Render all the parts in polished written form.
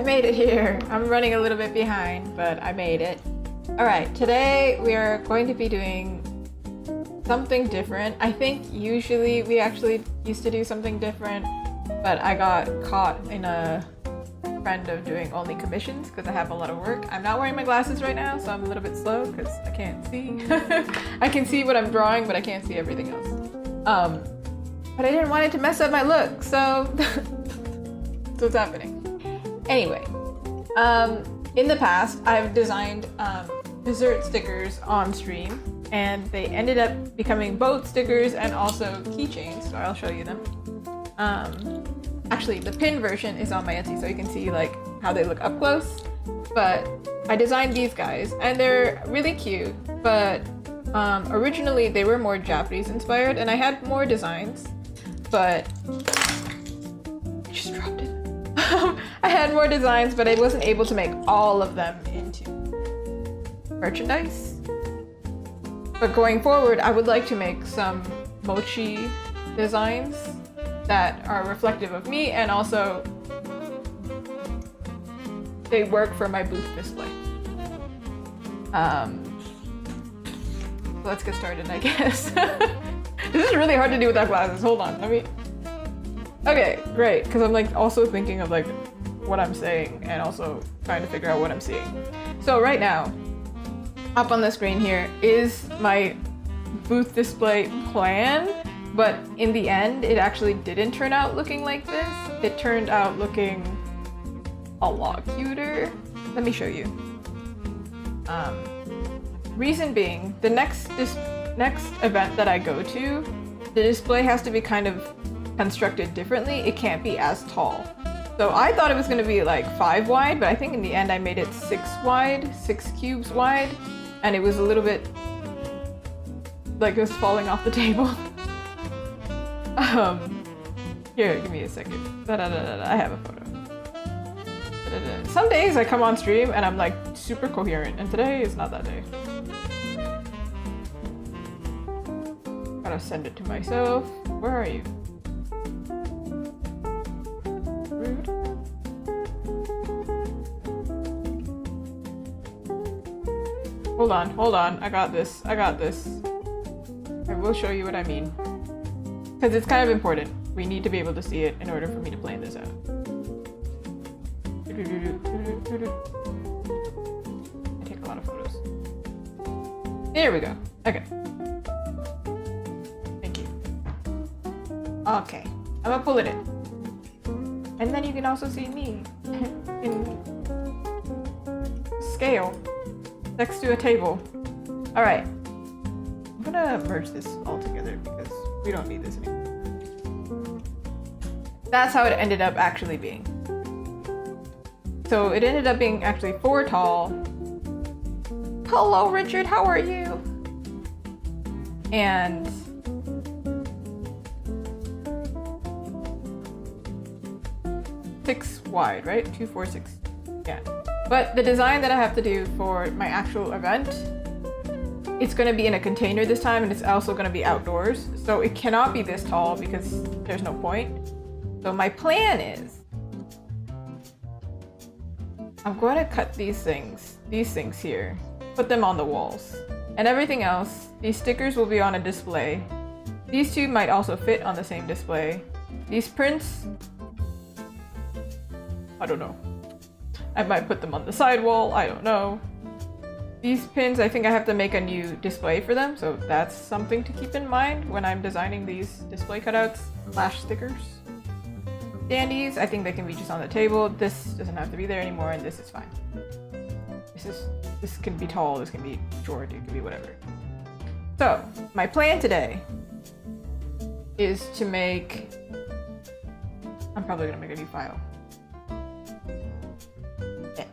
I made it here. I'm running a little bit behind, but I made it. Alright, today we are going to be doing something different. I think usually we actually used to do something different, but I got caught in a trend of doing only commissions because I have a lot of work. I'm not wearing my glasses right now, so I'm a little bit slow because I can't see. I can see what I'm drawing, but I can't see everything else. But I didn't want it to mess up my look, so that's what's happening. Anyway, in the past, I've designed dessert stickers on stream, and they ended up becoming boat stickers and also keychains, so I'll show you them. Actually, the pin version is on my Etsy, so you can see like how they look up close, but I designed these guys, and they're really cute, but originally they were more Japanese inspired, and I had more designs, but I just dropped it. I had more designs, but I wasn't able to make all of them into merchandise. But going forward, I would like to make some mochi designs that are reflective of me, and also they work for my booth display. Let's get started, I guess. This is really hard to do without glasses. Hold on, let me... Okay, great, because I'm like also thinking of like what I'm saying and also trying to figure out what I'm seeing. So right now, up on the screen here is my booth display plan, but in the end, it actually didn't turn out looking like this. It turned out looking a lot cuter. Let me show you. Reason being, the next event that I go to, the display has to be kind of constructed differently. It can't be as tall. So I thought it was going to be like 5 wide, but I think in the end I made it 6 wide, 6 cubes wide, and it was a little bit like it was falling off the table. Here, give me a second. I have a photo. Some days I come on stream and I'm like super coherent, and today is not that day. Gotta send it to myself. Where are you? Rude. Hold on. I got this. I will show you what I mean. Because it's kind of important. We need to be able to see it in order for me to plan this out. I take a lot of photos. There we go. Okay. Thank you. Okay. I'm gonna pull it in. And then you can also see me in scale next to a table. All right. I'm gonna merge this all together because we don't need this anymore. That's how it ended up actually being. So it ended up being actually 4 tall. Hello, Richard, how are you? And six wide, right? 2, 4, 6. Yeah. But the design that I have to do for my actual event, it's going to be in a container this time, and it's also going to be outdoors. So it cannot be this tall because there's no point. So my plan is I'm going to cut these things here, put them on the walls, and everything else, these stickers will be on a display. These two might also fit on the same display. These prints, I don't know. I might put them on the side wall, I don't know. These pins, I think I have to make a new display for them, so that's something to keep in mind when I'm designing these display cutouts / stickers. Standees, I think they can be just on the table. This doesn't have to be there anymore, and this is fine. This can be tall, this can be short, it can be whatever. So, my plan today is to make... I'm probably gonna make a new file. Yeah.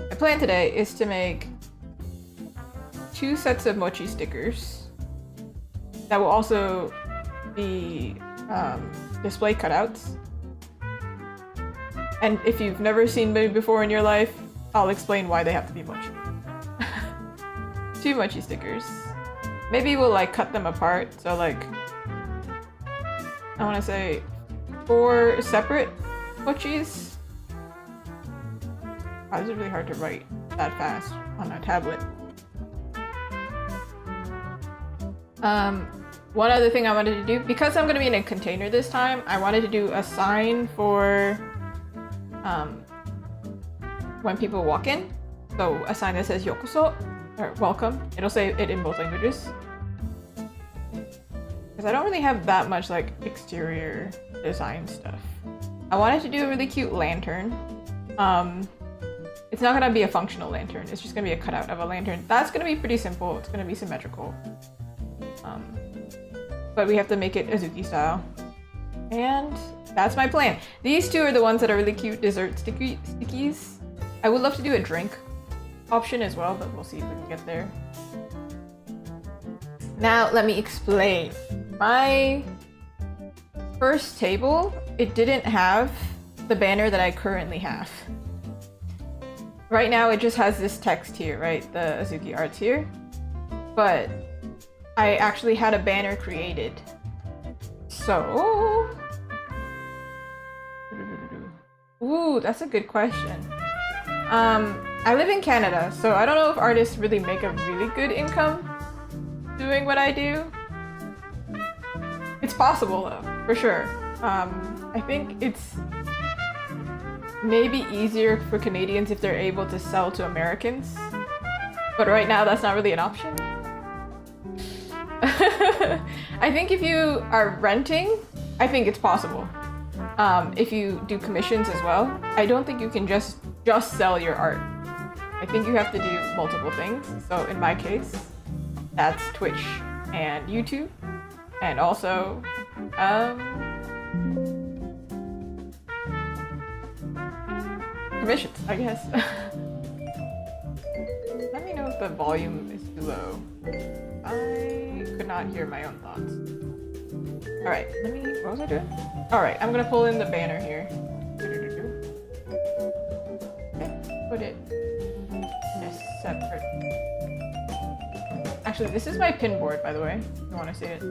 My plan today is to make 2 sets of mochi stickers that will also be display cutouts. And if you've never seen me before in your life, I'll explain why they have to be mochi. 2 mochi stickers. Maybe we'll like cut them apart, so like I want to say 4 separate mochis Why is it really hard to write that fast on a tablet? One other thing I wanted to do, because I'm going to be in a container this time, I wanted to do a sign for when people walk in. So a sign that says Yokoso, or welcome. It'll say it in both languages. Because I don't really have that much like exterior design stuff. I wanted to do a really cute lantern. It's not going to be a functional lantern. It's just going to be a cutout of a lantern. That's going to be pretty simple. It's going to be symmetrical. But we have to make it Azuki style. And that's my plan. These two are the ones that are really cute dessert stickies. I would love to do a drink option as well, but we'll see if we can get there. Now let me explain. My first table, it didn't have the banner that I currently have. Right now it just has this text here, right? The Azuki Arts here. But I actually had a banner created. So... Ooh, that's a good question. I live in Canada, so I don't know if artists really make a really good income doing what I do. It's possible though, for sure. I think it's maybe easier for Canadians if they're able to sell to Americans. But right now that's not really an option. I think if you are renting, I think it's possible. If you do commissions as well, I don't think you can just sell your art. I think you have to do multiple things. So in my case, that's Twitch and YouTube, and also commissions, I guess. Let me know if the volume is too low. I could not hear my own thoughts. Alright, what was I doing? Alright, I'm gonna pull in the banner here. Okay, put it in a separate... Actually, this is my pin board, by the way, if you want to see it.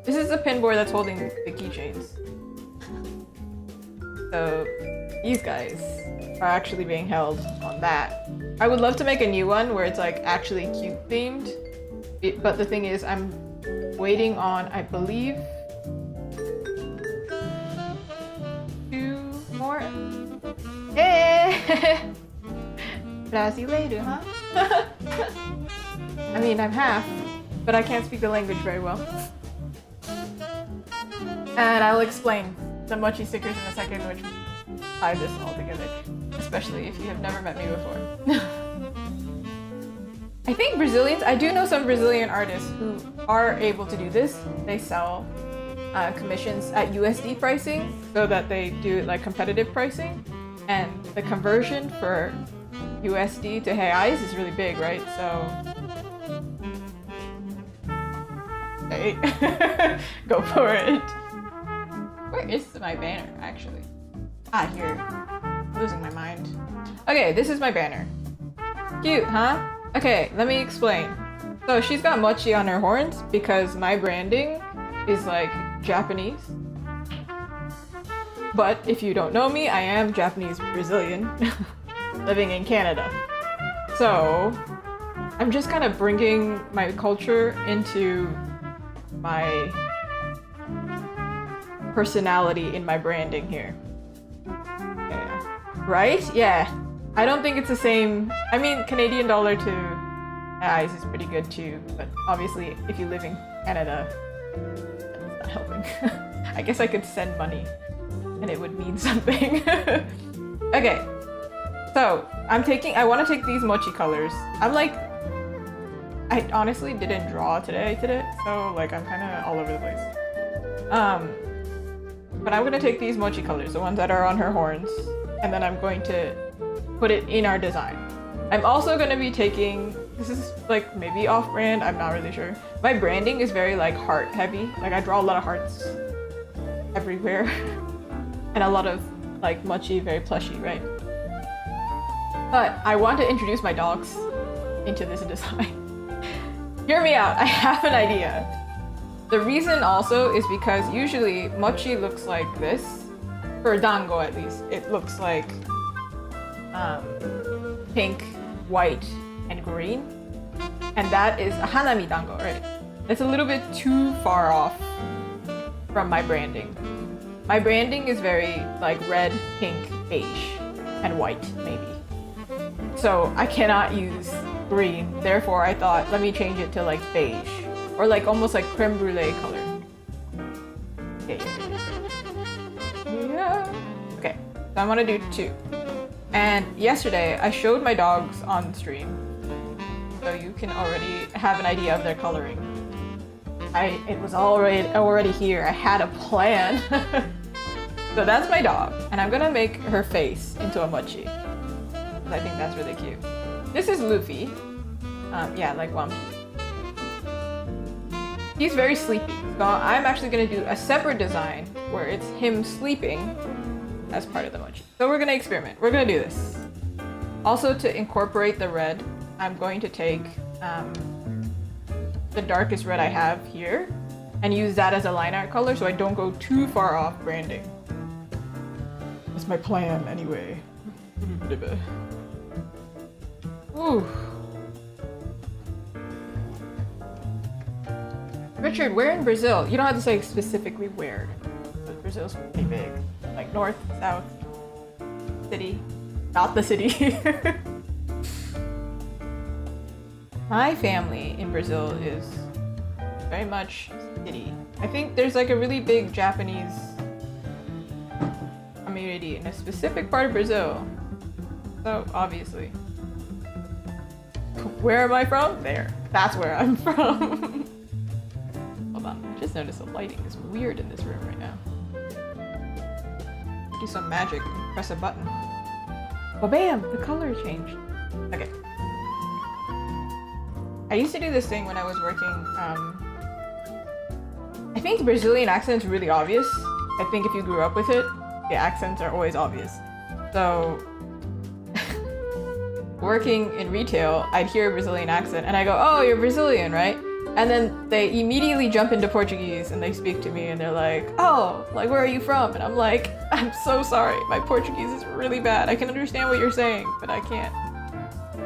This is the pin board that's holding the keychains. So, these guys are actually being held on that. I would love to make a new one where it's like actually cute themed. But the thing is, I'm waiting on, I believe, 2 more. Hey! Brasileiro, huh? I mean, I'm half, but I can't speak the language very well. And I'll explain the mochi stickers in a second, which tie this all together, especially if you have never met me before. I think Brazilians, I do know some Brazilian artists who are able to do this. They sell commissions at USD pricing so that they do like competitive pricing, and the conversion for USD to reais is really big, right? So, hey, go for it. Where is my banner actually? Ah, here. I'm losing my mind. Okay, this is my banner. Cute, huh? Okay, let me explain. So she's got mochi on her horns because my branding is like Japanese. But if you don't know me, I am Japanese Brazilian living in Canada. So I'm just kind of bringing my culture into my personality in my branding here. Yeah. Right? Yeah. I don't think it's the same. I mean, Canadian dollar to reais is pretty good too, but obviously if you live in Canada, that's not helping. I guess I could send money and it would mean something. Okay, so I want to take these mochi colors. I honestly didn't draw today, so like I'm kind of all over the place. But I'm gonna take these mochi colors, the ones that are on her horns, and then I'm going to put it in our design. I'm also going to be taking, this is like maybe off-brand, I'm not really sure. My branding is very like heart heavy, like I draw a lot of hearts everywhere and a lot of like mochi, very plushy, right? But I want to introduce my dogs into this design. Hear me out, I have an idea. The reason also is because usually mochi looks like this, for dango at least. It looks like pink, white, and green. And that is a Hanami Dango, right? It's a little bit too far off from my branding. My branding is very like red, pink, beige, and white, maybe. So I cannot use green. Therefore, I thought, let me change it to like beige. Or like almost like creme brulee color. Yeah. Okay, so I want to do 2. And yesterday, I showed my dogs on stream. So you can already have an idea of their coloring. It was already here. I had a plan. So that's my dog. And I'm gonna make her face into a mochi. I think that's really cute. This is Luffy. Yeah, like One Piece. He's very sleepy. So I'm actually gonna do a separate design where it's him sleeping as part of the mochi. So we're gonna experiment. We're gonna do this. Also, to incorporate the red, I'm going to take the darkest red I have here and use that as a line art color so I don't go too far off branding. That's my plan anyway. Ooh. Richard, where in Brazil? You don't have to say specifically where, but Brazil's pretty big. Like north, south, city. Not the city. My family in Brazil is very much city. I think there's like a really big Japanese community in a specific part of Brazil. So obviously. Where am I from? There. That's where I'm from. Hold on. I just noticed the lighting is weird in this room right now. Do some magic. Press a button. Oh, bam! The color changed. Okay. I used to do this thing when I was working. I think Brazilian accent's really obvious. I think if you grew up with it, the accents are always obvious. So, working in retail, I'd hear a Brazilian accent and I go, oh, you're Brazilian, right? And then they immediately jump into Portuguese and they speak to me and they're like, oh, like, where are you from? And I'm like, I'm so sorry. My Portuguese is really bad. I can understand what you're saying, but I can't.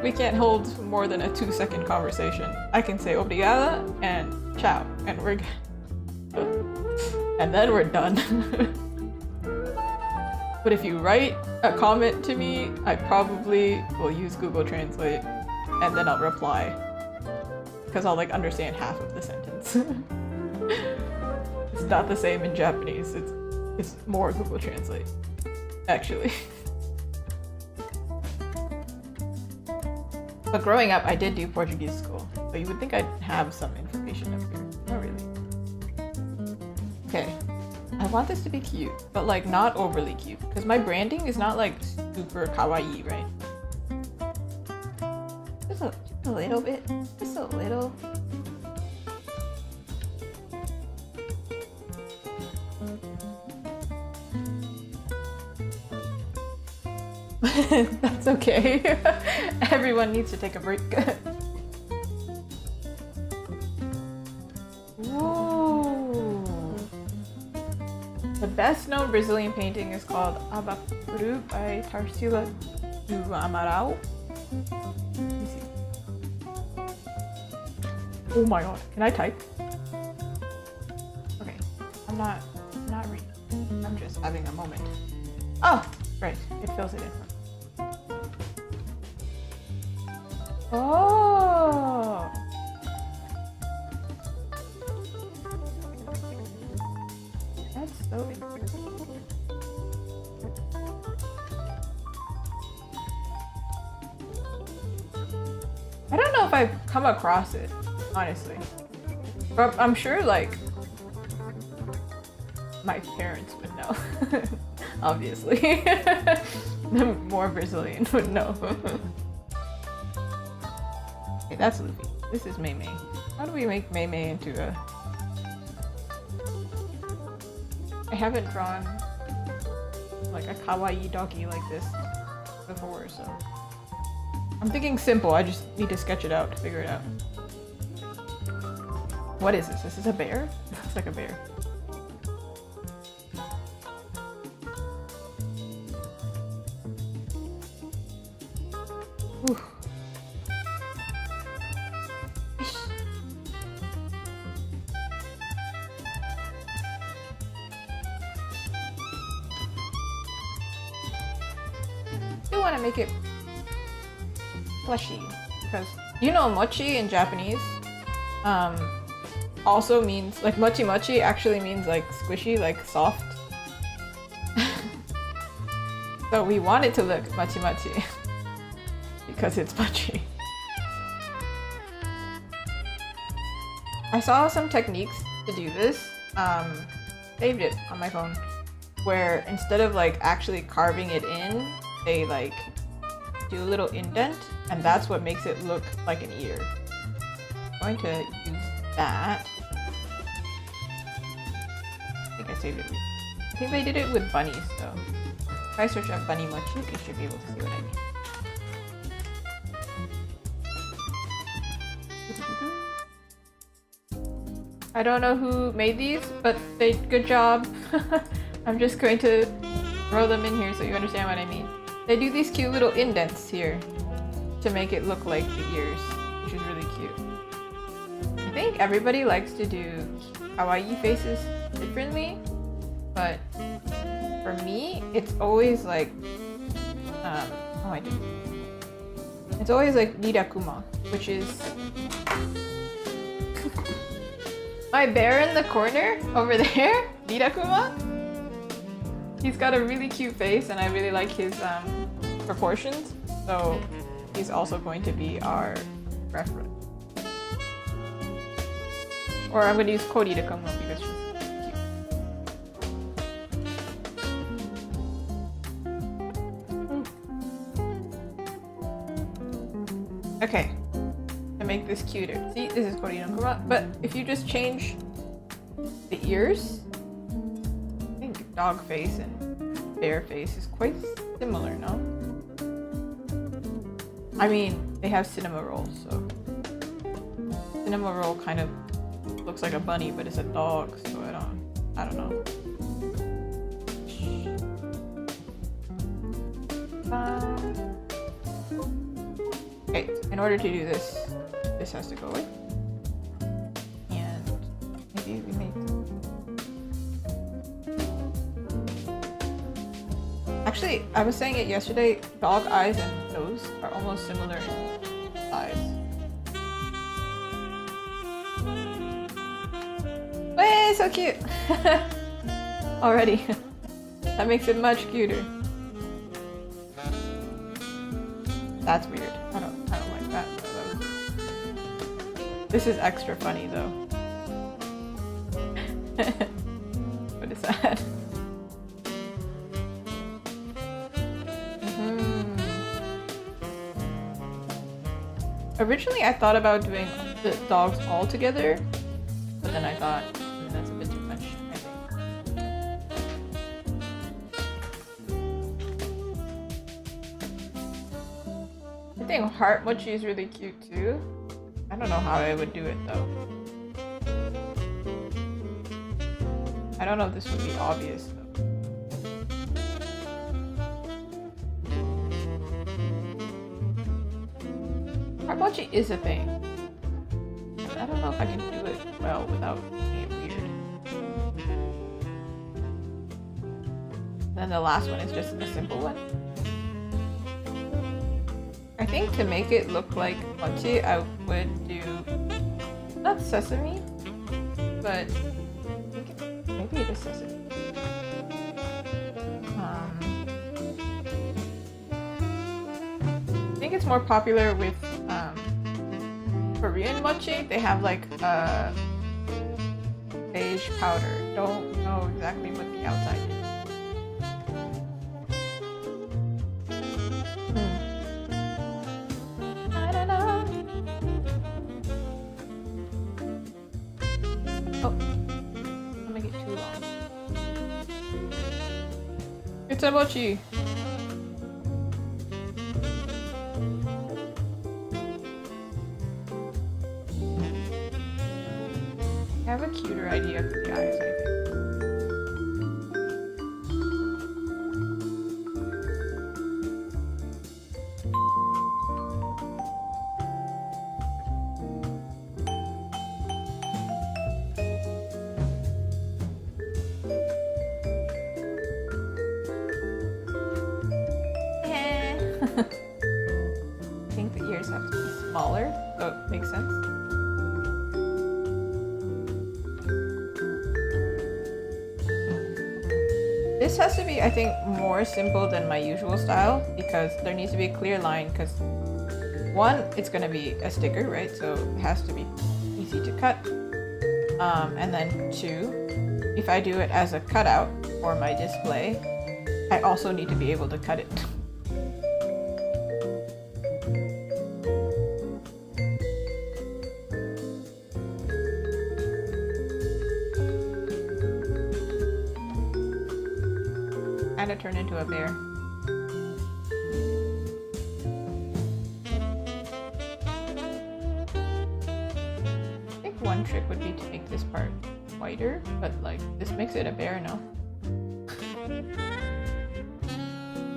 We can't hold more than a 2-second conversation. I can say obrigada and ciao, and we're good. And then we're done. But if you write a comment to me, I probably will use Google Translate and then I'll reply. Because I'll like understand half of the sentence. It's not the same in Japanese. It's more Google Translate, actually. But growing up, I did do Portuguese school, so you would think I'd have some information up here. Not really. Okay, I want this to be cute, but like not overly cute, because my branding is not like super kawaii, right? Just a little bit, just a little. That's okay. Everyone needs to take a break. Whoa. The best known Brazilian painting is called Abapuru by Tarsila do Amaral. Let me see. Oh my god, can I type? Okay, I'm not reading. I'm just having a moment. Oh, right, it fills it in. Oh! That's so interesting. I don't know if I've come across it, honestly. But I'm sure, like, my parents would know. Obviously. The more Brazilian would know. Okay, that's Luffy. This is Mei Mei. How do we make Mei Mei into a... I haven't drawn like a kawaii doggy like this before, so... I'm thinking simple, I just need to sketch it out to figure it out. What is this? This is a bear? It looks like a bear. also want to make it fleshy because you know mochi in Japanese also means like mochi mochi actually means like squishy, like soft. So we want it to look mochi mochi because it's mochi. I saw some techniques to do this. Saved it on my phone, where instead of like actually carving it in, they like do a little indent, and that's what makes it look like an ear. I'm going to use that. I think I saved it. I think they did it with bunnies, so if I search up bunny mochi, you should be able to see what I mean. I don't know who made these, but they good job. I'm just going to throw them in here so you understand what I mean. They do these cute little indents here to make it look like the ears, which is really cute. I think everybody likes to do kawaii faces differently, but for me, it's always like, it's always like Rirakuma, which is my bear in the corner over there, Rirakuma. He's got a really cute face and I really like his proportions, so he's also going to be our reference. Or I'm going to use Kori Rirakuma because she's cute. Okay, to make this cuter. See, this is Kori Rirakuma, but if you just change the ears, I think dog face and bear face is quite similar, no? I mean, they have cinema rolls, so cinema roll kind of looks like a bunny, but it's a dog, so I don't know. Okay, in order to do this, this has to go away. And maybe we make... Actually, I was saying it yesterday, dog eyes and nose are almost similar in size. Way, so cute! Already. That makes it much cuter. That's weird. I don't like that. This is extra funny though. What is that? Originally I thought about doing the dogs all together, but then I thought that's a bit too much, I think. I think heart mochi is really cute too. I don't know how I would do it though. I don't know if this would be obvious though. Heart mochi is a thing. I don't know if I can do it well without being weird. Then the last one is just a simple one. I think to make it look like mochi, I would do not sesame, but maybe it is sesame. I think it's more popular with Korean mochi. They have like beige powder. Don't know exactly what the outside is. I don't know. Oh, I'll make it too long. It's a mochi. I have a cuter idea for the eyes, I think. this has to be, I think, more simple than my usual style because there needs to be a clear line because one, it's going to be a sticker, right? So it has to be easy to cut. And then two, if I do it as a cutout for my display, I also need to be able to cut it. Kind of turn into a bear. I think one trick would be to make this part whiter, but like this makes it a bear now.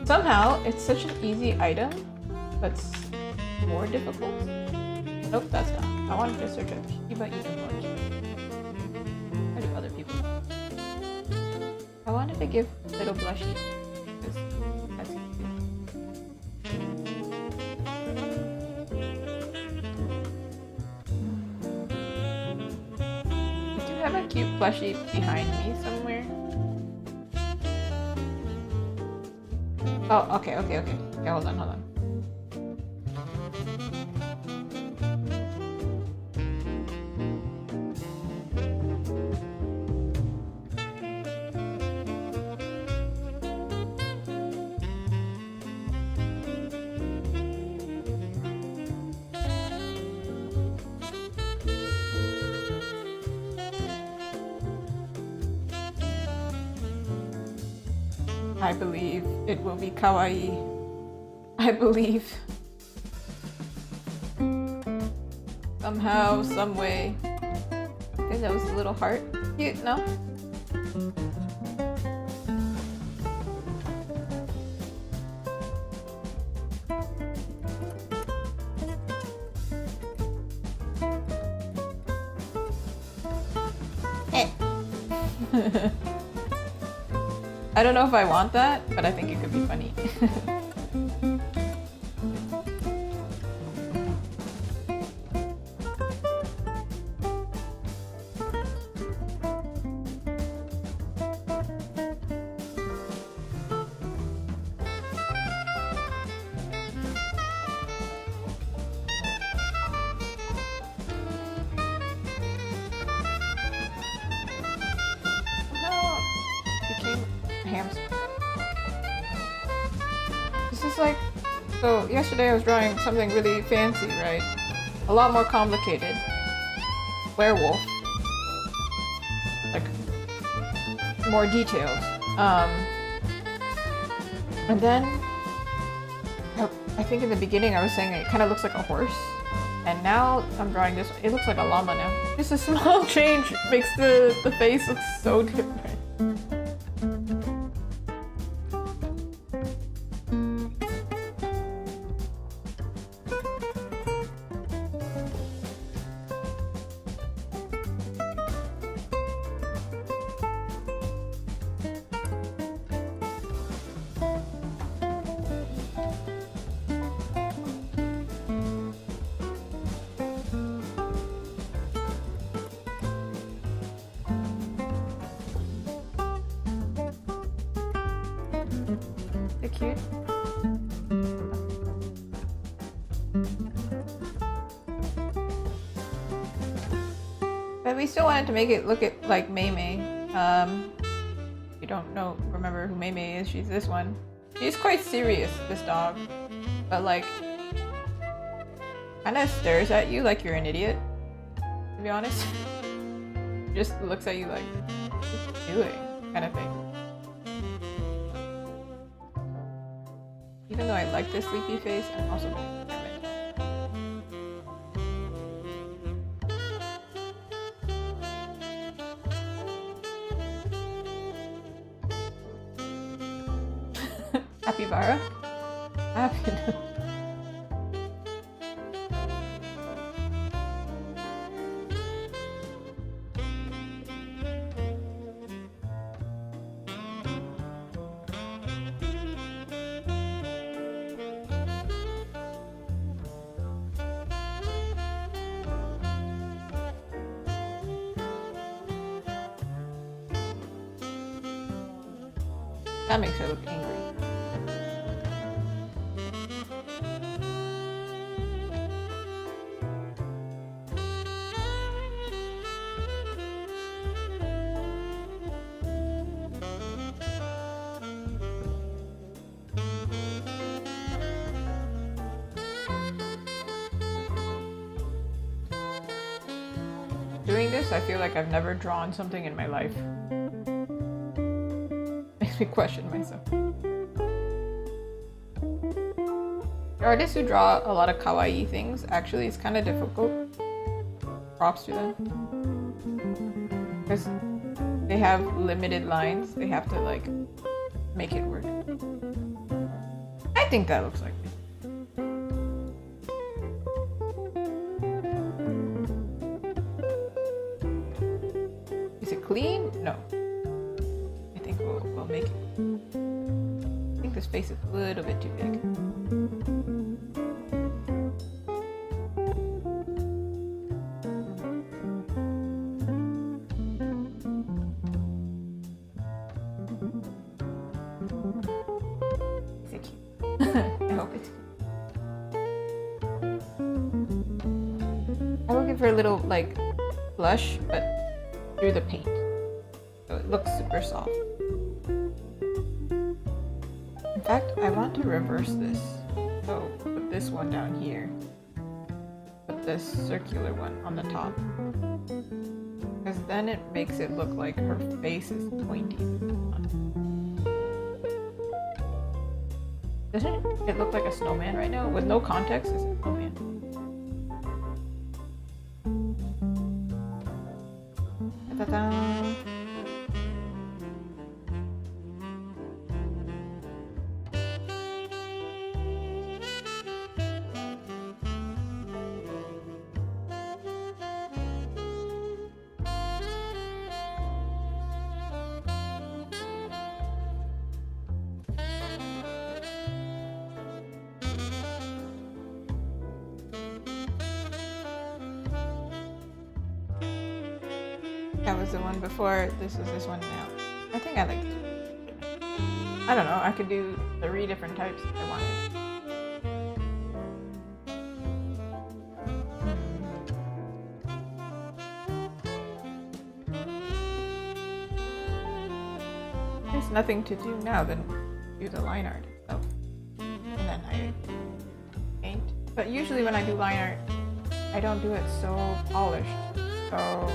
Somehow it's such an easy item, but it's more difficult. Nope, that's not. I wanted to search up Shiba Inu more. How do other people? I wanted to give little blushy. That's cute. I do have a cute plushie behind me somewhere. Oh, okay. Okay, hold on. I believe it will be kawaii. I believe. Somehow, some way. I think that was a little heart. Cute, no? I don't know if I want that, but I think it could be funny. This is like, so yesterday I was drawing something really fancy, right? A lot more complicated. Werewolf. Like, more details. And then, I think in the beginning I was saying it kind of looks like a horse. And now I'm drawing this, it looks like a llama now. Just a small change makes the face look so different. They're cute. But we still wanted to make it look like Mei Mei. If you don't remember who Mei Mei is, she's this one. She's quite serious, this dog. But like, kinda stares at you like you're an idiot, to be honest. Just looks at you like, what are you doing? Kind of thing. Even though I like this sleepy face, I'm also determined. Happy Vara? Happy. That makes her look angry. Doing this, I feel like I've never drawn something in my life. Makes me question myself. The artists who draw a lot of kawaii things, actually it's kind of difficult. Props to them. Because they have limited lines, they have to like make it work. I think that looks like it. Clean? No. I think we'll make it. I think this face is a little bit too big. Is it cute? I hope it's cute. I'm looking for a little like blush, but through the paint. So it looks super soft. In fact, I want to reverse this. So put this one down here. Put this circular one on the top. Because then it makes it look like her face is pointy. Doesn't it look like a snowman right now? With no context, it's a snowman. Ta-da! That was the one before. This is this one now. I think I like this one. I don't know. I could do 3 different types if I wanted. There's nothing to do now than do the line art itself. And then I paint. But usually when I do line art, I don't do it so polished. So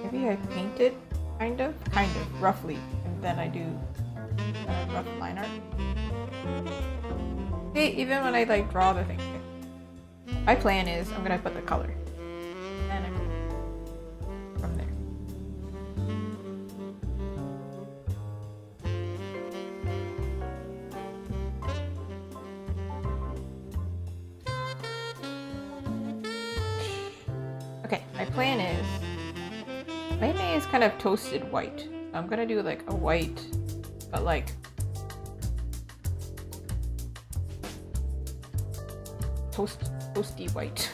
maybe I paint it, kind of, roughly, and then I do rough line art. See, even when I like draw the thing, my plan is I'm gonna put the color, and I from there. Okay, my plan is. Maybe it's kind of toasted white. So I'm gonna do like a white, but like toasty white.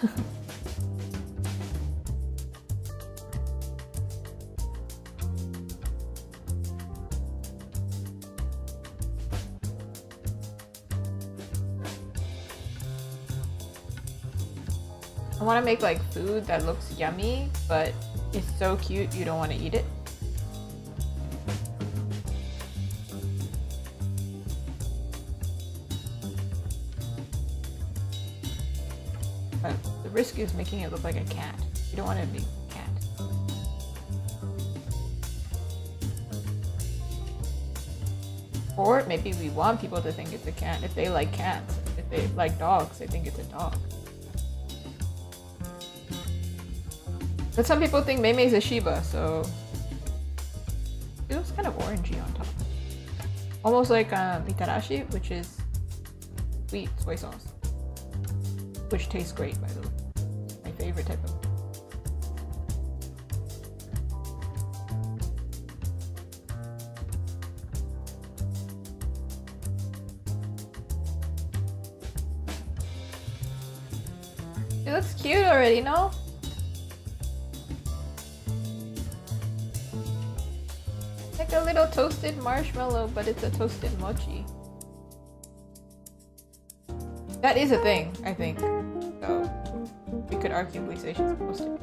I want to make like food that looks yummy, but it's so cute you don't want to eat it. But the risk is making it look like a cat. You don't want it to be a cat. Or maybe we want people to think it's a cat if they like cats. If they like dogs, they think it's a dog. But some people think Mei Mei's a Shiba, so it looks kind of orangey on top. Almost like mitarashi, which is sweet soy sauce. Which tastes great, by the way. My favorite type of. It looks cute already, no? like a little toasted marshmallow, but it's a toasted mochi. That is a thing, I think. So we could arguably say she's toasted.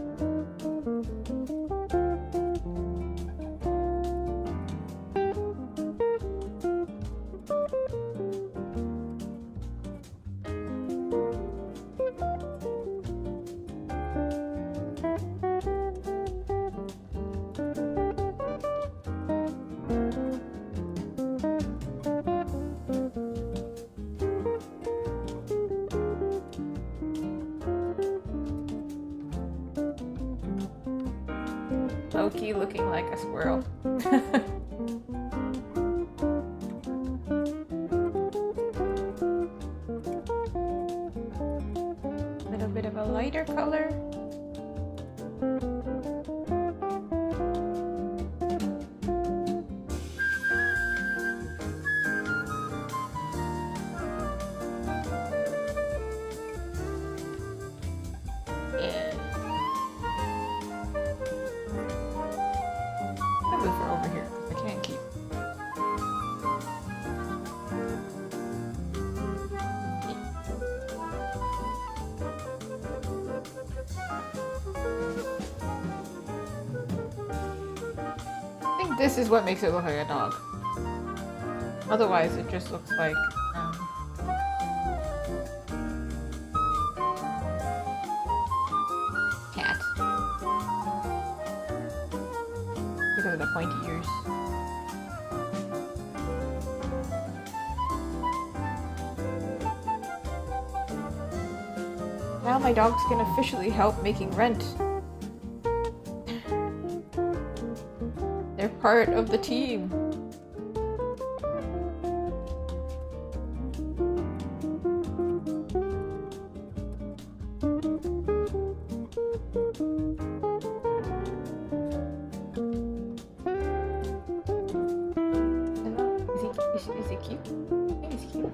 Loki looking like a squirrel. Little bit of a lighter color. This is what makes it look like a dog. Otherwise, it just looks like cat. Because of the pointy ears. Now my dogs can officially help making rent. They're part of the team. Is he cute? I think he's cute.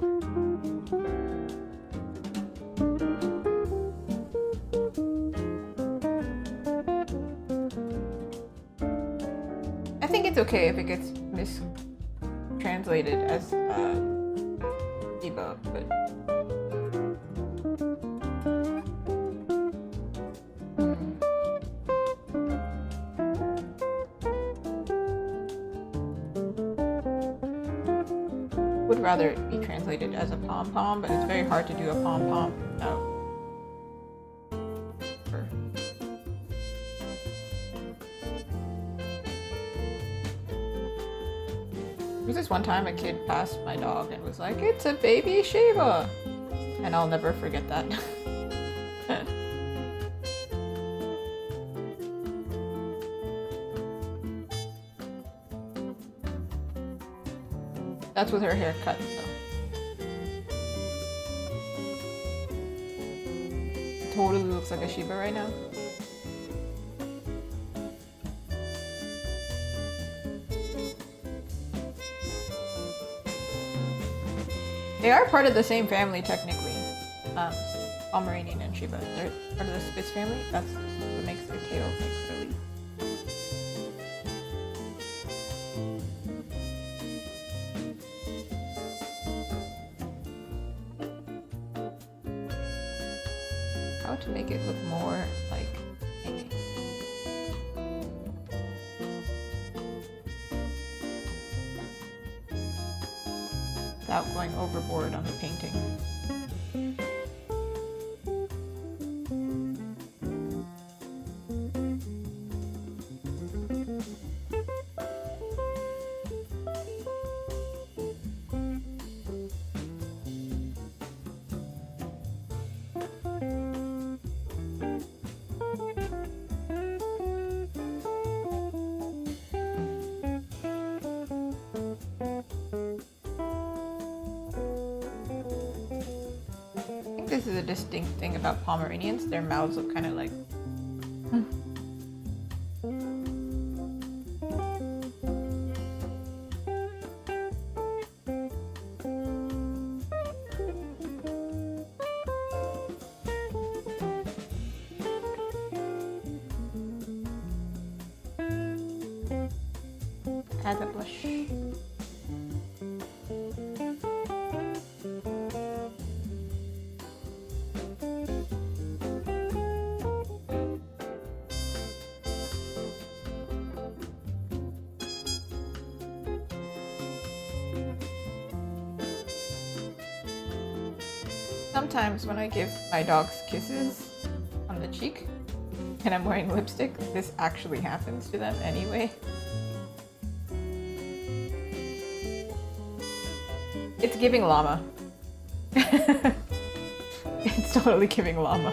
I think it's okay if it gets mistranslated as Shiba, but would rather it be translated as a pom-pom, but it's very hard to do a pom-pom. No. There was this one time a kid passed my dog and was like, "It's a baby Shiba," and I'll never forget that. That's with her hair cut, though. It totally looks like a Shiba right now. They are part of the same family, technically. Pomeranian and Shiba. They're part of the Spitz family. That's what makes their tails like curly. How to make it look more like Amy. Without going overboard on the painting. This is a distinct thing about Pomeranians. Their mouths look kind of like... Add the blush. Sometimes when I give my dogs kisses on the cheek and I'm wearing lipstick, this actually happens to them anyway. It's giving llama. It's totally giving llama.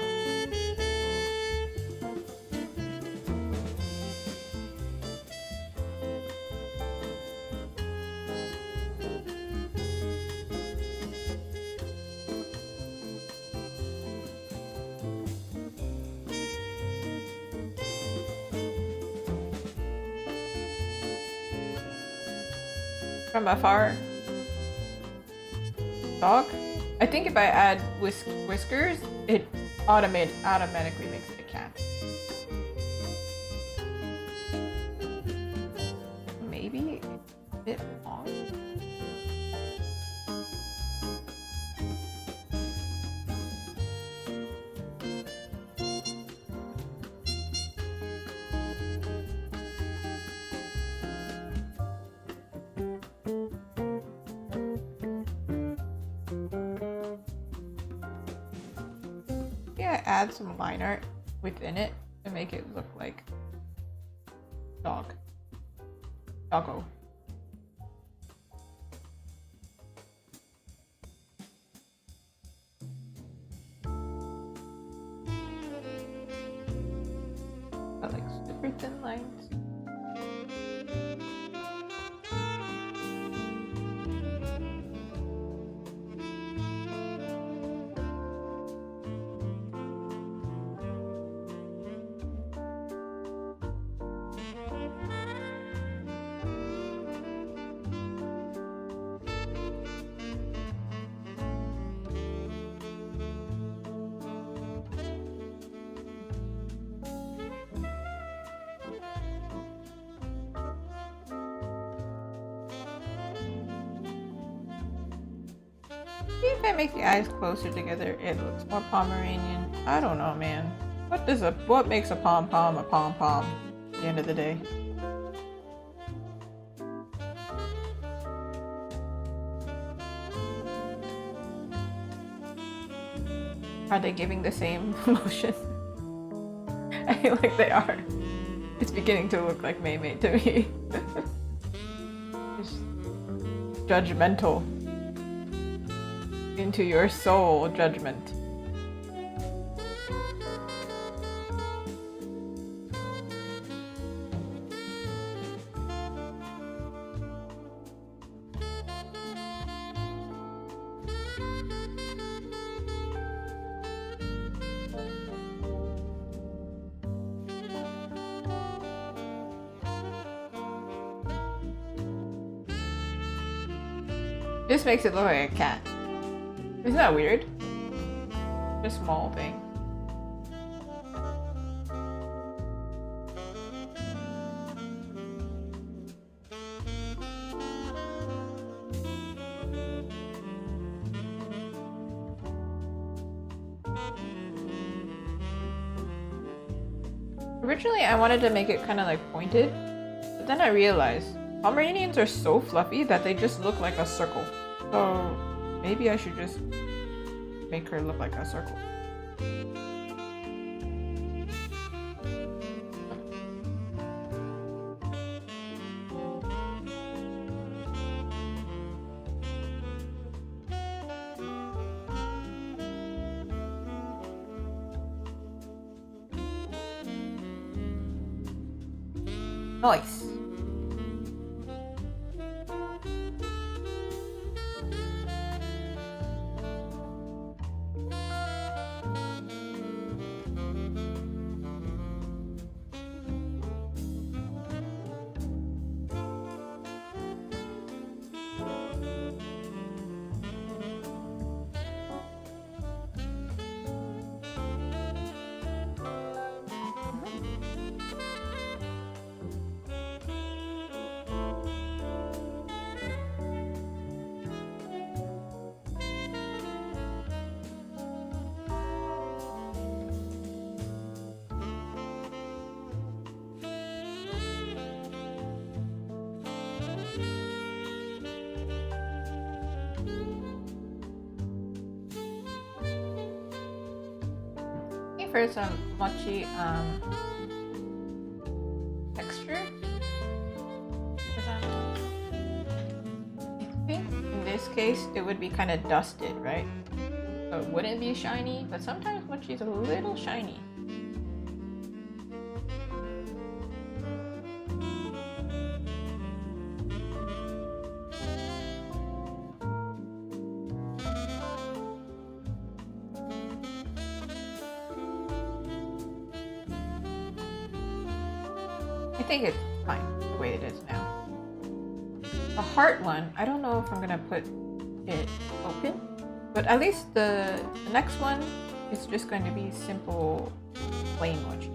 From afar. Dog? I think if I add whiskers, it automatically makes it a cat. Maybe a bit long. Add some line art within it to make it look like doggo. I like super thin lines. Maybe if I make the eyes closer together, it looks more Pomeranian. I don't know, man. What makes a pom-pom a pom-pom at the end of the day? Are they giving the same motion? I feel like they are. It's beginning to look like Maymay to me. Just judgmental. Into your soul, judgment. This makes it look like a cat. Isn't that weird? A small thing. Originally, I wanted to make it kind of like pointed, but then I realized Pomeranians are so fluffy that they just look like a circle. So maybe I should just make her look like a circle. Nice. for some mochi texture. I think in this case it would be kind of dusted, right? So it wouldn't be shiny, but sometimes mochi is a little shiny. I think it's fine the way it is now. The heart one, I don't know if I'm gonna put it open, but at least the next one is just going to be simple plain mochi.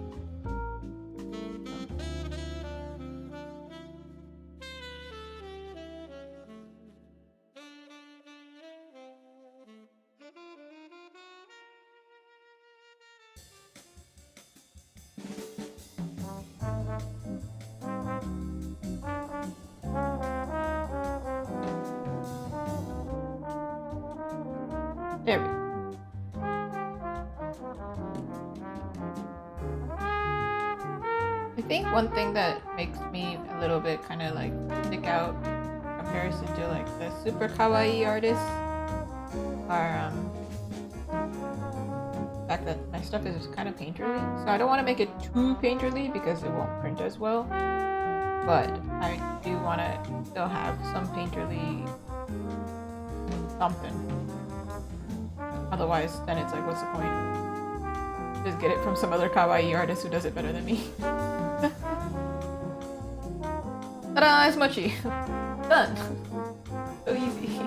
There we go. I think one thing that makes me a little bit kind of like stick out in comparison to like the super kawaii artists are the fact that my stuff is kind of painterly. So I don't want to make it too painterly because it won't print as well. But I do want to still have some painterly something. Otherwise, then it's like, what's the point? Just get it from some other kawaii artist who does it better than me. Ta-da! It's mochi! Done! So easy.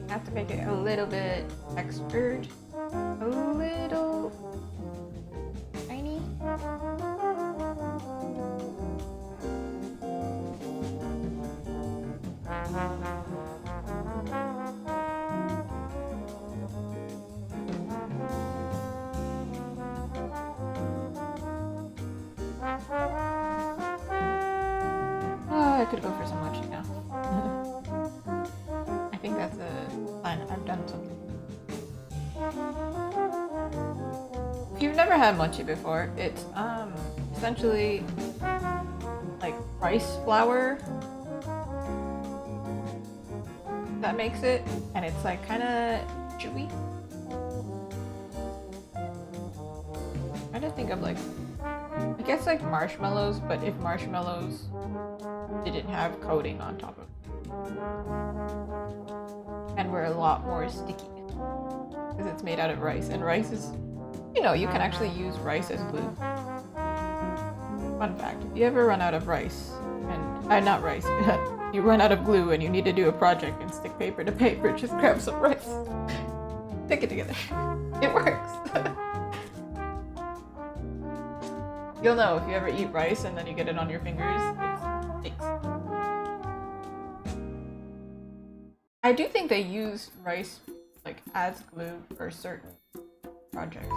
I have to make it a little bit textured. A little shiny. Oh, I could go for some mochi now. I think that's a sign I've done something. If you've never had mochi before, it's essentially like rice flour that makes it, and it's like kind of chewy. I'm trying to think of like, I guess like marshmallows, but if marshmallows didn't have coating on top of it, and were a lot more sticky because it's made out of rice, and rice is, you know, you can actually use rice as glue. Fun fact, if you ever run out of rice, and not rice, you run out of glue and you need to do a project and stick paper to paper, just grab some rice. Stick it together. It works. You'll know if you ever eat rice and then you get it on your fingers, it sticks. I do think they use rice like as glue for certain projects.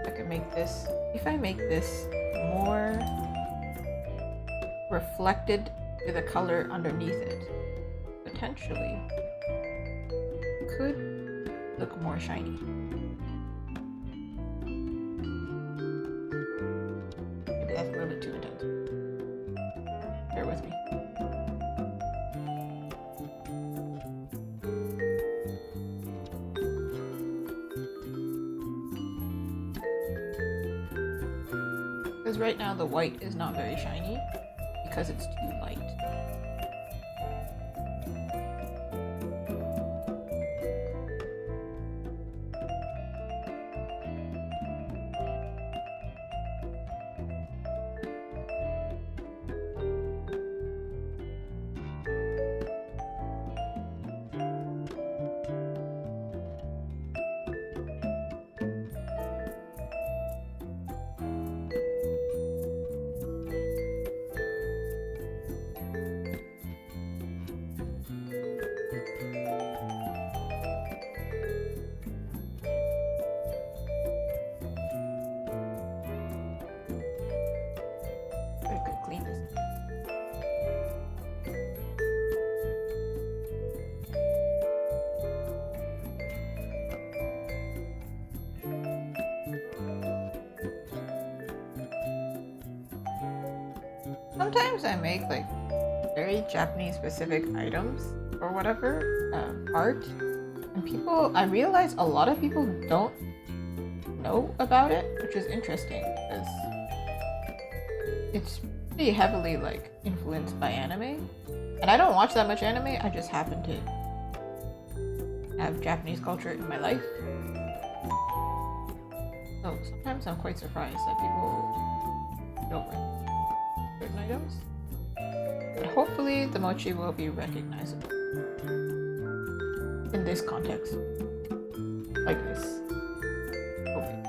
I could make this, if I make this more reflected to the color underneath it, potentially could look more shiny. Maybe that's a little bit too intense. Bear with me. Because right now the white is not very shiny because it's too light. sometimes I make like very Japanese specific items or whatever, art, and I realize a lot of people don't know about it, which is interesting because it's pretty heavily like influenced by anime. And I don't watch that much anime, I just happen to have Japanese culture in my life. So sometimes I'm quite surprised that people don't like certain items. But hopefully the mochi will be recognizable in this context. Like this. Okay.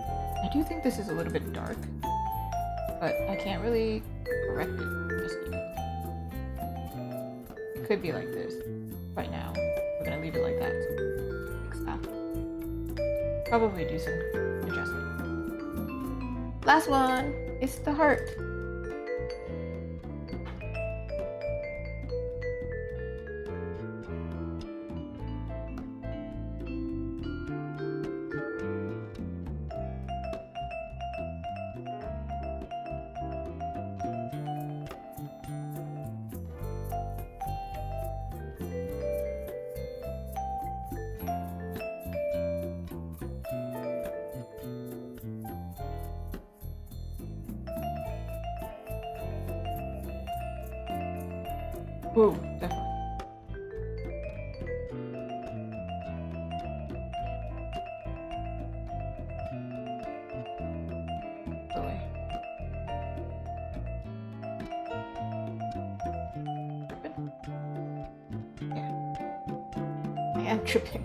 I do think this is a little bit dark, but I can't really correct it just yet. It could be like this right now. We're gonna leave it like that. Fix that. Probably do some adjusting. Last one is the heart. Ooh, definitely. The way. Tripping? Yeah. I am tripping.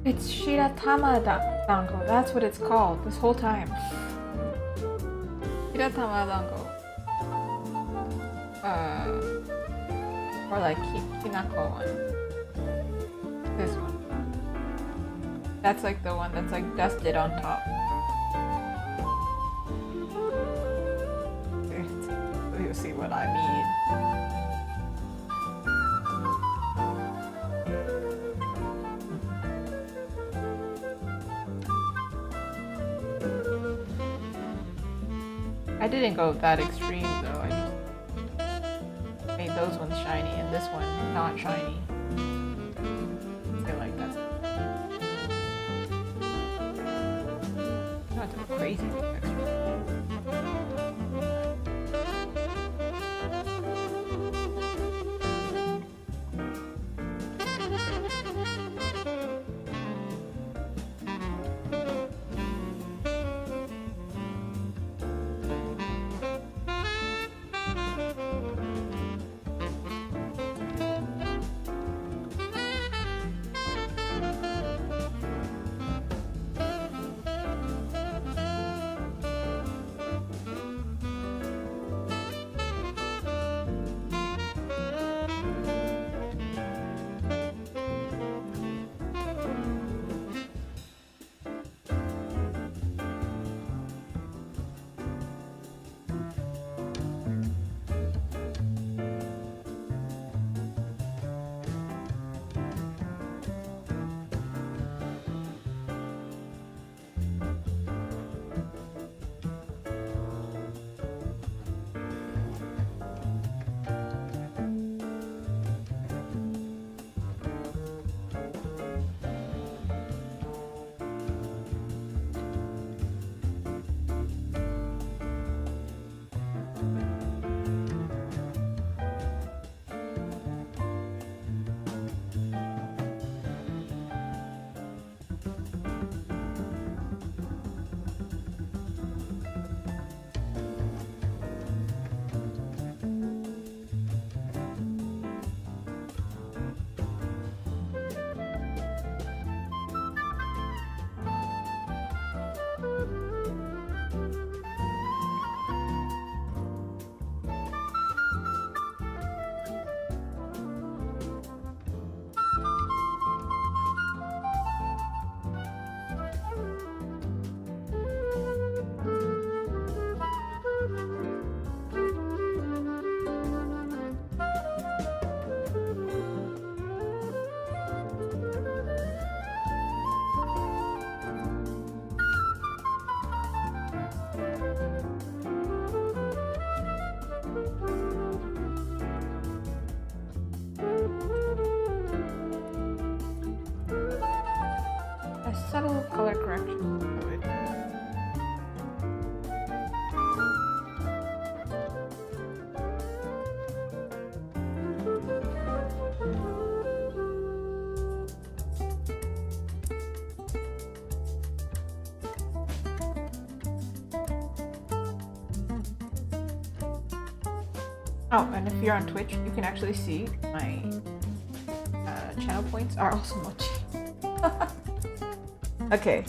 It's Shiratama dango. That's what it's called this whole time. Shiratama dango. Or like Kinako one. This one. That's like the one that's like dusted on top. You'll see what I mean. I didn't go that extreme though. I just made those ones shiny and this one not shiny. I feel like that's not a crazy texture. Subtle color correction fluid. Oh, and if you're on Twitch, you can actually see my channel points are also mochi. Okay,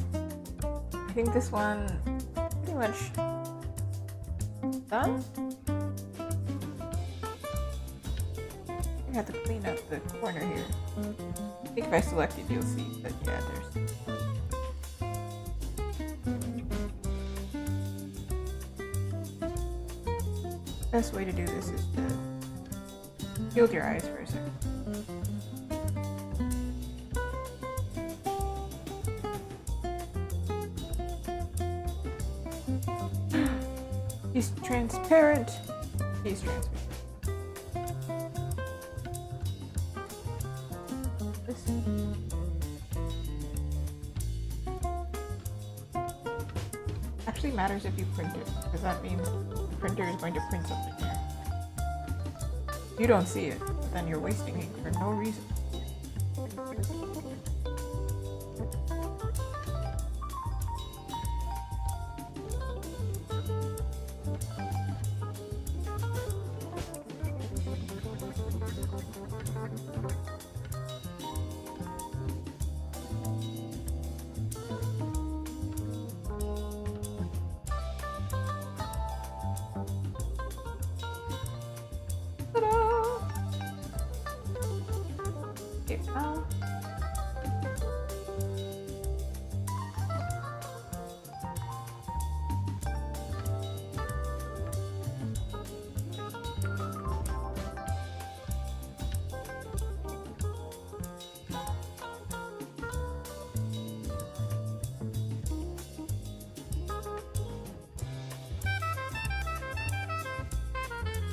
I think this one pretty much done. I have to clean up the corner here. I think if I select it, you'll see that yeah, there's. Best way to do this is to shield your eyes for a second. He's transparent. He's transparent. This actually matters if you print it, because that means the printer is going to print something there. You don't see it, but then you're wasting ink for no reason.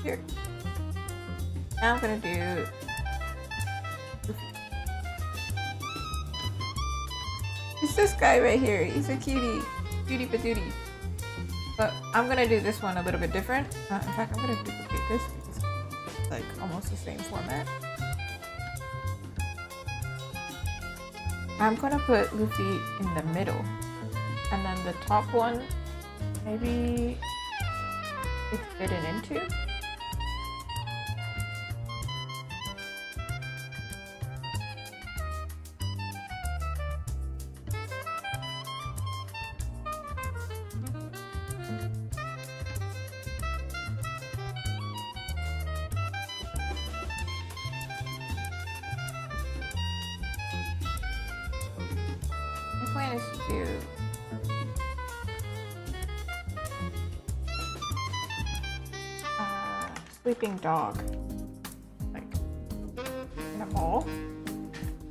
Here. Now I'm gonna do it's this guy right here. He's a cutie. Cutie patootie. But I'm gonna do this one a little bit different. In fact, I'm gonna duplicate this because it's like almost the same format. I'm gonna put Luffy in the middle. And then the top one, maybe it's fitted into. My plan is to do sleeping dog, like in a ball.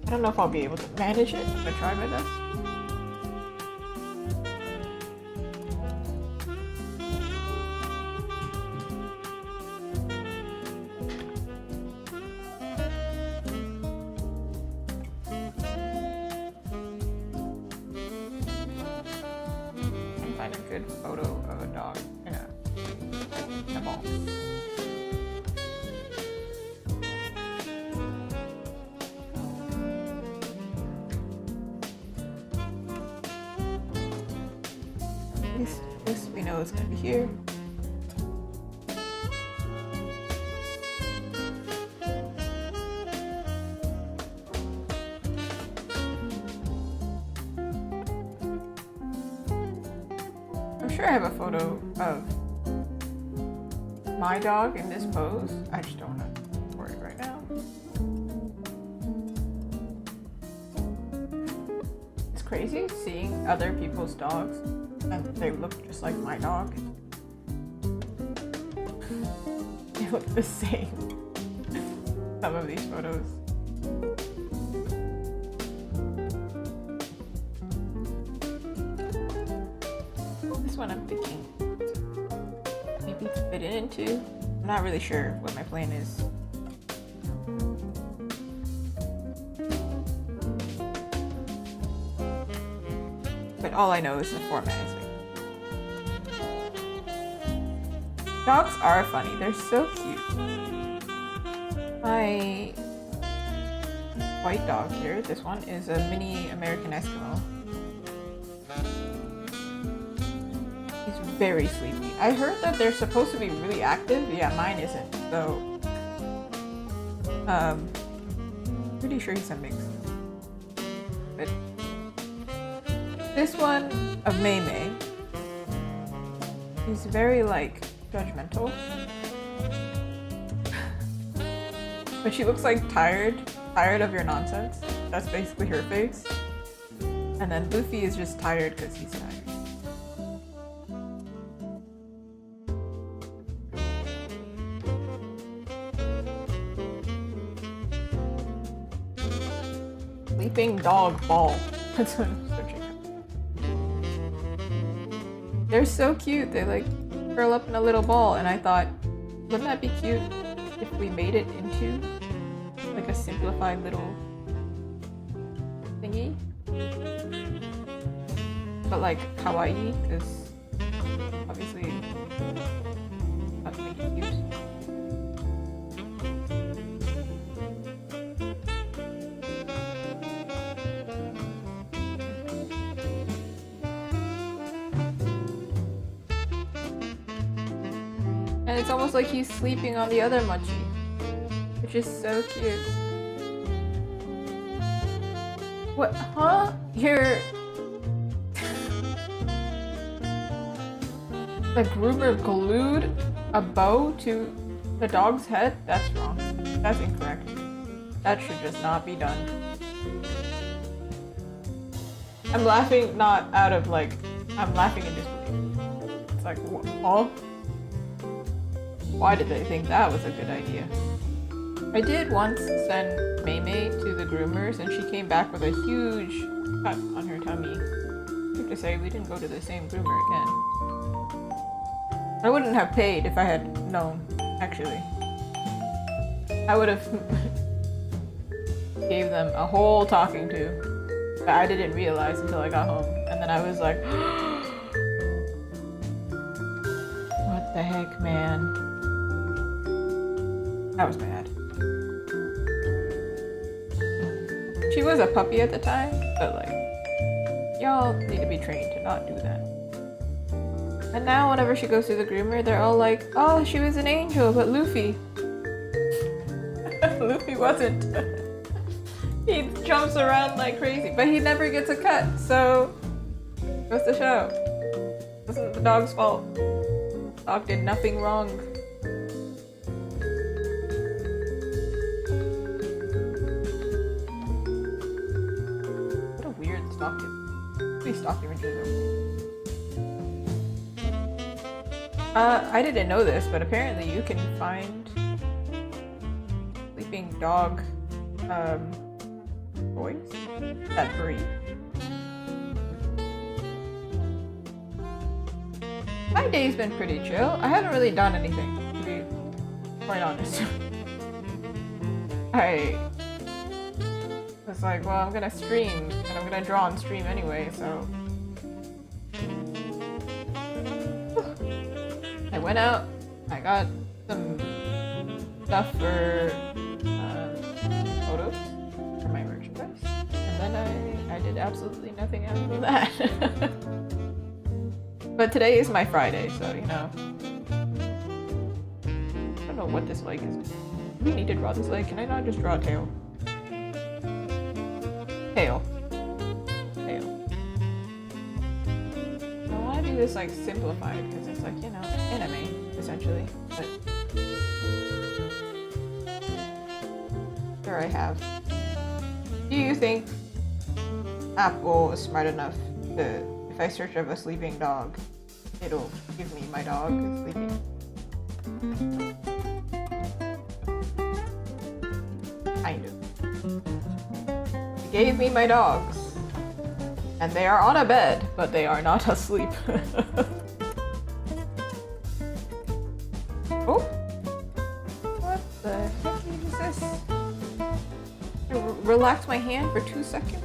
I don't know if I'll be able to manage it. I'm gonna try my best. Find a good photo of a dog in a ball. This we know is going to be here. I'm sure I have a photo of my dog in this pose. I just don't want to record it right now. It's crazy seeing other people's dogs and they look just like my dog. They look the same. Some of these photos. This one I'm thinking maybe to fit it into. I'm not really sure what my plan is. But all I know is the format is like dogs are funny. They're so cute. My white dog here, this one, is a mini American Eskimo. He's very sleepy. I heard that they're supposed to be really active. Yeah, mine isn't. So, pretty sure he's a mix. But this one of Mei Mei, he's very like judgmental. But she looks like tired of your nonsense. That's basically her face. And then Luffy is just tired because he's tired. Sleeping dog ball. That's what I'm searching at. They're so cute. They like curl up in a little ball, and I thought, wouldn't that be cute if we made it into like a simplified little thingy? But like kawaii, because obviously that's make it cute. And it's almost like he's sleeping on the other Mochi, which is so cute. What? Huh? You're... The groomer glued a bow to the dog's head? That's wrong. That's incorrect. That should just not be done. I'm laughing not out of like... I'm laughing in disbelief. It's like, huh? Why did they think that was a good idea? I did once send Mei Mei to the groomers and she came back with a huge cut on her tummy. I have to say, we didn't go to the same groomer again. I wouldn't have paid if I had known actually. I would have gave them a whole talking to, but I didn't realize until I got home. And then I was like, what the heck, man? That was bad. She was a puppy at the time, but like, y'all need to be trained to not do that. And now whenever she goes to the groomer, they're all like, oh, she was an angel, but Luffy. Luffy wasn't. He jumps around like crazy, but he never gets a cut, so goes to show. This isn't the dog's fault. The dog did nothing wrong. What a weird stock image. These stock images are weird. I didn't know this, but apparently you can find sleeping dog toys that breathe. My day's been pretty chill. I haven't really done anything, to be quite honest. I was like, well, I'm gonna stream, and I'm gonna draw and stream anyway, so... I went out, I got some stuff for photos for my merchandise, and then I did absolutely nothing after that. But today is my Friday, so you know. I don't know what this leg is. Do we need to draw this leg? Can I not just draw a tail? Tail. Tail. I want to do this like simplified because it's like, you know, anime essentially. But there I have. Do you think Apple is smart enough to, if I search up a sleeping dog, it'll give me my dog sleeping? Kind of. It gave me my dogs. And they are on a bed, but they are not asleep. Oh! What the heck is this? I relax my hand for 2 seconds.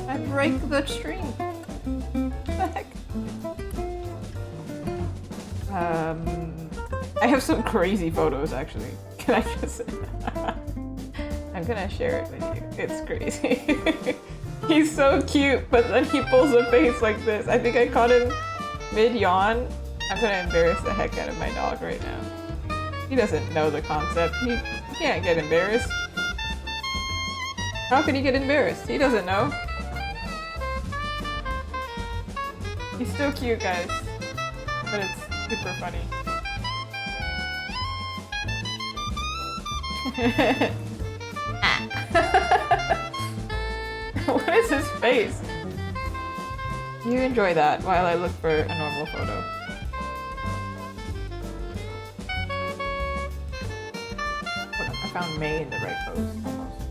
I break the stream. What the heck? I have some crazy photos actually. Can I just... I'm gonna share it with you. It's crazy. He's so cute, but then he pulls a face like this. I think I caught him mid-yawn. I'm gonna embarrass the heck out of my dog right now. He doesn't know the concept. He can't get embarrassed. How can he get embarrassed? He doesn't know. He's still cute, guys. But it's super funny. What is his face? You enjoy that while I look for a normal photo. I found May in the right pose, almost.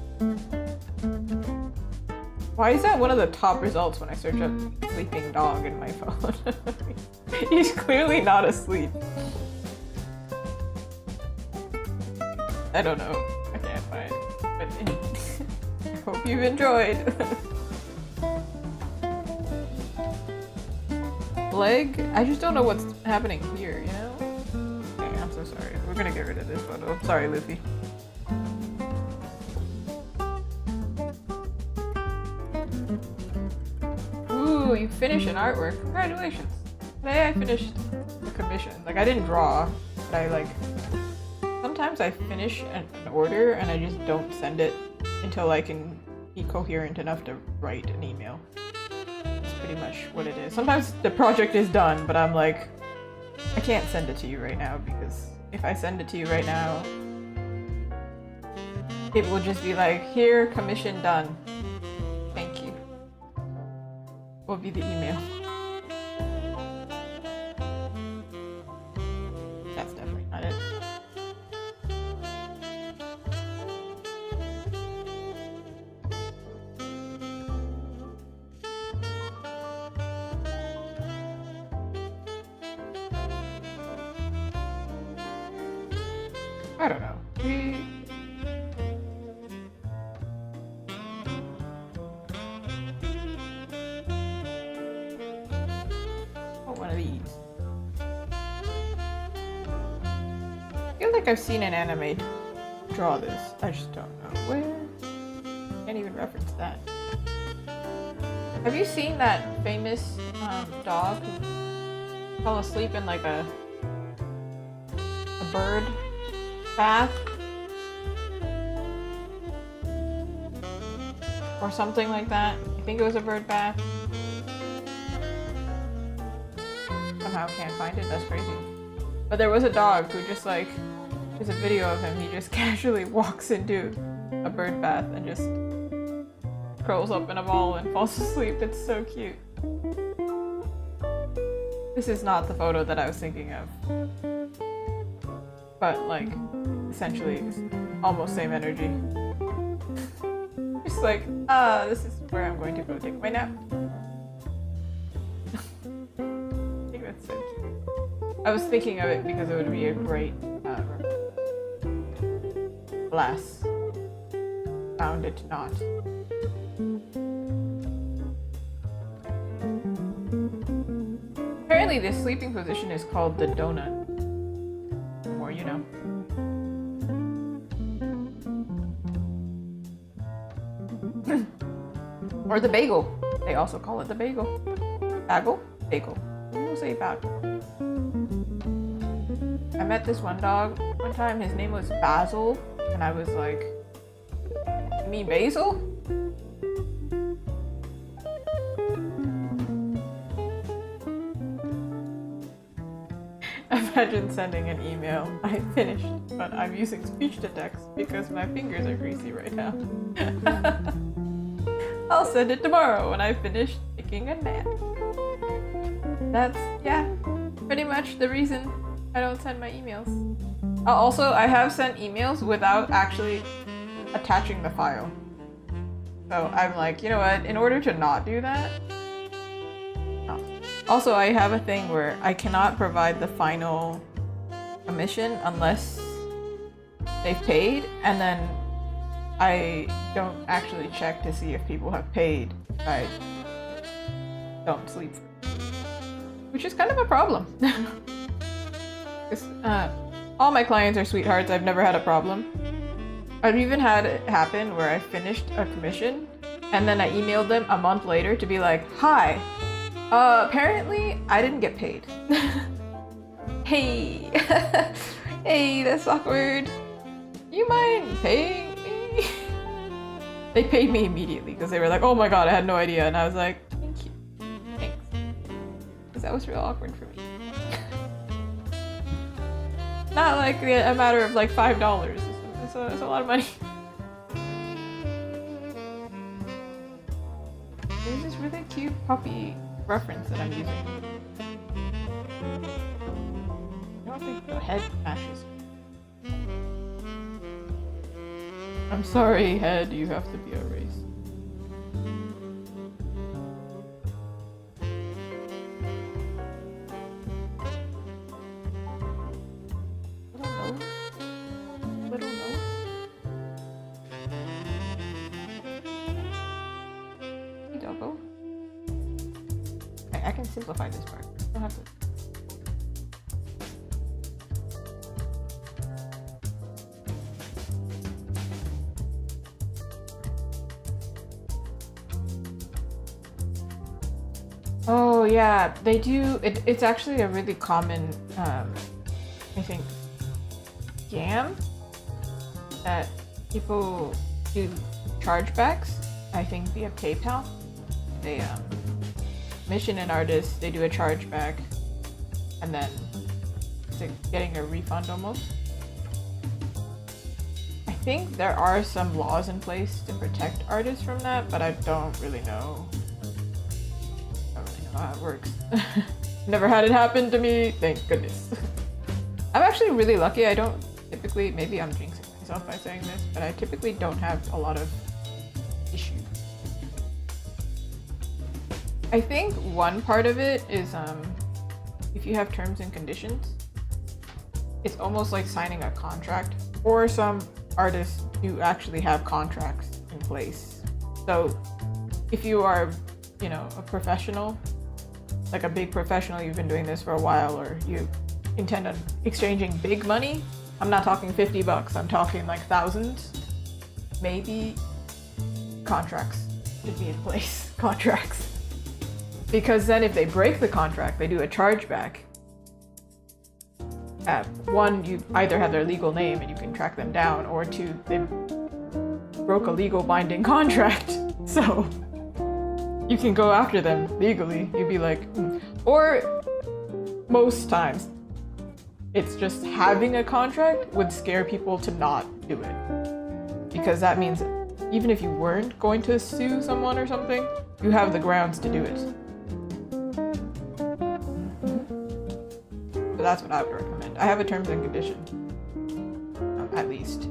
Why is that one of the top results when I search up sleeping dog in my phone? He's clearly not asleep. I don't know. I can't find it. But I hope you've enjoyed. Leg? I just don't know what's happening here, you know? Okay, I'm so sorry. We're gonna get rid of this photo. I'm sorry, Luffy. Ooh, you finished an artwork. Congratulations. Today I finished a commission. Like, I didn't draw, but I like... Sometimes I finish an order and I just don't send it until I can be coherent enough to write an email. That's pretty much what it is. Sometimes the project is done, but I'm like, I can't send it to you right now because if I send it to you right now, it will just be like, here, commission done. Thank you. Will be the email. That's definitely not it. of these. I feel like I've seen an anime draw this. I just don't know where. Can't even reference that. Have you seen that famous dog who fell asleep in like a bird bath? Or something like that. I think it was a bird bath. Somehow can't find it, that's crazy. But there was a dog who just like, there's a video of him, he just casually walks into a bird bath and just curls up in a ball and falls asleep. It's so cute. This is not the photo that I was thinking of. But like, essentially, it's almost same energy. Just like, this is where I'm going to go take my nap. I think that's so cute. I was thinking of it because it would be a great glass. Found it not. Apparently this sleeping position is called the donut. The more you know. Or the bagel. They also call it the bagel. Bagel? Bagel. We'll say bagel. I met this one dog one time. His name was Basil. And I was like, you mean basil? Imagine sending an email. I finished, but I'm using speech to text because my fingers are greasy right now. I'll send it tomorrow when I finish taking a nap. That's, yeah, pretty much the reason I don't send my emails. Also, I have sent emails without actually attaching the file. So I'm like, you know what, in order to not do that, no. Also, I have a thing where I cannot provide the final commission unless they've paid, and then I don't actually check to see if people have paid if I don't sleep. Which is kind of a problem. All my clients are sweethearts, I've never had a problem. I've even had it happen where I finished a commission and then I emailed them a month later to be like, hi, apparently I didn't get paid. Hey, hey, that's awkward. You mind paying me? They paid me immediately because they were like, oh my god, I had no idea. And I was like, thank you, thanks. Because that was real awkward for me. Not like a matter of like $5. It's a lot of money. There's this really cute puppy reference that I'm using. I don't think the head matches. I'm sorry, head, you have to be erased. Little nose. Hey, doggo. Okay, I can simplify this part. I don't have to. Oh yeah, they do. It's actually a really common, I think, scam that people do chargebacks. I think via PayPal. They commission an artist, they do a chargeback, and then it's like getting a refund almost. I think there are some laws in place to protect artists from that, but I don't really know. How it works. Never had it happen to me, thank goodness. I'm actually really lucky. I don't typically, maybe I'm jinxing myself by saying this, but I typically don't have a lot of issues. I think one part of it is if you have terms and conditions, it's almost like signing a contract, or some artists do actually have contracts in place. So if you are, you know, a professional, like a big professional, you've been doing this for a while, or you intend on exchanging big money, I'm not talking $50, I'm talking like thousands, maybe contracts should be in place. Contracts. Because then if they break the contract, they do a chargeback. One, you either have their legal name and you can track them down, or two, they broke a legal binding contract. So you can go after them legally. You'd be like, Or most times, it's just having a contract would scare people to not do it. Because that means even if you weren't going to sue someone or something, you have the grounds to do it. So that's what I would recommend. I have a terms and conditions, at least.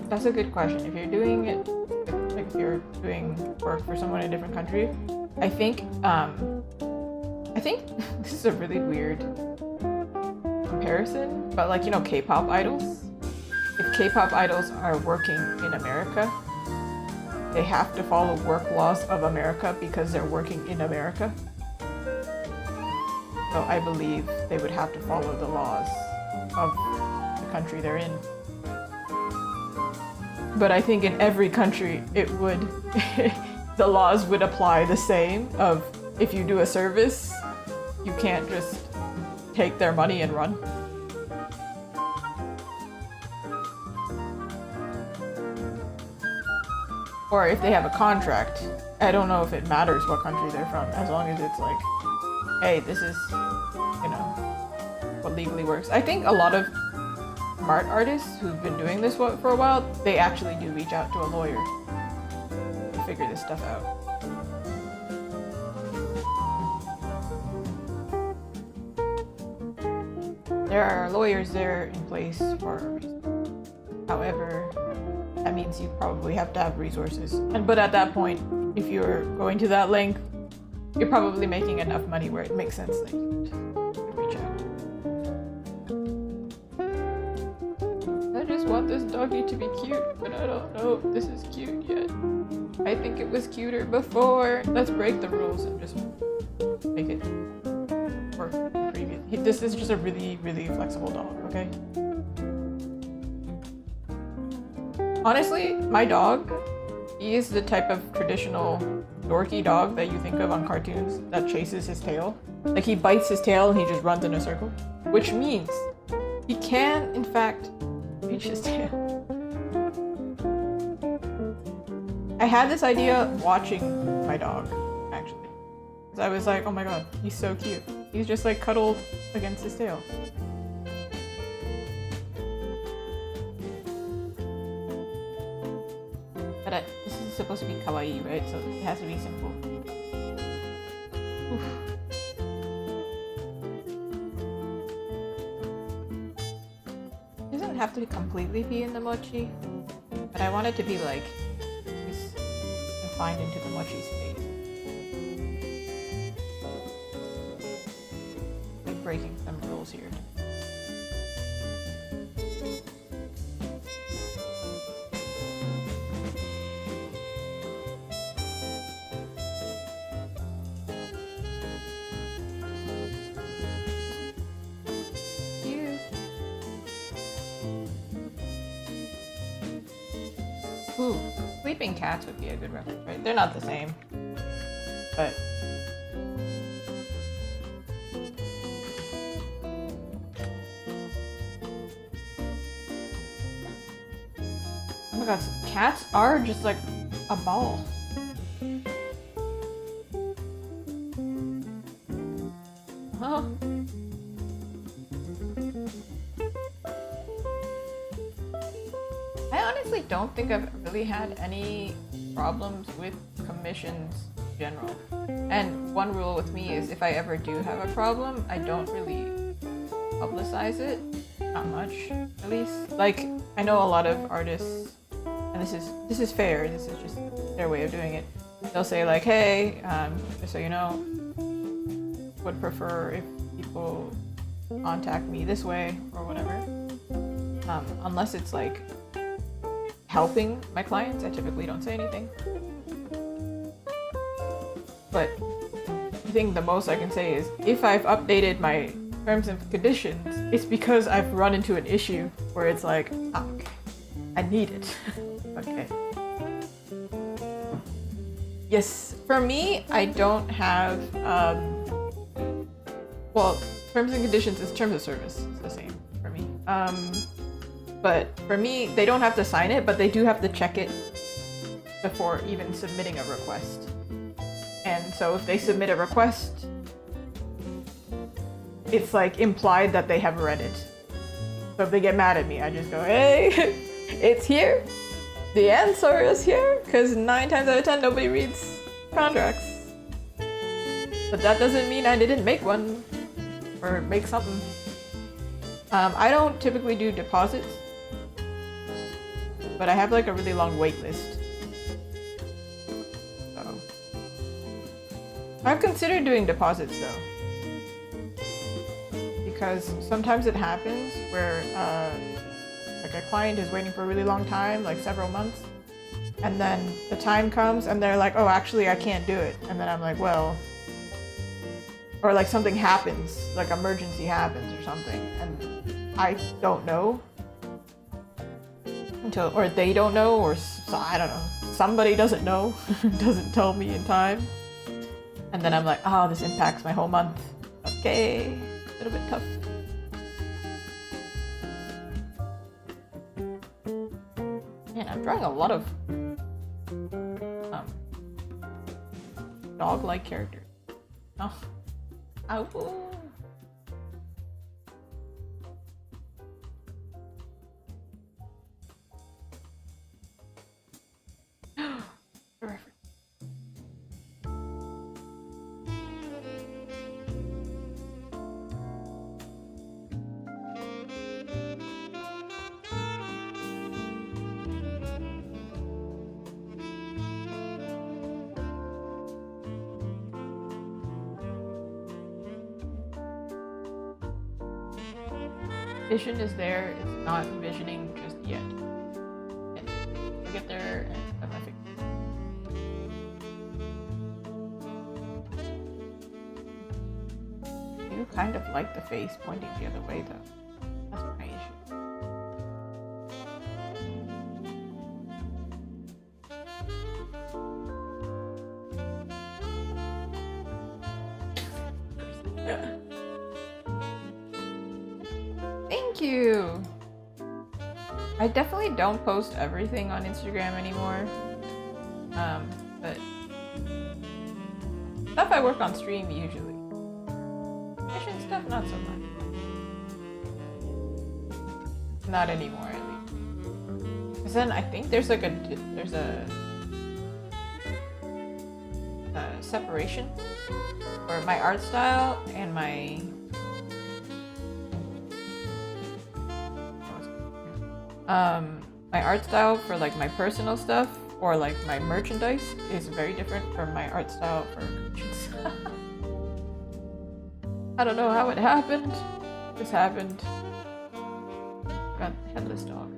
That's a good question. If you're doing it, like if you're doing work for someone in a different country, I think this is a really weird comparison, but like, you know, K-pop idols? If K-pop idols are working in America, they have to follow work laws of America because they're working in America. So I believe they would have to follow the laws of the country they're in. But I think in every country it would, the laws would apply the same of if you do a service, you can't just take their money and run. Or if they have a contract, I don't know if it matters what country they're from, as long as it's like, hey, this is, you know, what legally works. I think a lot of smart artists who've been doing this for a while, they actually do reach out to a lawyer to figure this stuff out. There are lawyers there in place for a reason. However, that means you probably have to have resources. But at that point, if you're going to that length, you're probably making enough money where it makes sense that you would reach out. I just want this doggy to be cute, but I don't know if this is cute yet. I think it was cuter before. Let's break the rules and just make it work. This is just a really, really flexible dog, okay? Honestly, my dog, he is the type of traditional dorky dog that you think of on cartoons that chases his tail. Like, he bites his tail and he just runs in a circle, which means he can, in fact, reach his tail. I had this idea watching my dog, actually. Because I was like, oh my god, he's so cute. He's just like cuddled against his tail. But this is supposed to be kawaii, right? So it has to be simple. Oof. It doesn't have to completely be in the mochi, but I want it to be like confined into the mochi space. Like breaking some rules here. Ooh, sleeping cats would be a good reference, right? They're not the same, but oh my god, cats are just like a ball. Huh? I honestly don't think I've really had any problems with commissions in general. And one rule with me is if I ever do have a problem, I don't really publicize it. Not much, at least. Like, I know a lot of artists, and this is fair, this is just their way of doing it. They'll say like, hey, just so you know, would prefer if people contact me this way or whatever. Unless it's like helping my clients, I typically don't say anything. But I think the most I can say is if I've updated my terms and conditions, it's because I've run into an issue where it's like, oh, okay, I need it. Okay. Yes, for me, I don't have, well, terms and conditions is terms of service. It's the same for me. But for me, they don't have to sign it, but they do have to check it before even submitting a request. And so if they submit a request, it's like implied that they have read it. So if they get mad at me, I just go, hey, it's here. The answer is here. Because 9 times out of 10, nobody reads contracts. But that doesn't mean I didn't make one or make something. I don't typically do deposits, but I have like a really long wait list. So I've considered doing deposits though, because sometimes it happens where like a client is waiting for a really long time, like several months, and then the time comes and they're like, oh, actually I can't do it. And then I'm like, well, or like something happens, like emergency happens or something, and I don't know until, or they don't know, or I don't know, somebody doesn't know, doesn't tell me in time, and then I'm like, oh, this impacts my whole month. Okay, a little bit tough. Man, I'm drawing a lot of dog-like characters. Oh, ow. Vision is there, it's not visioning just yet. And we'll get there and have my fix. I do kind of like the face pointing the other way though. That's my issue. Thank you! I definitely don't post everything on Instagram anymore. But stuff I work on stream usually. Mission stuff, not so much. Not anymore, at least. Cause then I think there's like a separation for my art style and my my art style for like my personal stuff or like my merchandise is very different from my art style for commissions. I don't know how it happened. This happened. Got headless dog.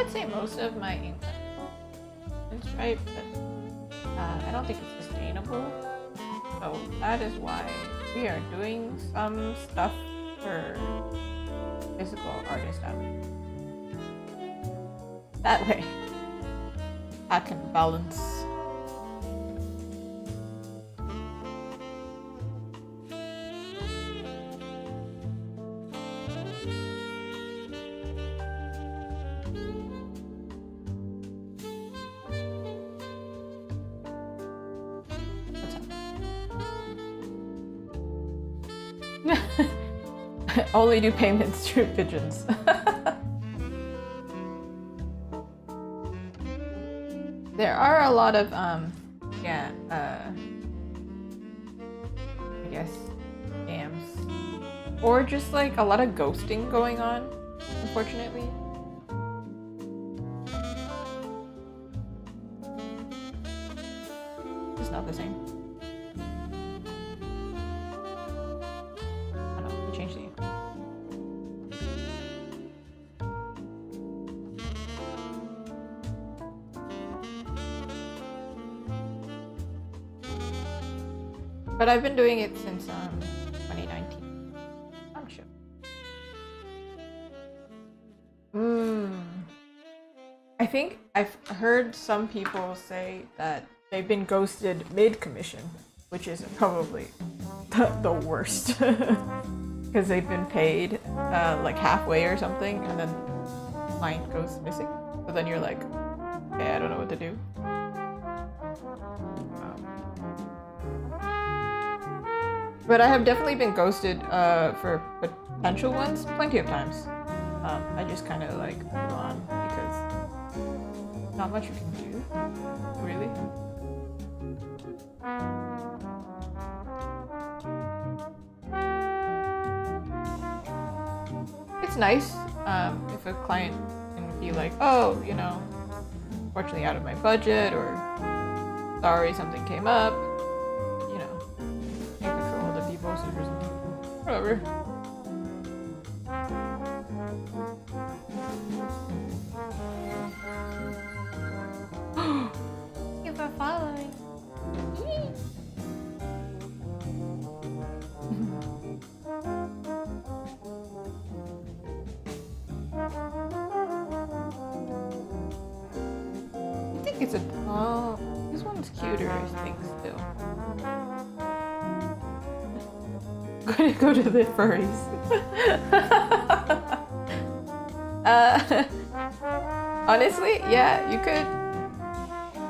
would say most of my income is right, but I don't think it's sustainable. So that is why we are doing some stuff for physical artist out. That way, I can balance. Only do payments through pigeons. There are a lot of I guess scams, or just like a lot of ghosting going on, unfortunately. It's not the same. Oh no, I changed the But I've been doing it since 2019. I'm sure. I think I've heard some people say that they've been ghosted mid-commission, which is probably the worst. Because they've been paid like halfway or something, and then client goes missing. So then you're like, okay, I don't know what to do. But I have definitely been ghosted for potential ones plenty of times. I just kind of like move on because not much you can do, really. It's nice if a client can be like, oh, you know, unfortunately out of my budget, or sorry, something came up. Whatever. Thank you for following. I think it's a. Oh, this one's cuter, I think, still. Gonna go to the furries. Honestly, yeah, you could.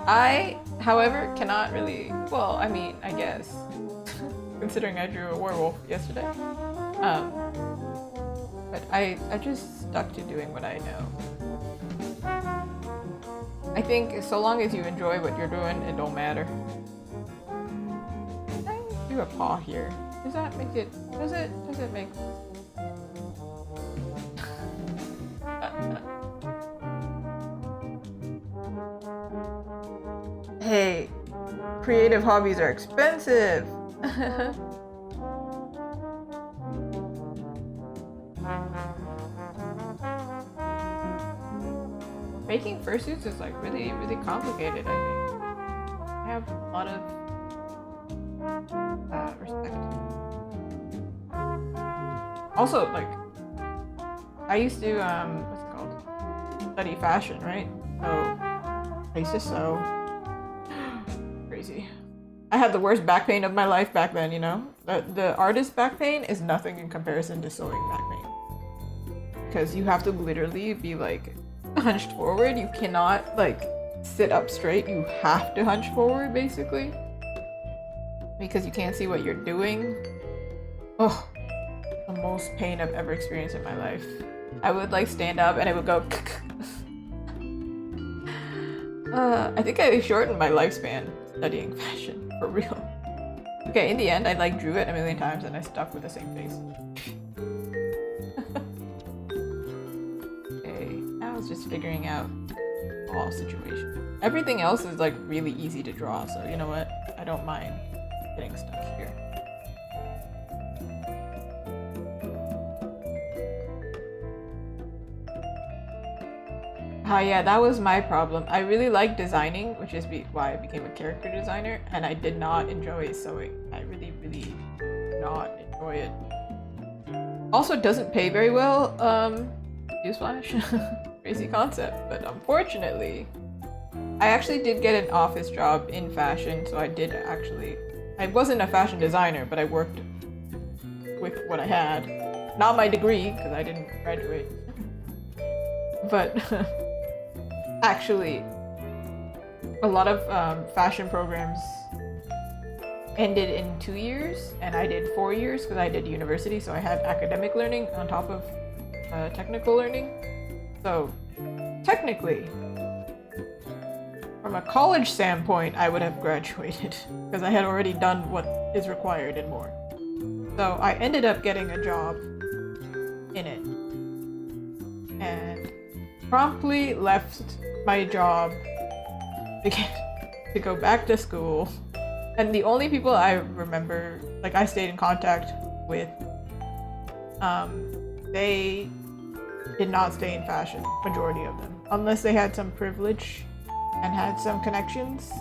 I, however, cannot really. Well, I mean, I guess, considering I drew a werewolf yesterday. But I just stuck to doing what I know. I think so long as you enjoy what you're doing, it don't matter. I do a paw here. Does that make it? Does it make? Hey, creative hobbies are expensive. Making fursuits is like really complicated, I think. I have a lot of respect. Also, like, I used to, what's it called? Study fashion, right? So, I used to sew. Crazy. I had the worst back pain of my life back then, you know? The artist back pain is nothing in comparison to sewing back pain. Because you have to literally be, like, hunched forward. You cannot, like, sit up straight. You have to hunch forward, basically. Because you can't see what you're doing. Oh, the most pain I've ever experienced in my life. I would like stand up and it would go. I think I shortened my lifespan studying fashion, for real. Okay, in the end, I like drew it a million times and I stuck with the same face. Okay, now it's just figuring out all situation. Everything else is like really easy to draw, so you know what? I don't mind getting stuck here. Oh yeah, that was my problem. I really like designing, which is why I became a character designer, and I did not enjoy sewing. I really, really did not enjoy it. Also, it doesn't pay very well. Newsflash. Crazy concept, but unfortunately, I actually did get an office job in fashion, so I wasn't a fashion designer, but I worked with what I had. Not my degree, because I didn't graduate. But actually, a lot of fashion programs ended in 2 years, and I did 4 years because I did university, so I had academic learning on top of technical learning. So technically, from a college standpoint, I would have graduated because I had already done what is required and more. So I ended up getting a job in it and promptly left my job to go back to school. And the only people I remember, like I stayed in contact with, they did not stay in fashion, majority of them, unless they had some privilege and had some connections.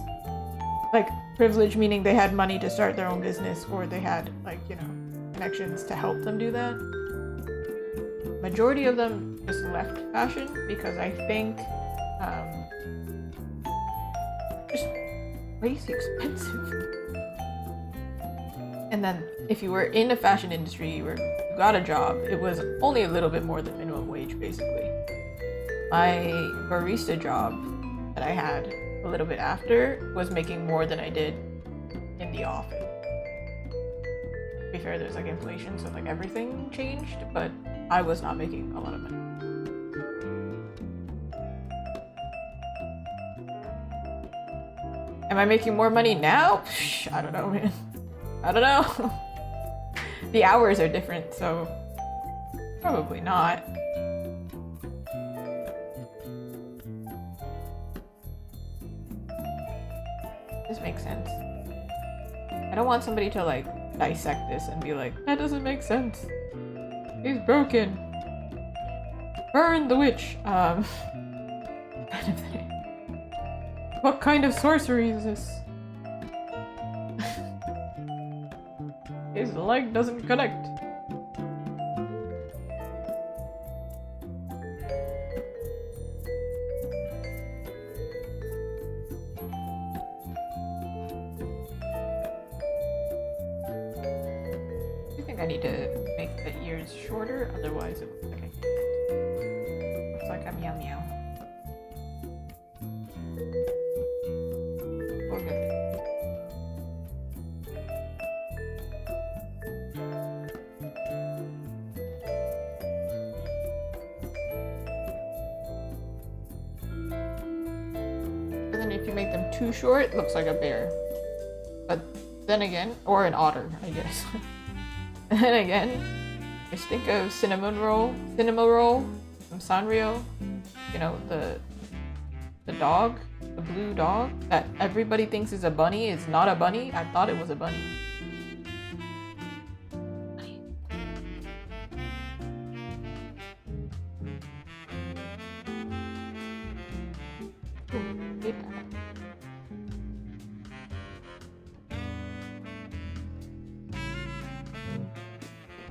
Like privilege meaning they had money to start their own business, or they had like, you know, connections to help them do that. Majority of them just left fashion because I think just crazy expensive. And then if you were in the fashion industry, you got a job, it was only a little bit more than minimum wage basically. My barista job that I had a little bit after was making more than I did in the office. To be fair, there's like inflation, so like everything changed, but I was not making a lot of money. Am I making more money now? I don't know, man. I don't know. The hours are different, so probably not. This makes sense. I don't want somebody to like dissect this and be like, that doesn't make sense. He's broken. Burn the witch. Kind of thing. What kind of sorcery is this? His leg doesn't connect. I think I need to make the ears shorter, otherwise it looks like looks like a meow meow. Okay. And then if you make them too short, it looks like a bear. But then again, or an otter, I guess. And then again, just think of Cinema Roll from Sanrio. You know, the dog, the blue dog that everybody thinks is a bunny is not a bunny. I thought it was a bunny.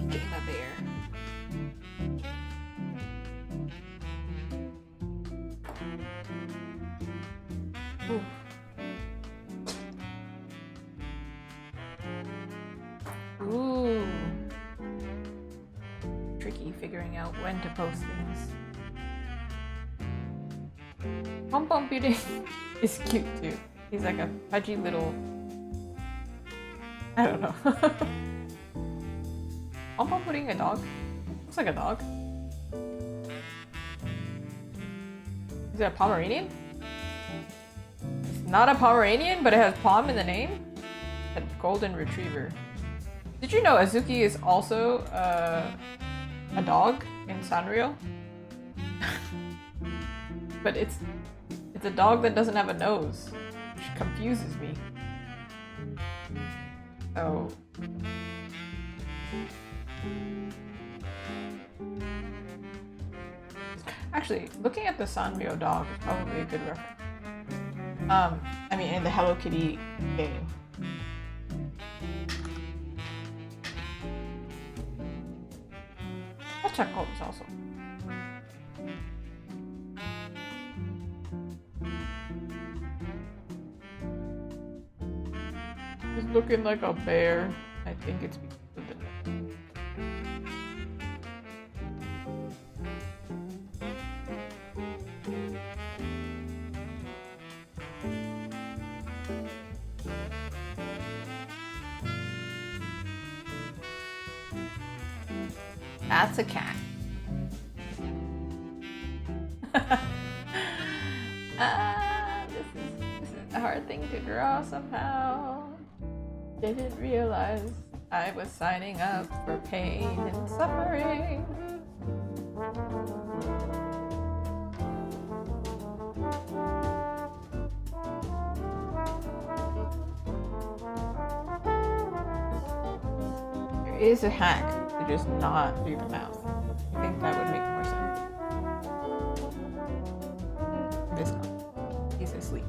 Get my bear. Ooh. Tricky figuring out when to post things. Pom Pom Pudding is cute too. He's like a pudgy little... I don't know. Pom Pom Pudding a dog? Looks like a dog. Is it a Pomeranian? It's not a Pomeranian, but it has Pom in the name? A golden retriever. Did you know Azuki is also a dog in Sanrio? But it's a dog that doesn't have a nose, which confuses me. So Actually, looking at the Sanrio dog is probably a good reference. I mean, in the Hello Kitty game. Let's check all this also. It's looking like a bear. I think it's because of the neck. That's a cat. This is a hard thing to draw somehow. Didn't realize I was signing up for pain and suffering. There is a hack to just not do the mouth. I think that would make more sense. This one. He's asleep.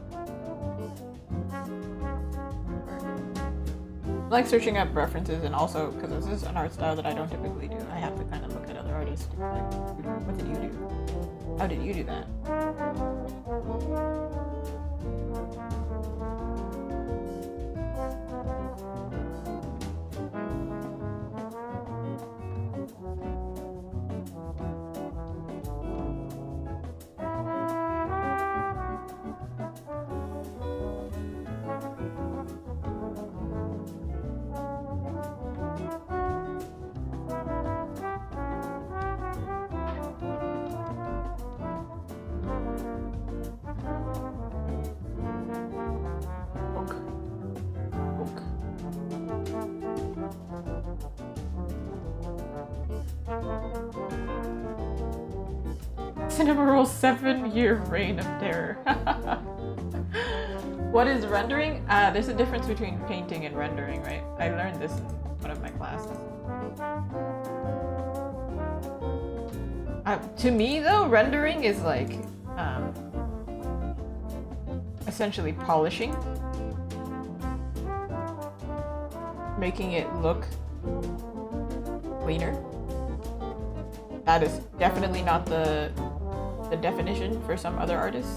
I like searching up references, and also because this is an art style that I don't typically do, I have to kind of look at other artists. Like, what did you do? How did you do that? Cinnamoroll's 7-year reign of terror. What is rendering? There's a difference between painting and rendering, right? I learned this in one of my classes. To me, though, rendering is like essentially polishing, making it look cleaner. That is definitely not the definition for some other artists,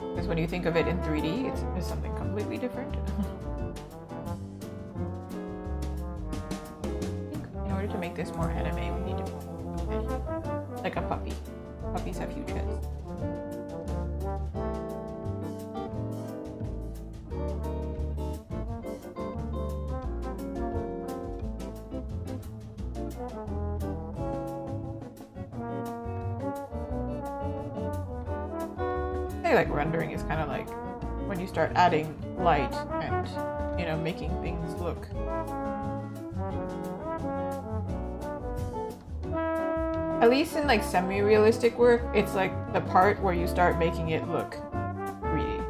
because when you think of it in 3D, it's something completely different. In order to make this more anime, we need to make like a puppy. Puppies have huge heads. Like rendering is kind of like when you start adding light and, you know, making things look at least in like semi-realistic work, it's like the part where you start making it look 3D.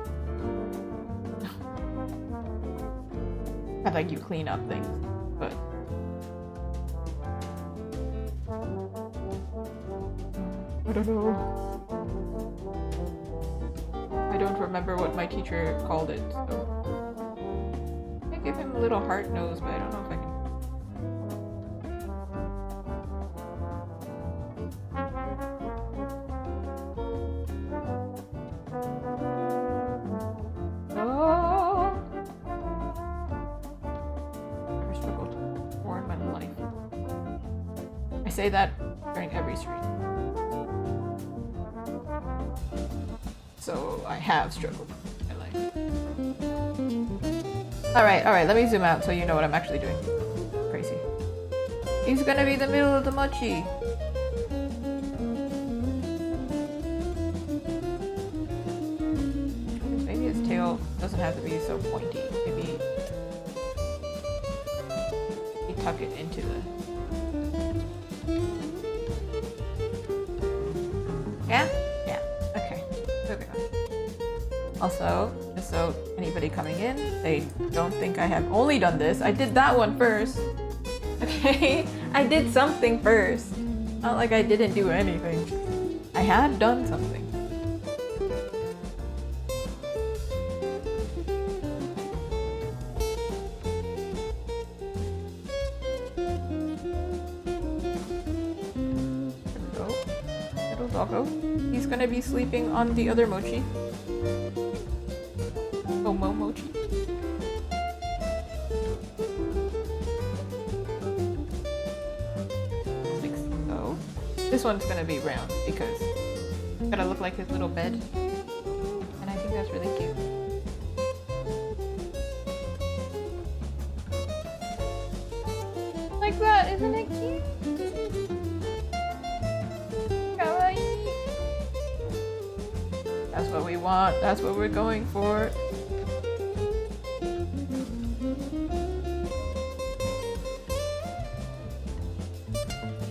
And like you clean up things, but I don't know. I don't remember what my teacher called it, so I give him a little heart nose, but I don't know if I can. Oh! Never struggled more in my life. I say that during every stream. So I have struggled in my life. Alright, let me zoom out so you know what I'm actually doing. Crazy. He's gonna be the middle of the mochi. Maybe his tail doesn't have to be so pointy. Maybe you tuck it into the... Yeah? Also, just so anybody coming in, they don't think I have only done this. I did that one first. Okay? I did something first. Not like I didn't do anything. I I had done something. Little doggo. He's gonna be sleeping on the other mochi. Momo mochi. Like so. This one's gonna be round because it's gotta look like his little bed. And I think that's really cute. Like that, isn't it cute? Kawaii. That's what we want, that's what we're going for.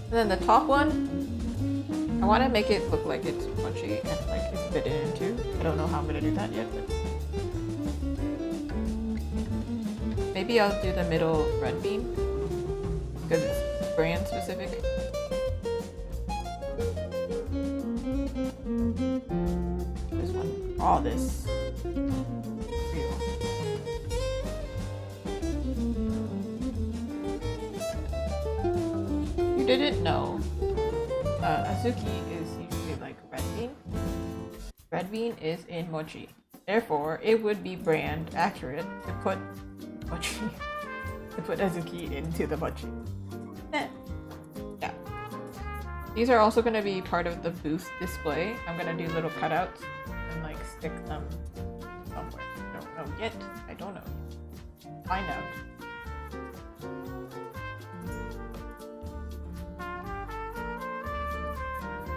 And then the top one, I want to make it look like it's punchy and like it's fitted into. I don't know how I'm gonna do that yet, but maybe I'll do the middle red bean because it's brand specific. This one, all this. You didn't know. Azuki is usually like red bean. Red bean is in mochi. Therefore, it would be brand accurate to put mochi, to put Azuki into the mochi. Yeah. These are also going to be part of the booth display. I'm going to do little cutouts and like stick them somewhere. I don't know yet. I don't know. Find out.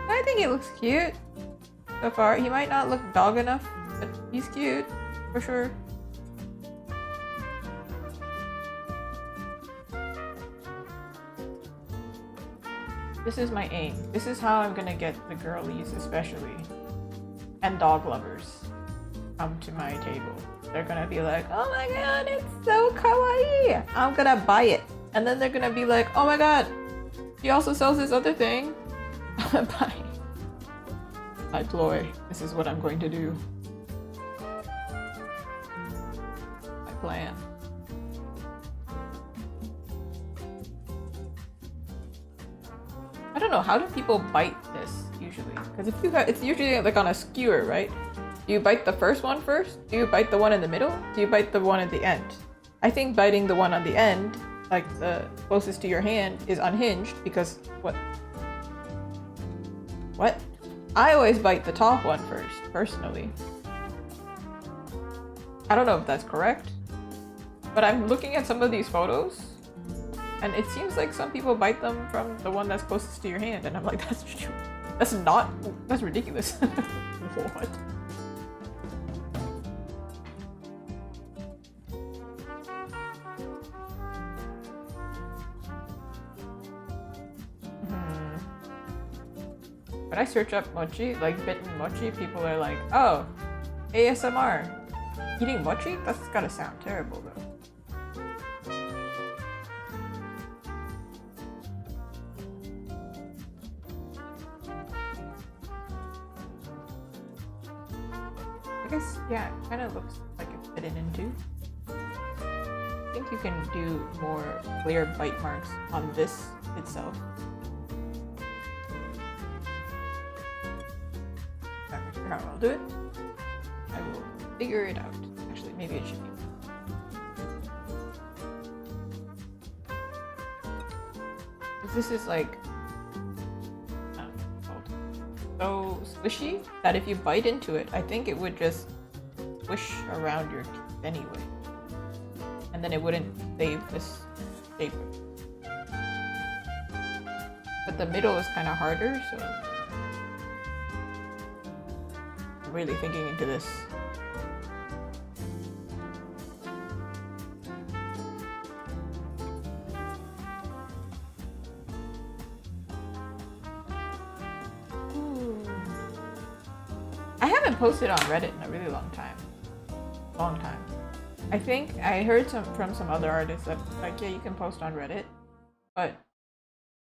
I think it looks cute so far. He might not look dog enough, but he's cute for sure. This is my aim. This is how I'm gonna get the girlies especially, and dog lovers, come to my table. They're gonna be like, oh my god, it's so kawaii! I'm gonna buy it. And then they're gonna be like, oh my god, he also sells this other thing. I'm gonna buy it. I ploy. This is what I'm going to do. My plan. I don't know, how do people bite this usually? Because if you got, it's usually like on a skewer, right? Do you bite the first one first? Do you bite the one in the middle? Do you bite the one at the end? I think biting the one on the end, like the closest to your hand, is unhinged because what? What? I always bite the top one first, personally. I don't know if that's correct, but I'm looking at some of these photos, and it seems like some people bite them from the one that's closest to your hand, and I'm like, that's ridiculous. What? When I search up mochi, like bitten mochi, people are like, oh, ASMR. Eating mochi? That's gotta sound terrible though. I guess, yeah, it kind of looks like it's fitted into. I think you can do more clear bite marks on this itself. How I'll do it. I will figure it out. Actually, maybe it should be. This is like so squishy that if you bite into it, I think it would just squish around your teeth anyway, and then it wouldn't save this shape. But the middle is kind of harder, so. Really thinking into this. Ooh. I haven't posted on Reddit in a really long time. I think I heard from some other artists that like, yeah, you can post on Reddit, but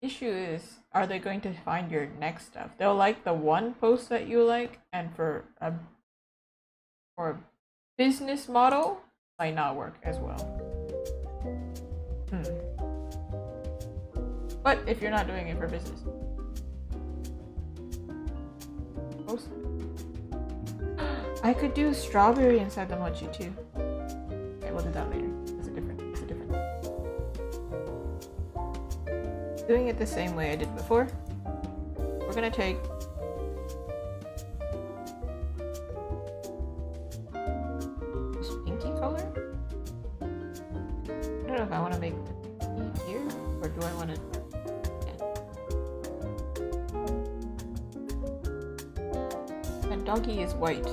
issue is, are they going to find your next stuff? They'll like the one post that you like, and for a business model, might not work as well. But if you're not doing it for business, post. I could do strawberry inside the mochi too. Okay, we'll do that later. It's a different. Doing it the same way I did before. We're gonna take this pinky color. I don't know if I want to make it here or do I want to. Yeah. And doggy is white.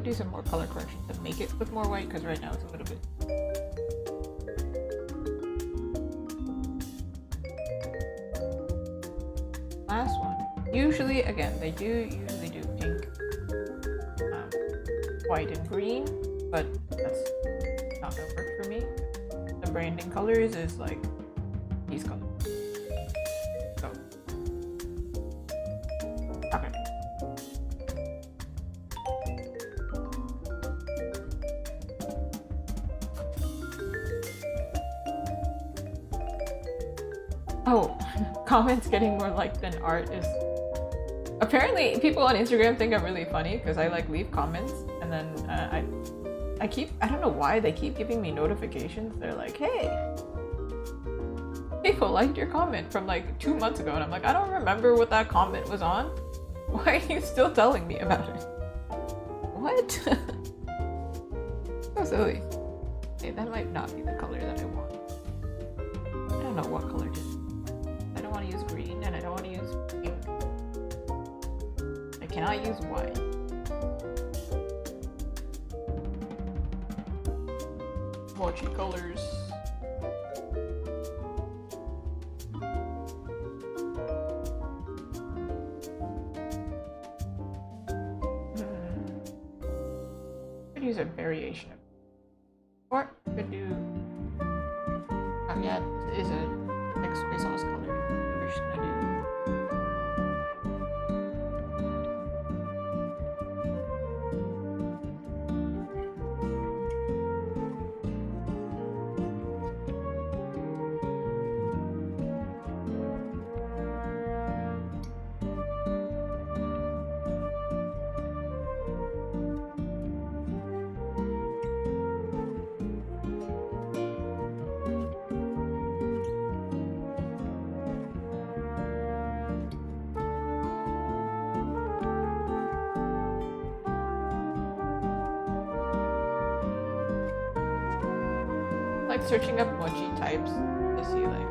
Do some more color correction to make it look more white, because right now it's a little bit. Last one. Usually, again, they usually do pink, white, and green, but that's not gonna work for me. The branding colors is like these colors. So, okay. Oh, comments getting more likes than art is... Apparently, people on Instagram think I'm really funny because I like leave comments, and then I don't know why they keep giving me notifications. They're like, hey, people liked your comment from like 2 months ago, and I'm like, I don't remember what that comment was on. Why are you still telling me about it? What? So silly. Hey, that might not be the color that I want. I don't know what color it is. I don't want to use green, and I don't want to use pink. I cannot use white. Mochi colors. Could use a variation of, or could do. Oh yeah, it is a X-ray sauce color. We're just gonna do. Like searching up mochi types to see like.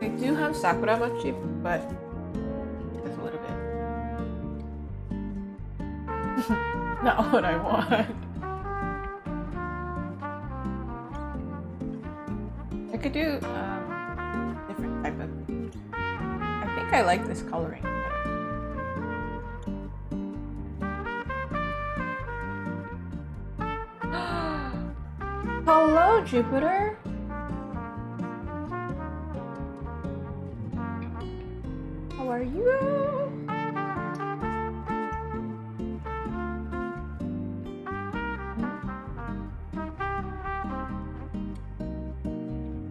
I do have Sakura mochi, but it's a little bit not what I want. I could do different type of. I think I like this coloring better. Hello, Jupiter. How are you?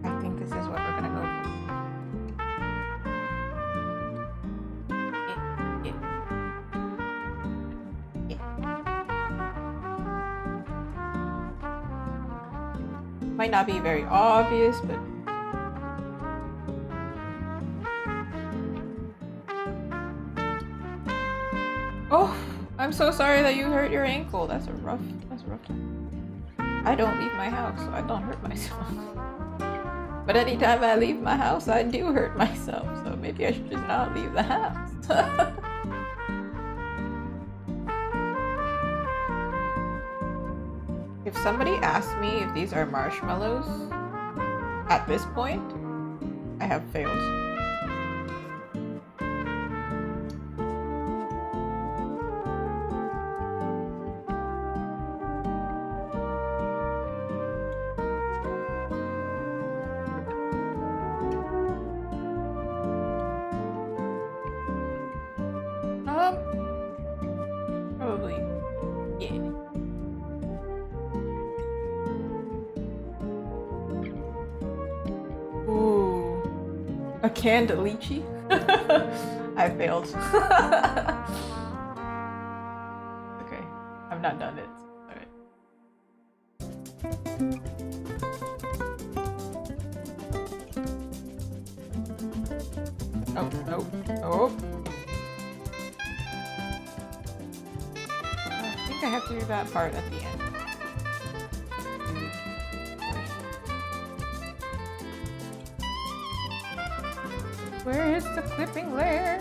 I think this is what we're gonna go for. Might not be very obvious, but oh, I'm so sorry that you hurt your ankle. That's a rough time. I don't leave my house, so I don't hurt myself. But anytime I leave my house, I do hurt myself. So maybe I should just not leave the house. If somebody asks me if these are marshmallows, at this point, I have failed. Probably, yeah. Ooh, a canned lychee? I failed. Okay, I've not done it. Alright. Oh, no. Oh. I think I have to do that part at the end. Where is the clipping layer?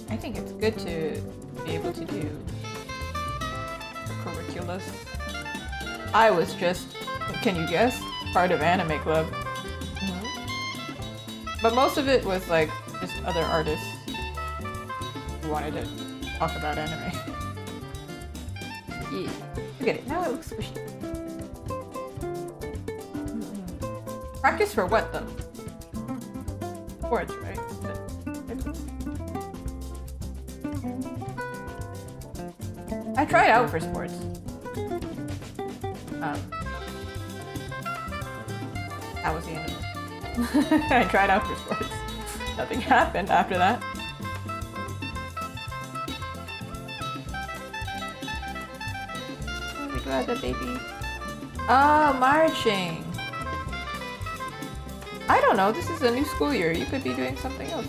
I think it's good to be able to do curriculum. I was just, can you guess, part of anime club. But most of it was like just other artists who wanted to talk about anime. Yeah. Look at it, now it looks squishy. Practice for what though? Sports, right? I tried out for sports. That was the end of it. I tried out for sports. Nothing happened after that. Oh, we got the baby. Oh, marching. I don't know. This is a new school year. You could be doing something else.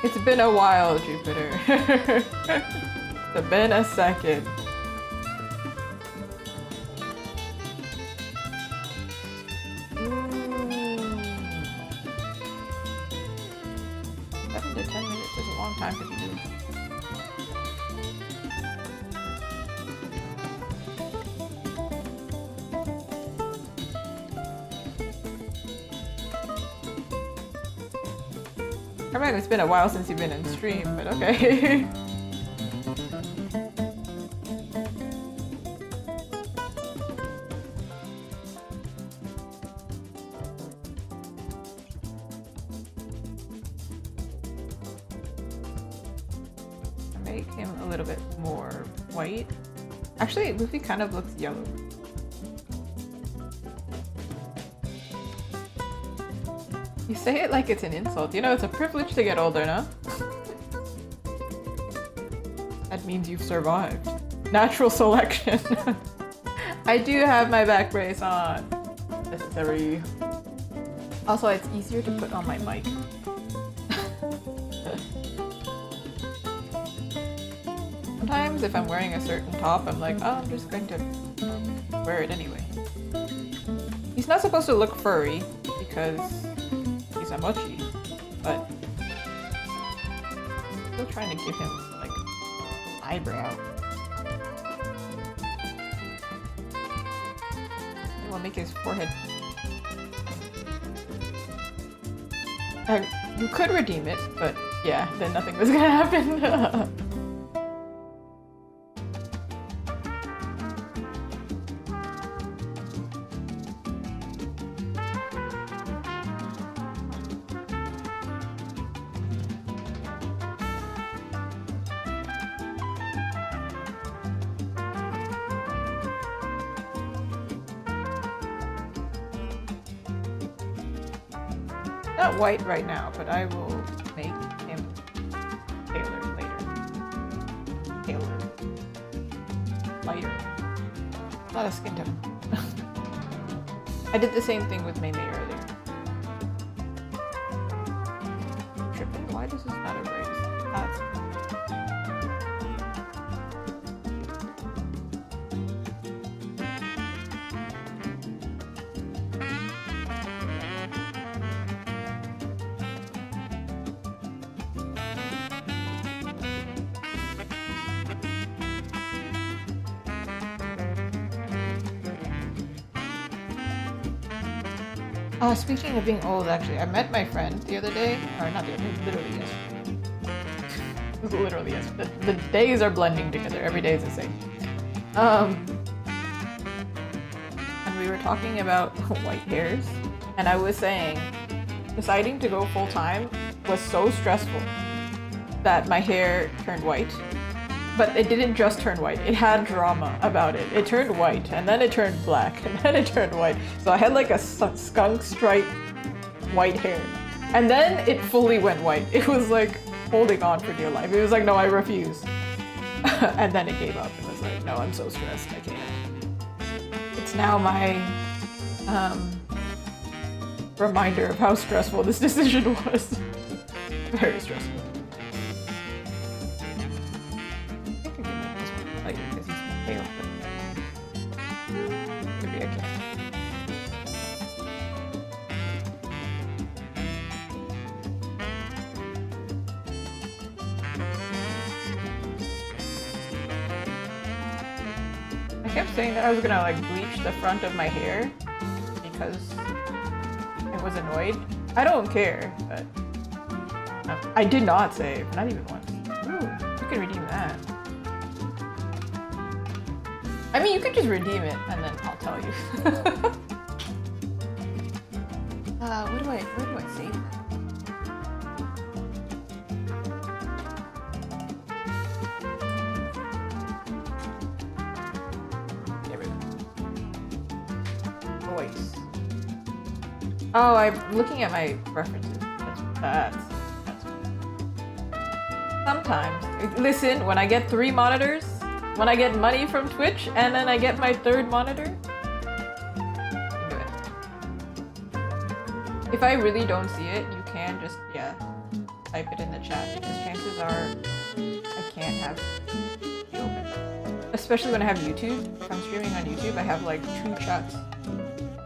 It's been a while, Jupiter. It's been a second. Seven to 10 minutes is a long time to be doing. I mean, it's been a while since you've been in stream, but okay. Make him a little bit more white. Actually, Luffy kind of looks yellow. You say it like it's an insult. You know, it's a privilege to get older, no? That means you've survived. Natural selection. I do have my back brace on. Necessary. Also, it's easier to put on my mic. Sometimes if I'm wearing a certain top, I'm like, oh, I'm just going to wear it anyway. He's not supposed to look furry because he's a mochi, but I'm still trying to give him like eyebrow. It will make his forehead. You could redeem it, but yeah, then nothing was gonna happen. Not white right now, but I will make him paler later. Paler. Lighter. Not a skin tone. I did the same thing with Mei Mei earlier. tripping? Why does this not erase? That's... Oh, speaking of being old, actually, I met my friend the other day, or not the other day, literally yesterday. Literally yesterday. The days are blending together. Every day is the same. And we were talking about white hairs, and I was saying deciding to go full time was so stressful that my hair turned white. But it didn't just turn white, it had drama about it. It turned white, and then it turned black, and then it turned white. So I had like a skunk stripe white hair. And then it fully went white. It was like holding on for dear life. It was like, no, I refuse. And then it gave up. It was like, no, I'm so stressed, I can't. It's now my reminder of how stressful this decision was. Very stressful. Maybe I can. I kept saying that I was gonna like bleach the front of my hair because I was annoyed. I don't care, but I did not save, not even once. Ooh, you can redeem that. I mean, you could just redeem it, and then I'll tell you. Where do I save that? There we go. Voice. Oh, I'm looking at my references. That's sometimes. Listen, when I get 3 monitors, when I get money from Twitch, and then I get my 3rd monitor, do it. If I really don't see it, you can just, yeah, type it in the chat, because chances are I can't have it open. Especially when I have YouTube. If I'm streaming on YouTube, I have like 2 chats.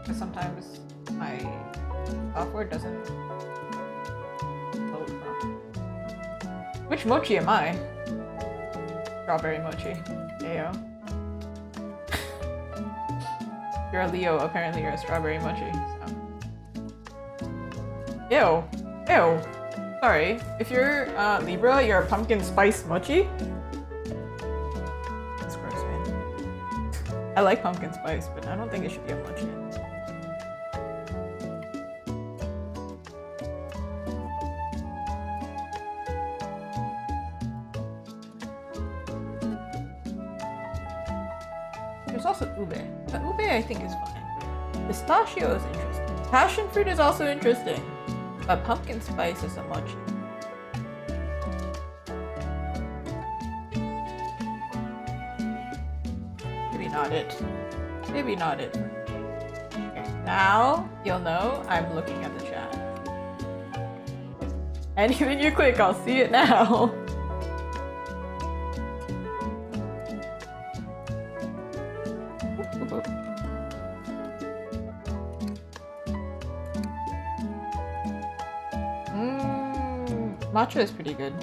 Because sometimes my software doesn't load properly. Which mochi am I? Strawberry mochi. Ayo. You're a Leo, apparently you're a strawberry mochi, so. Ew. Ew. Sorry. If you're Libra, you're a pumpkin spice mochi? That's gross, man. I like pumpkin spice, but I don't think it should be a mochi. There's also ube. But ube I think is fine. Pistachio is interesting. Passion fruit is also interesting. But pumpkin spice is a mochi. Maybe not it. Maybe not it. Okay. Now you'll know I'm looking at the chat. Anything you click, I'll see it now. Matcha is pretty good.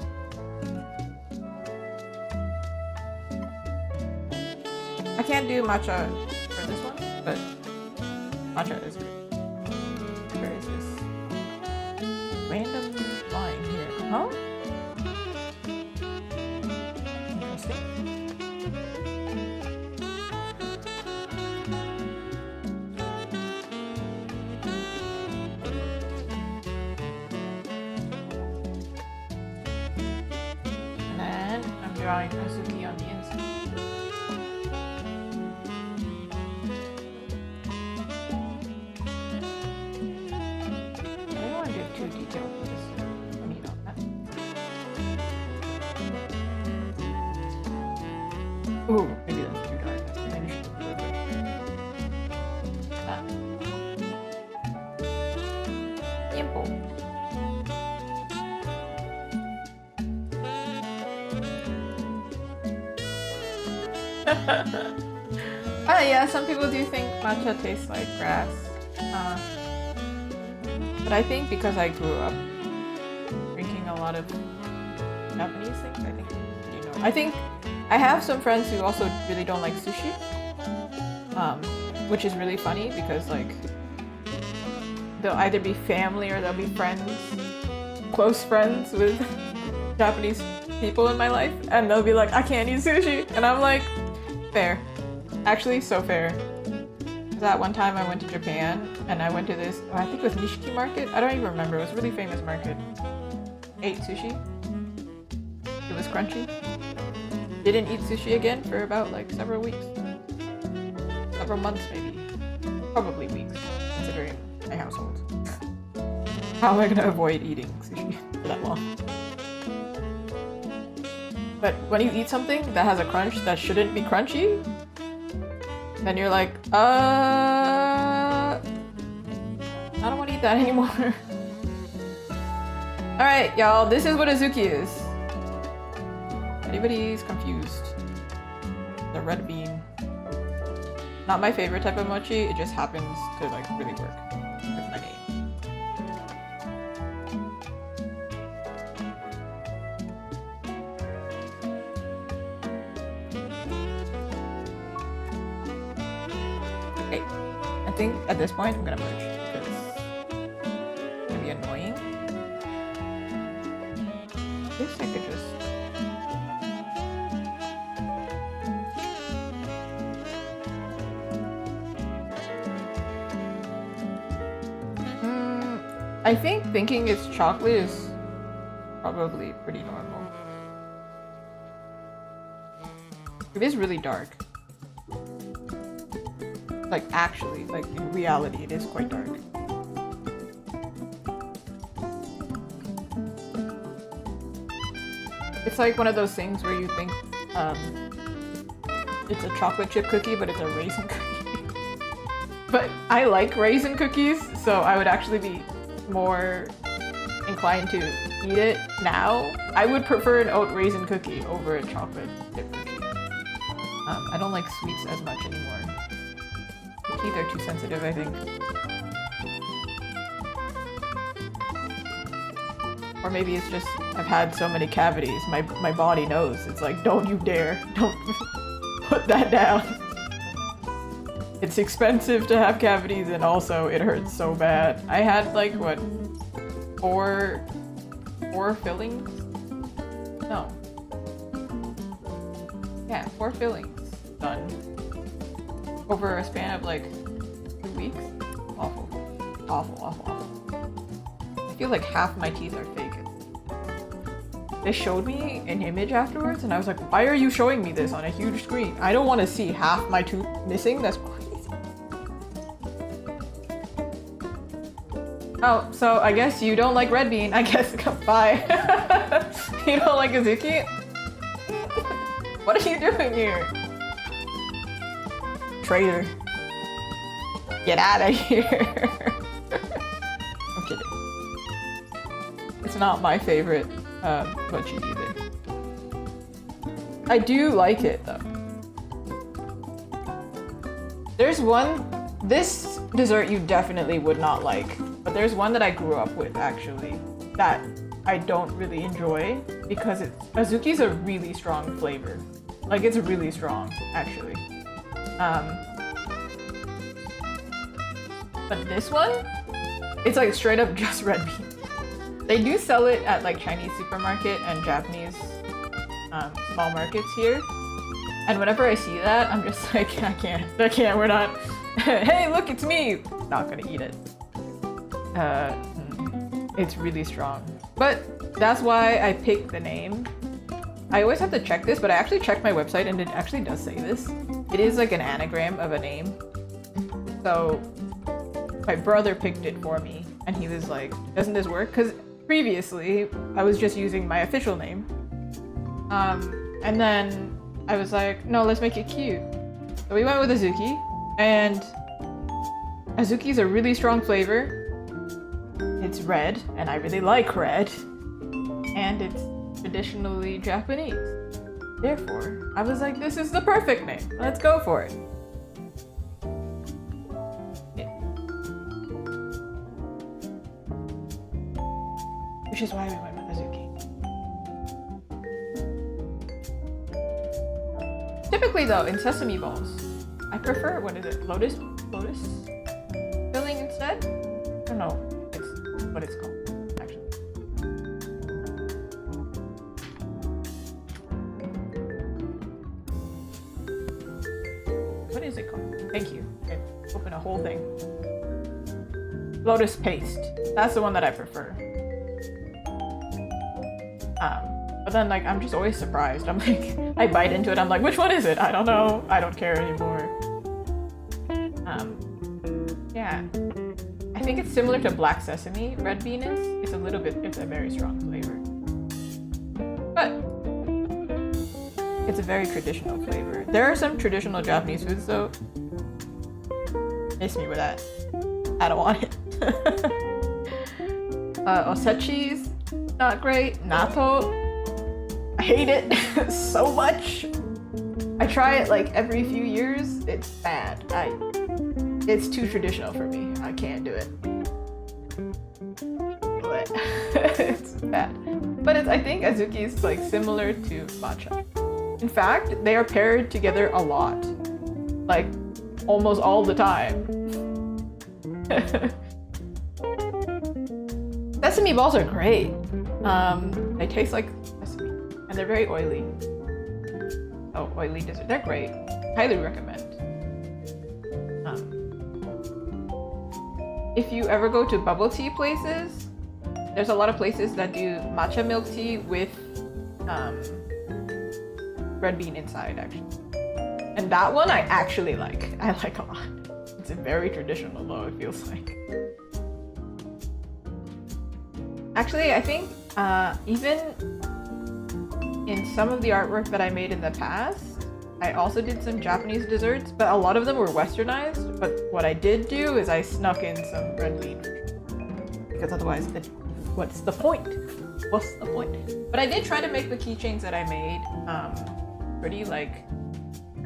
I can't do matcha for this one, but matcha is good. Where is this? Random line here. Huh? Interesting. Drawing Azuki on the inside. I don't want to do too detailed with this. I mean, that. Ooh, maybe that's too dark. Maybe I should do it. That. Yeah, some people do think matcha tastes like grass. But I think because I grew up drinking a lot of Japanese things, I think, you know. I think I have some friends who also really don't like sushi. Which is really funny because like they'll either be family or they'll be friends, close friends with Japanese people in my life, and they'll be like, I can't eat sushi, and I'm like, fair. Actually, so fair. That one time I went to Japan and I went to this, I think it was Nishiki Market. I don't even remember. It was a really famous market. Ate sushi. It was crunchy. Didn't eat sushi again for about like several weeks. Several months maybe. Probably weeks, considering my household. How am I gonna avoid eating sushi for that long? But when you eat something that has a crunch that shouldn't be crunchy, then you're like, I don't want to eat that anymore. Alright, y'all, this is what azuki is. Anybody's confused. The red bean. Not my favorite type of mochi, it just happens to like really work with my name. Okay, I think at this point I'm gonna merge because it's gonna be annoying. I guess I could just... I think thinking it's chocolate is probably pretty normal. It is really dark. Like actually, like in reality, it is quite dark. It's like one of those things where you think it's a chocolate chip cookie, but it's a raisin cookie. But I like raisin cookies, so I would actually be more inclined to eat it now. I would prefer an oat raisin cookie over a chocolate chip cookie. I don't like sweets as much anymore. My teeth are too sensitive, I think. Or maybe it's just I've had so many cavities. My body knows. It's like, don't you dare. Don't put that down. It's expensive to have cavities and also it hurts so bad. I had like, what, four fillings? No. Yeah, 4 fillings done. Over a span of like 2 weeks. Awful. Awful, awful, awful. I feel like half my teeth are fake. They showed me an image afterwards and I was like, why are you showing me this on a huge screen? I don't want to see half my tooth missing. That's crazy. Oh, so I guess you don't like red bean. I guess, bye. You don't like azuki? What are you doing here? Traitor. Get out of here. I'm kidding. It's not my favorite mochi either. I do like it though. There's one, this dessert you definitely would not like, but there's one that I grew up with actually that I don't really enjoy because azuki's a really strong flavor. Like it's really strong actually. But this one, it's like straight up just red bean. They do sell it at like Chinese supermarket and Japanese small markets here. And whenever I see that, I'm just like, I can't, we're not, hey, look, it's me! Not gonna eat it. It's really strong. But that's why I picked the name. I always have to check this, but I actually checked my website and it actually does say this. It is like an anagram of a name. So my brother picked it for me and he was like, doesn't this work? Because previously I was just using my official name. And then I was like, no, let's make it cute. So we went with azuki, and azuki is a really strong flavor. It's red, and I really like red. And it's traditionally Japanese. Therefore, I was like, this is the perfect name. Let's go for it. Which is why we went with Azuki. Typically though, in sesame balls, I prefer, what is it, lotus filling instead? I don't know what it's called, actually. What is it called? Thank you. Okay, open a whole thing. Lotus paste. That's the one that I prefer. But then like I'm just always surprised. I'm like, I bite into it. I'm like, which one is it? I don't know. I don't care anymore. Yeah. I think it's similar to black sesame. Red bean is. It's a very strong flavor. But it's a very traditional flavor. There are some traditional Japanese foods though. Miss me with that. I don't want it. Osechi's not great. Natto, I hate it so much. I try it like every few years. It's bad. It's too traditional for me. I can't do it. But it's bad. But I think Azuki is like similar to matcha. In fact, they are paired together a lot. Like almost all the time. Sesame balls are great. They taste like sesame, and they're very oily. Oh, oily dessert. They're great. Highly recommend. If you ever go to bubble tea places, there's a lot of places that do matcha milk tea with red bean inside, actually. And that one I actually like. I like a lot. It's very traditional though, it feels like. Actually, I think even in some of the artwork that I made in the past, I also did some Japanese desserts, but a lot of them were westernized. But what I did do is I snuck in some red bean. Because otherwise, what's the point? What's the point? But I did try to make the keychains that I made pretty like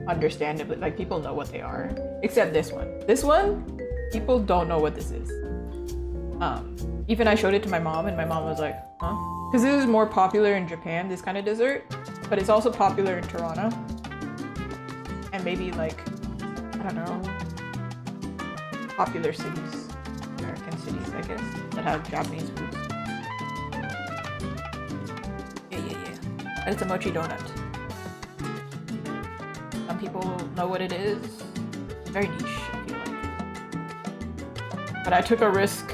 understandably, like people know what they are. Except this one. This one, people don't know what this is. Even I showed it to my mom and my mom was like, huh? Because this is more popular in Japan, this kind of dessert, but it's also popular in Toronto. And maybe like, I don't know, popular cities, American cities, I guess, that have Japanese foods. Yeah. And it's a mochi donut. Some people know what it is. It's very niche, I feel like. But I took a risk.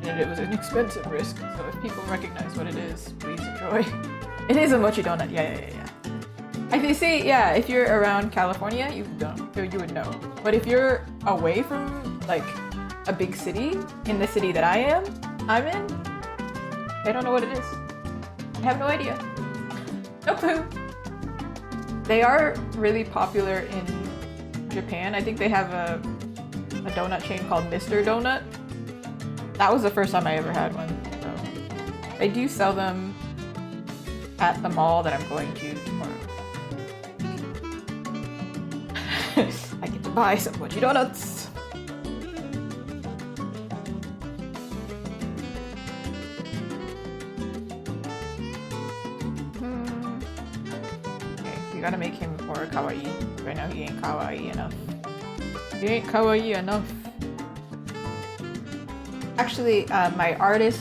And it was an expensive risk, so if people recognize what it is, please enjoy. It is a mochi donut, yeah. If you see, yeah, if you're around California, you would know. But if you're away from like a big city, in the city that I'm in, they don't know what it is. I have no idea. No clue. They are really popular in Japan. I think they have a donut chain called Mr. Donut. That was the first time I ever had one. So they do sell them at the mall that I'm going to tomorrow. I get to buy some mochi donuts. Okay, we gotta make him more kawaii. Right now he ain't kawaii enough. He ain't kawaii enough. Actually, my artist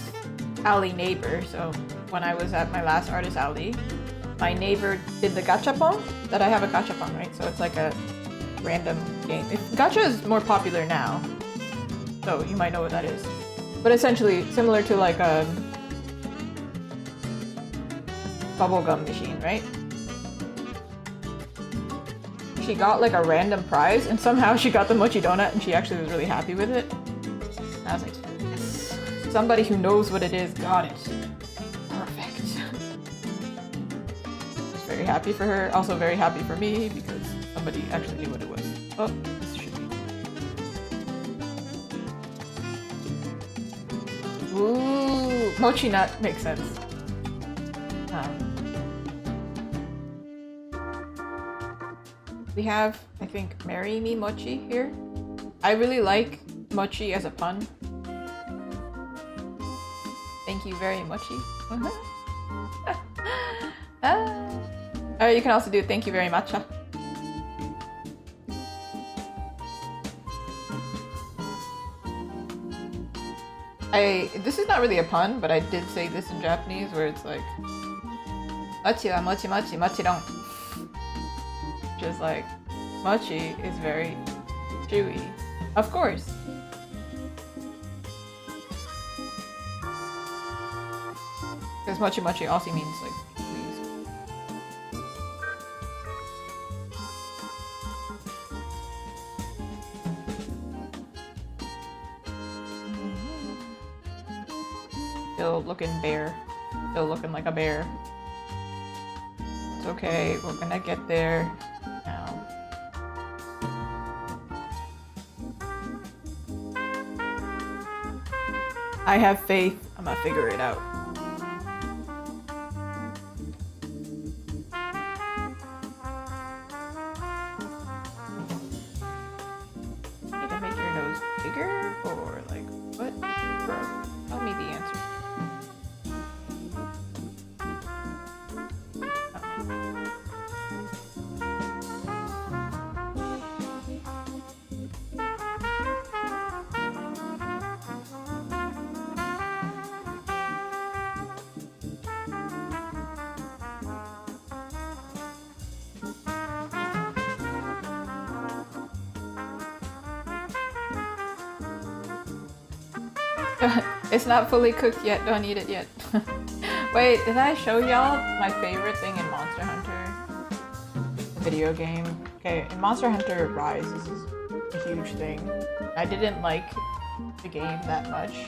alley neighbor, so when I was at my last artist alley, my neighbor did the gachapon, that I have a gachapon, right? So it's like a random game. Gacha is more popular now, so you might know what that is. But essentially, similar to like a bubblegum machine, right? She got like a random prize, and somehow she got the mochi donut, and she actually was really happy with it. And I was like, yes, somebody who knows what it is got it. Perfect. I was very happy for her, also very happy for me, because somebody actually knew what it was. Oh, this should be. Ooh, mochi nut makes sense. we have, I think, Marry Me Mochi here. I really like mochi as a pun. Thank you very mochi. Or you can also do thank you very much. This is not really a pun, but I did say this in Japanese where it's like mochi wa mochi mochi mochiron. Which is like mochi is very chewy. Of course. Because mochi mochi also means like please. Still looking bare. Still looking like a bear. It's okay, we're gonna get there now. I have faith. I'm gonna figure it out. Need to make your nose bigger or like what? Bro, tell me the answer. It's not fully cooked yet, don't eat it yet. Wait, did I show y'all my favorite thing in Monster Hunter? The video game. Okay, in Monster Hunter Rise, this is a huge thing. I didn't like the game that much.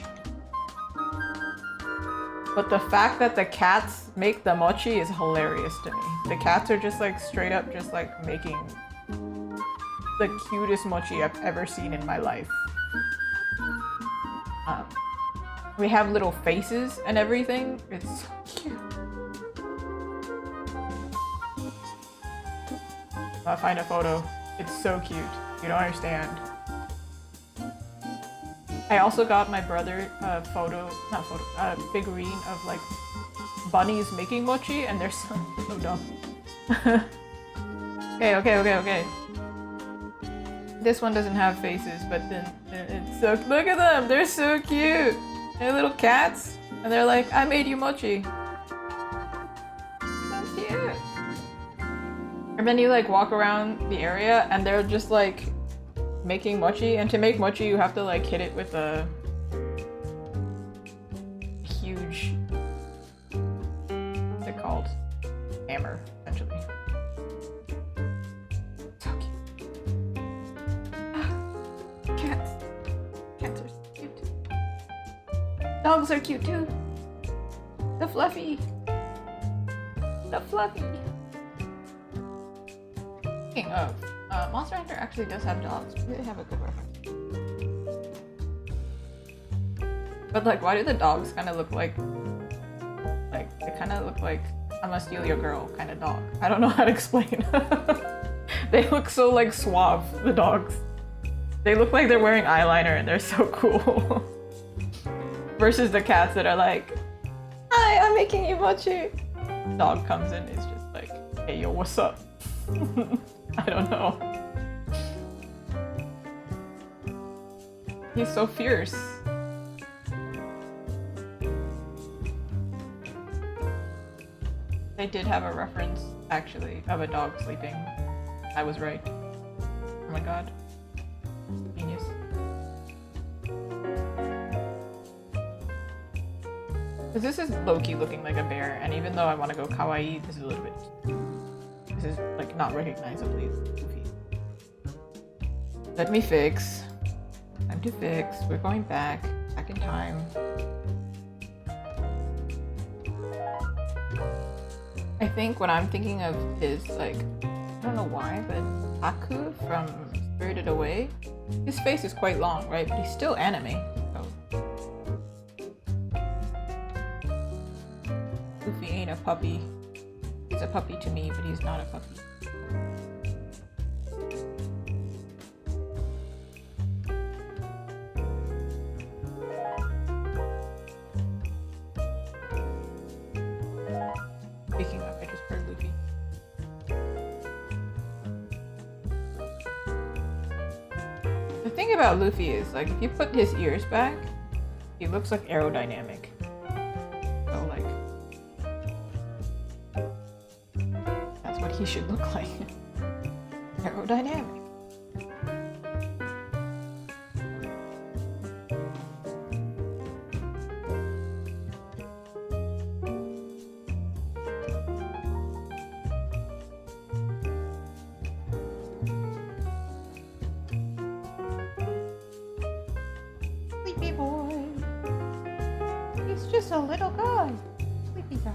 But the fact that the cats make the mochi is hilarious to me. The cats are just like straight up just like making the cutest mochi I've ever seen in my life. We have little faces and everything. It's so cute. I'll find a photo. It's so cute. You don't understand. I also got my brother a figurine of like bunnies making mochi, and they're so dumb. Okay. This one doesn't have faces, but then it's so, look at them, they're so cute. They're little cats, and they're like, I made you mochi. So cute. And then you like walk around the area, and they're just like making mochi. And to make mochi, you have to like hit it with a huge, what's it called? Hammer, essentially. So cute. Cats. Cats are so cute. Dogs are cute too. The fluffy. The fluffy. Speaking of, Monster Hunter actually does have dogs. They have a good reference. But like, why do the dogs kind of look like they kind of look like I'm gonna steal your girl kind of dog? I don't know how to explain. They look so like suave, the dogs. They look like they're wearing eyeliner and they're so cool. Versus the cats that are like, hi, I'm making you mochi. Dog comes in, is just like, hey yo, what's up? I don't know. He's so fierce. They did have a reference, actually, of a dog sleeping. I was right. Oh my god. Genius. Because this is low-key looking like a bear, and even though I want to go kawaii, this is a little bit... This is, like, not recognizably goofy. Let me fix. Time to fix. We're going back. Back in time. I think what I'm thinking of is, like... I don't know why, but Haku from Spirited Away, his face is quite long, right? But he's still anime. So. Goofy ain't a puppy. He's a puppy to me, but he's not a puppy. thing about Luffy is, like, if you put his ears back, he looks like aerodynamic. So, like, that's what he should look like. Aerodynamic. Sleepy boy. He's just a little guy. Sleepy guy.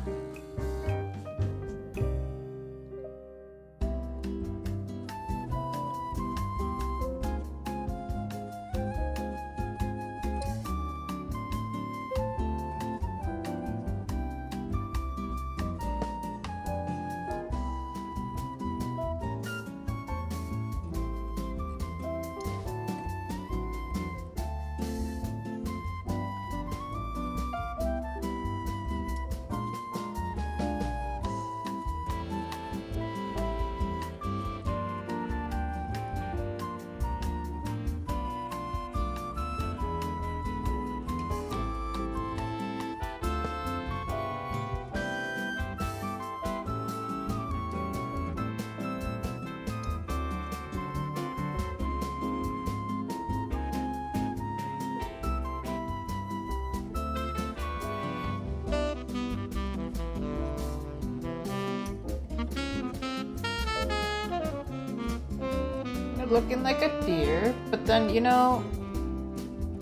Looking like a deer, but then, you know,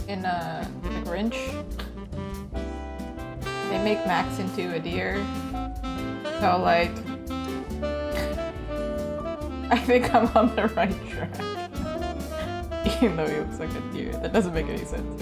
in The Grinch, they make Max into a deer. So, like, I think I'm on the right track. Even though he looks like a deer. That doesn't make any sense.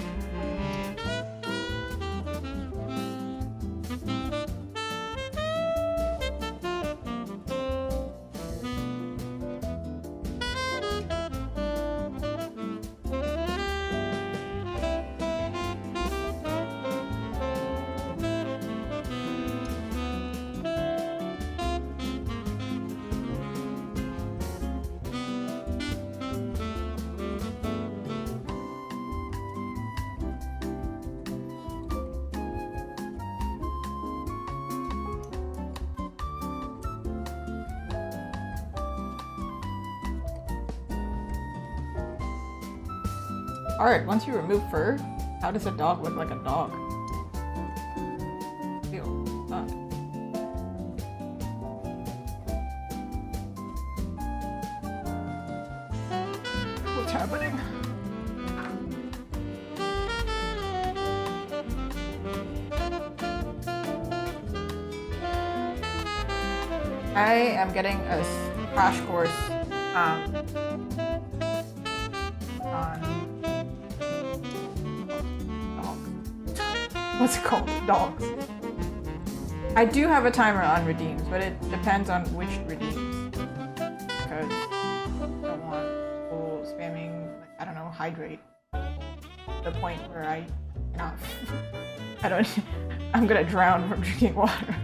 Alright, once you remove fur, how does a dog look like a dog? Ew, fuck. What's happening? I am getting a crash course on what's it called? Dogs. I do have a timer on redeems, but it depends on which redeems. Because I don't want people spamming, like, I don't know, hydrate. To the point where I cannot. I'm gonna drown from drinking water.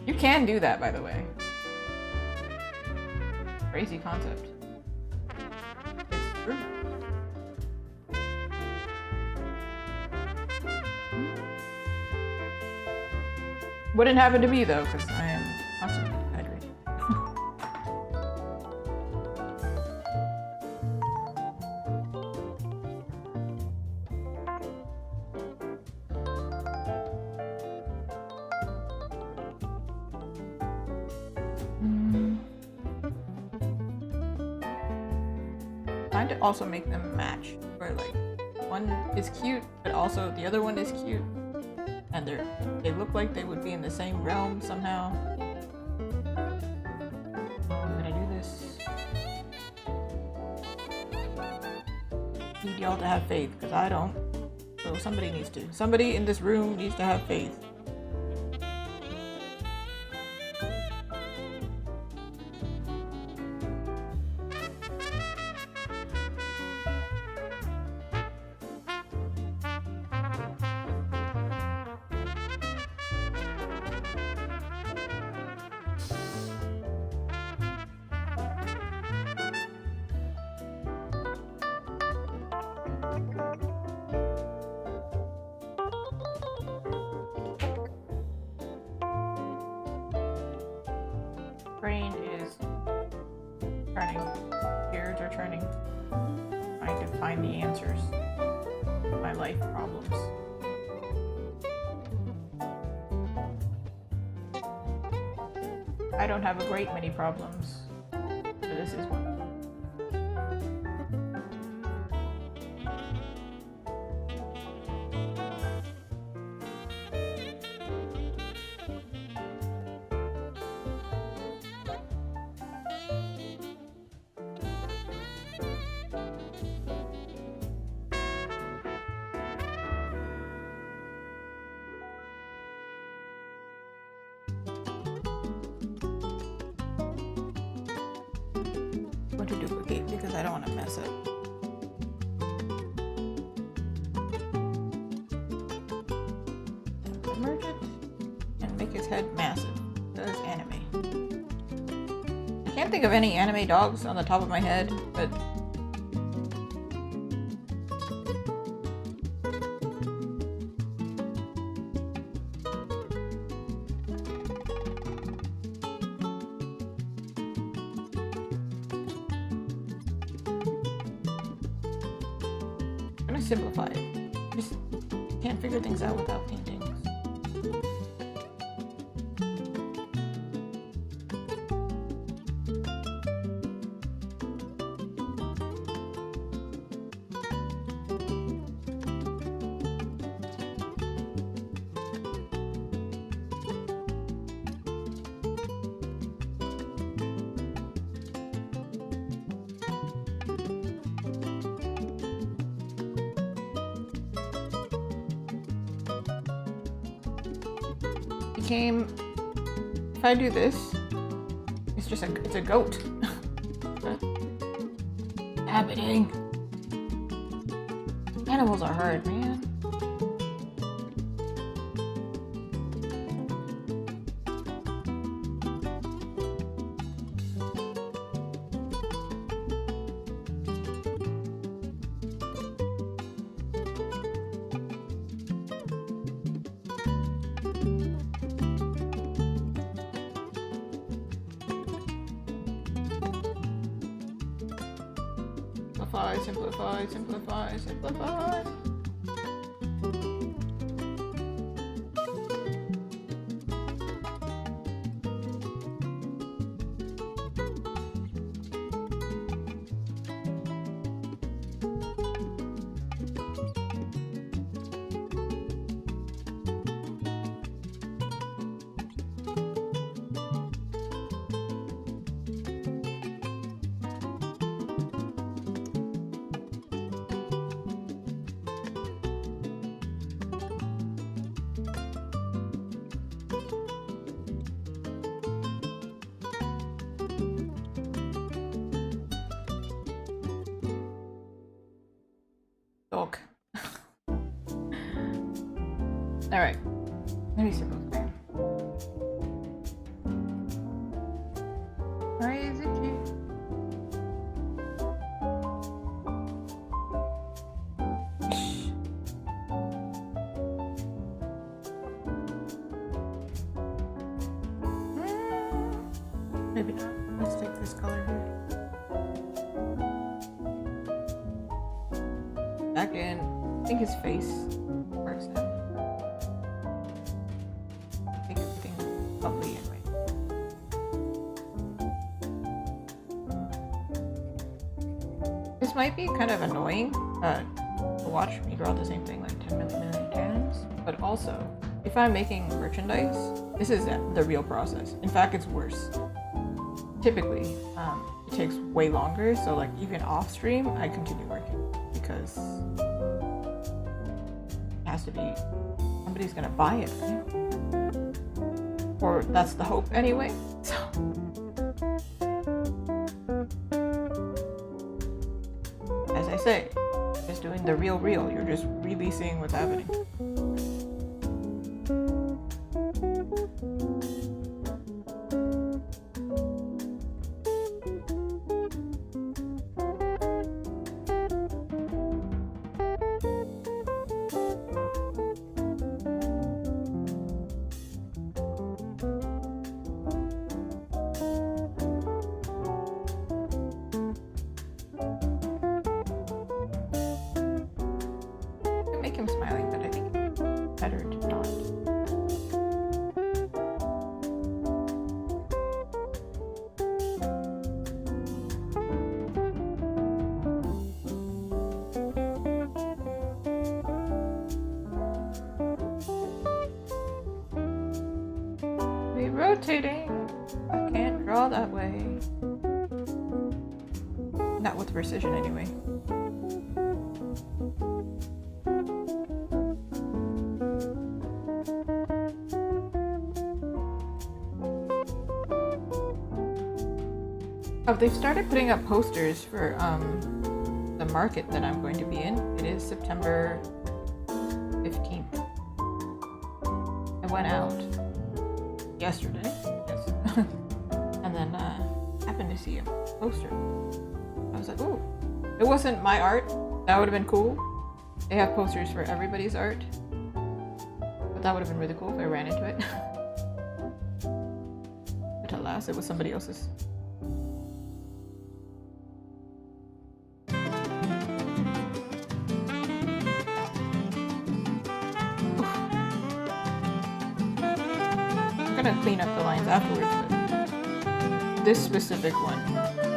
You can do that, by the way. Crazy concept. It's true. Wouldn't happen to me though, because I am constantly hydrated. Trying to also make them match, where like one is cute, but also the other one is cute. And they look like they would be in the same realm somehow. I'm gonna do this. Need y'all to have faith, because I don't. So somebody needs to. Somebody in this room needs to have faith. brain is turning. Gears are turning. Trying to find the answers to my life problems. I don't have a great many problems, but this is one. To duplicate because I don't want to mess up. Merge it and make his head massive. That's anime. I can't think of any anime dogs on the top of my head, but simplify it. Just can't figure things out without paintings. If I do this, it's just it's a goat. Happening. Animals are hard, man. Simplify, simplify, simplify. Dog. Alright. Let me simplify. Why is it here? Maybe not. Let's take this color here. Back in. I think his face works now. Make everything lovely and right. This might be kind of annoying to watch me draw the same thing like 10 million times, but also, if I'm making merchandise, this is the real process. In fact, it's worse. Typically, it takes way longer, so like even off stream, I continue working because it has to be, somebody's gonna buy it, right? Or that's the hope anyway, so. As I say, just doing the real, you're just really seeing what's happening. I'm smiling, but I think it's better to not. We're rotating. I can't draw that way. Not with precision, anyway. Oh, they've started putting up posters for the market that I'm going to be in. It is September 15th. I went out yesterday, yes, and then happened to see a poster. I was like, ooh, it wasn't my art. That would have been cool. They have posters for everybody's art, but that would have been really cool if I ran into it. But alas, it was somebody else's. I'm gonna clean up the lines afterwards, but this specific one,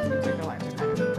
looks like the lines are kind of...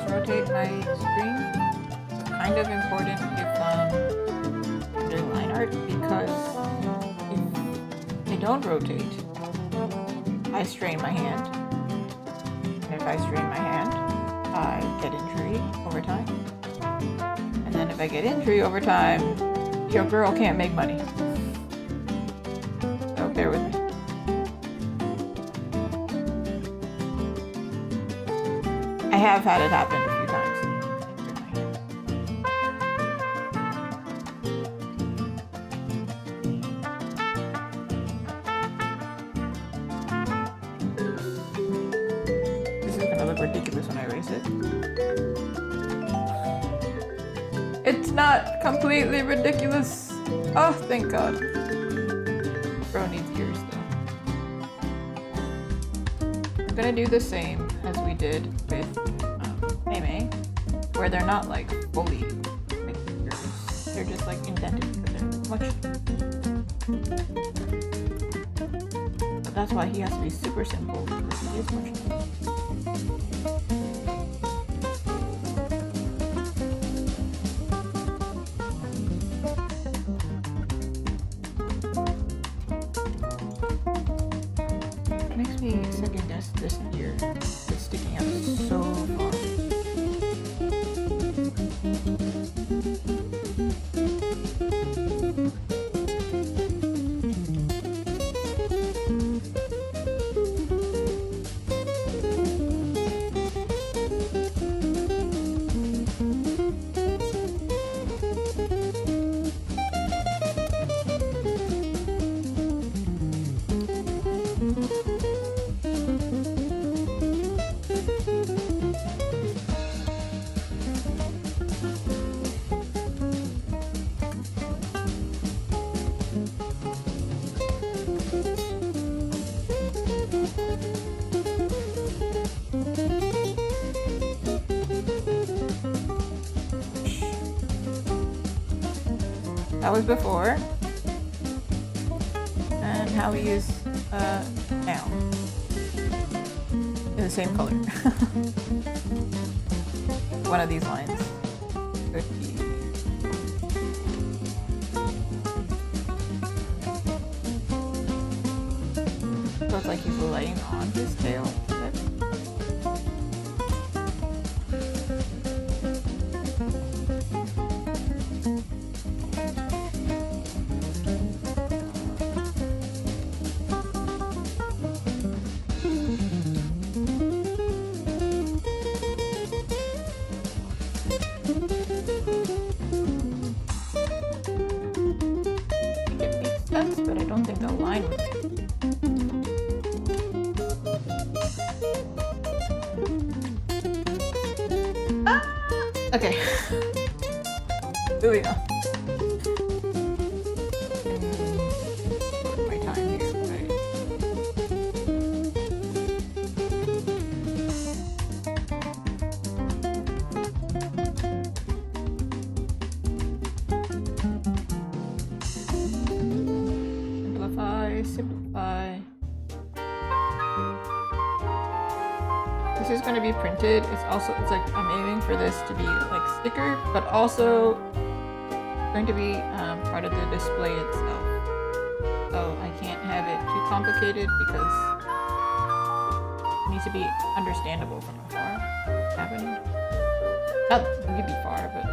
rotate my string. It's kind of important if I'm doing line art, because if they don't rotate, I strain my hand. And if I strain my hand, I get injury over time. And then if I get injury over time, your girl can't make money. So bear with me. I have had it happen a few times. This is gonna look ridiculous when I erase it. It's not completely ridiculous. Oh, thank God. Bro needs ears though. I'm gonna do the same as we did with Mei, where they're not like fully like ears. They're just like indented because they're much. But that's why he has to be super simple, because he is much. Makes me second guess this ear. It's sticking out so far. That was before. now we use now in the same color. One of these lines. Cookie. So it's like he's laying on his tail. But I don't think the line would make it. Okay. Moving on. My time here, right? Simplify. This is going to be printed. It's like I'm aiming for this to be like sticker, but also going to be part of the display itself. So I can't have it too complicated because it needs to be understandable from afar. What's happening? Not really far, but.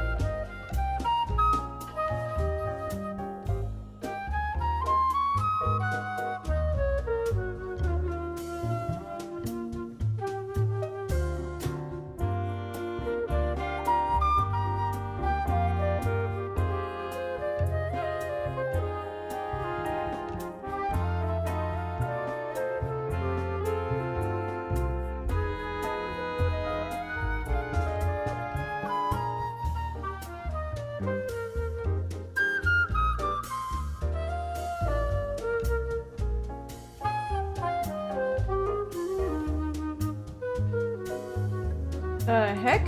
Heck?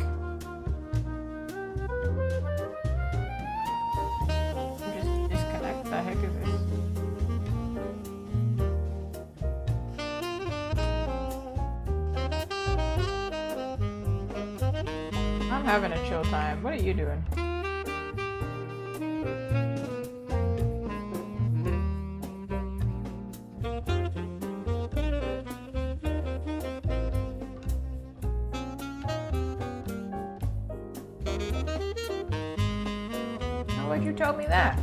Just disconnect the heck of this. I'm having a chill time. What are you doing? Why'd you tell me that?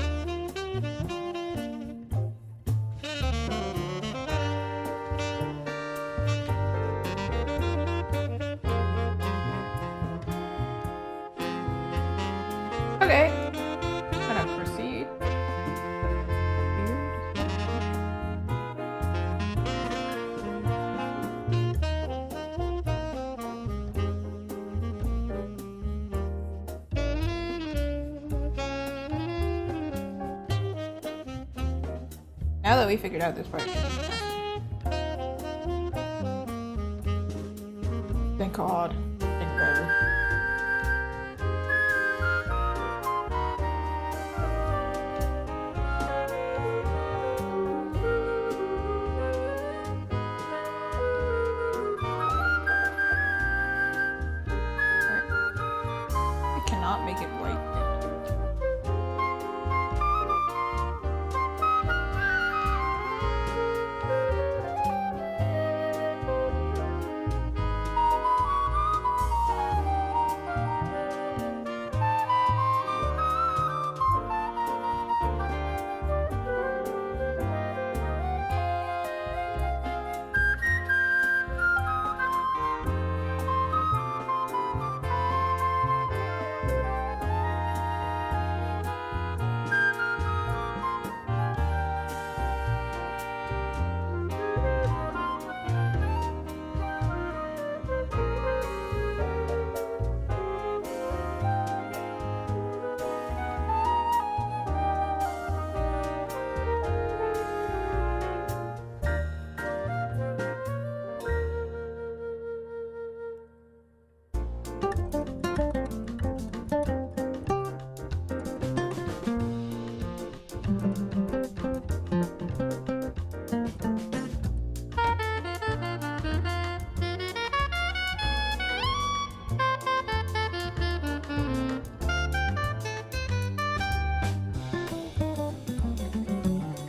Okay. I'm gonna proceed. Now that we figured out this part. Thank God. Thank God. I cannot make it white.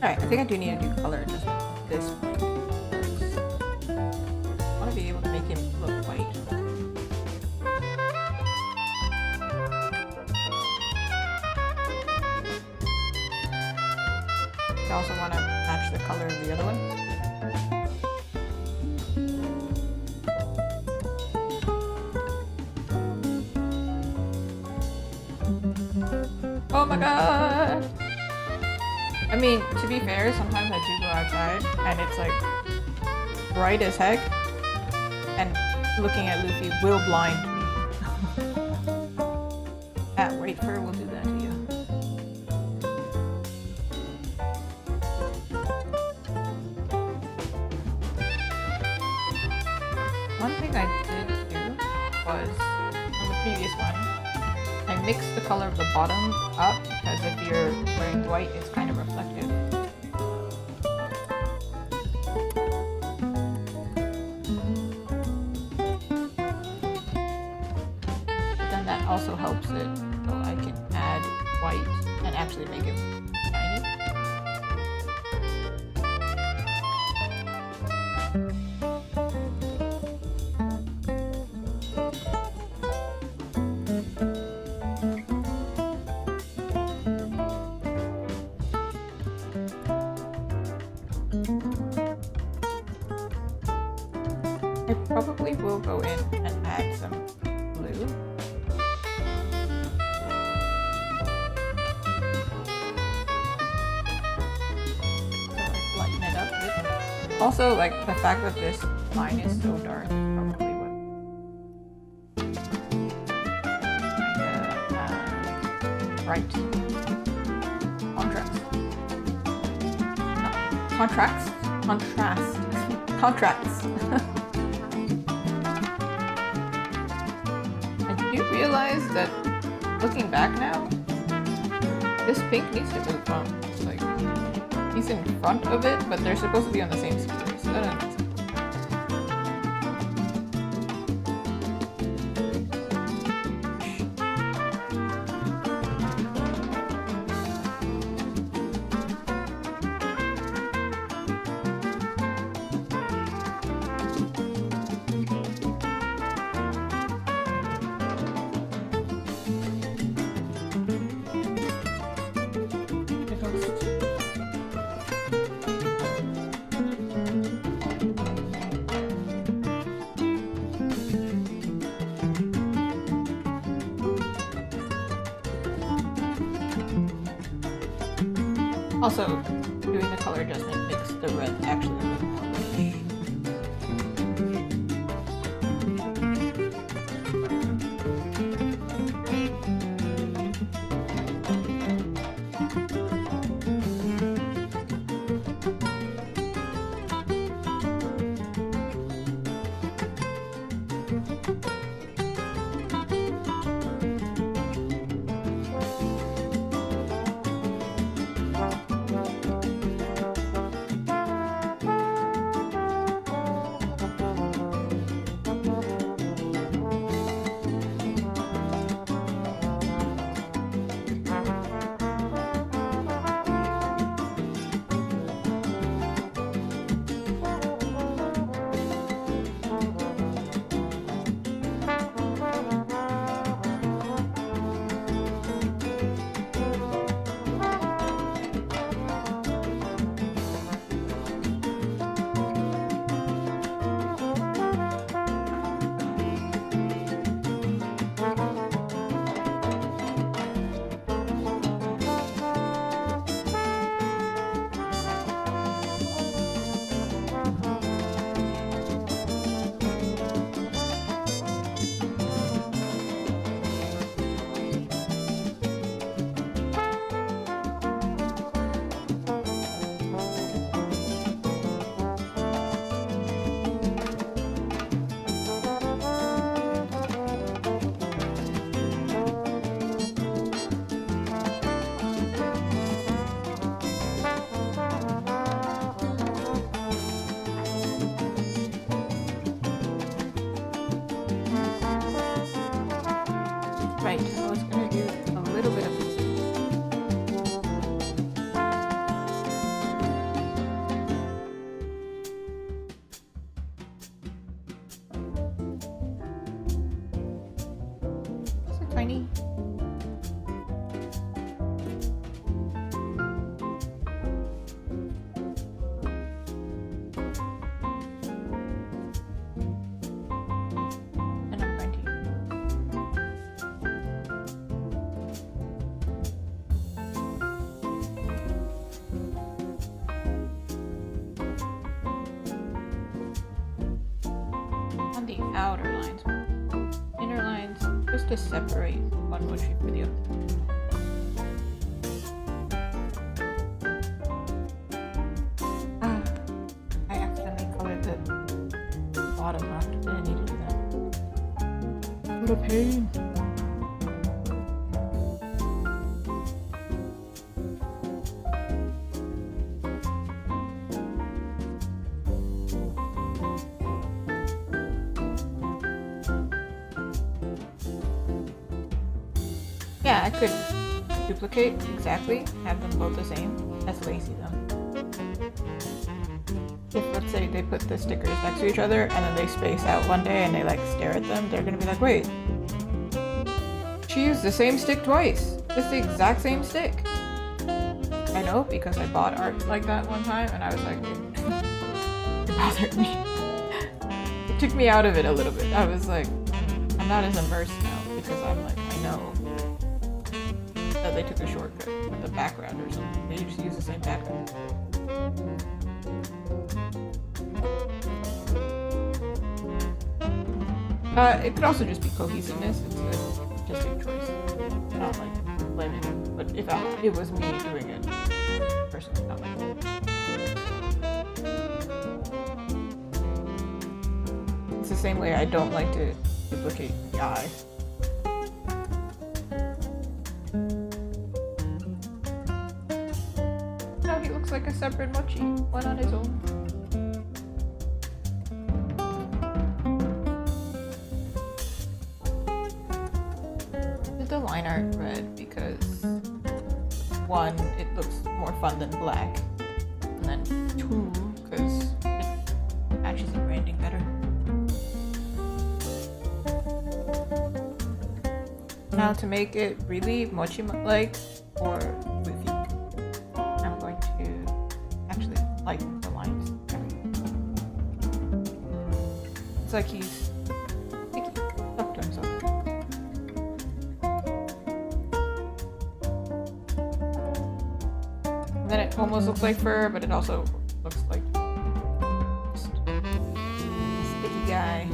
Alright, I think I do need to do color adjustment at this point. I want to be able to make him look white. I also want to match the color of the other one. Oh my god! I mean, to be fair, sometimes I do go outside and it's like bright as heck, and looking at Luffy will blind me. Wait for will do that to you. One thing I did do was, on the previous one, I mixed the color of the bottom up because if you're wearing white, it's kind of reflective. But then that also helps it, so I can add white and actually make it shiny. I probably will go in and add some blue. So like lighten it up a bit. Also, like the fact that this line is so dark is probably what. Right. Contrast. Contracts? Contrast. Contracts. I do realize that, looking back now, this pink needs to move on. Like, he's in front of it, but they're supposed to be on the same scooter, so that doesn't make sense. Also, doing the color adjustment makes the red actually look more reddish. tiny. Outer lines, inner lines, just to separate one mochi for the other. I accidentally colored the bottom left. I didn't need to do that. What a pain. Yeah, I could duplicate exactly, have them both the same. That's lazy though. If let's say they put the stickers next to each other and then they space out one day and they like stare at them, they're gonna be like, wait, she used the same stick twice. It's the exact same stick. I know because I bought art like that one time and I was like, it bothered me. It took me out of it a little bit. I was like, I'm not as immersed now because I'm like, I know that they took a shortcut with the background or something. They just use the same background. It could also just be cohesiveness. It's just a choice. Not like blaming it. But if it was me doing it, personally, not like that. It's the same way I don't like to duplicate the eye. No, he looks like a separate mochi, one on his own. Did the line art red because one, it looks more fun than black, and then two, because it matches the branding better. Now to make it really mochi-like or Luffy, I'm going to actually lighten the lines. It's like he's sticky, stuck to himself. And then it almost looks like fur, but it also looks like just a sticky guy.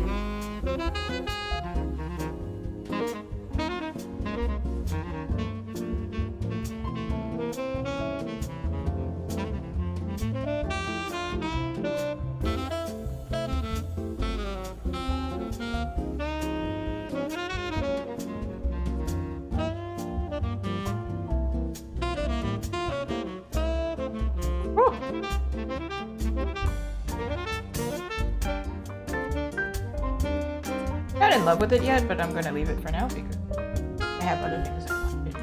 Not in love with it yet, but I'm gonna leave it for now because I have other things I want to do.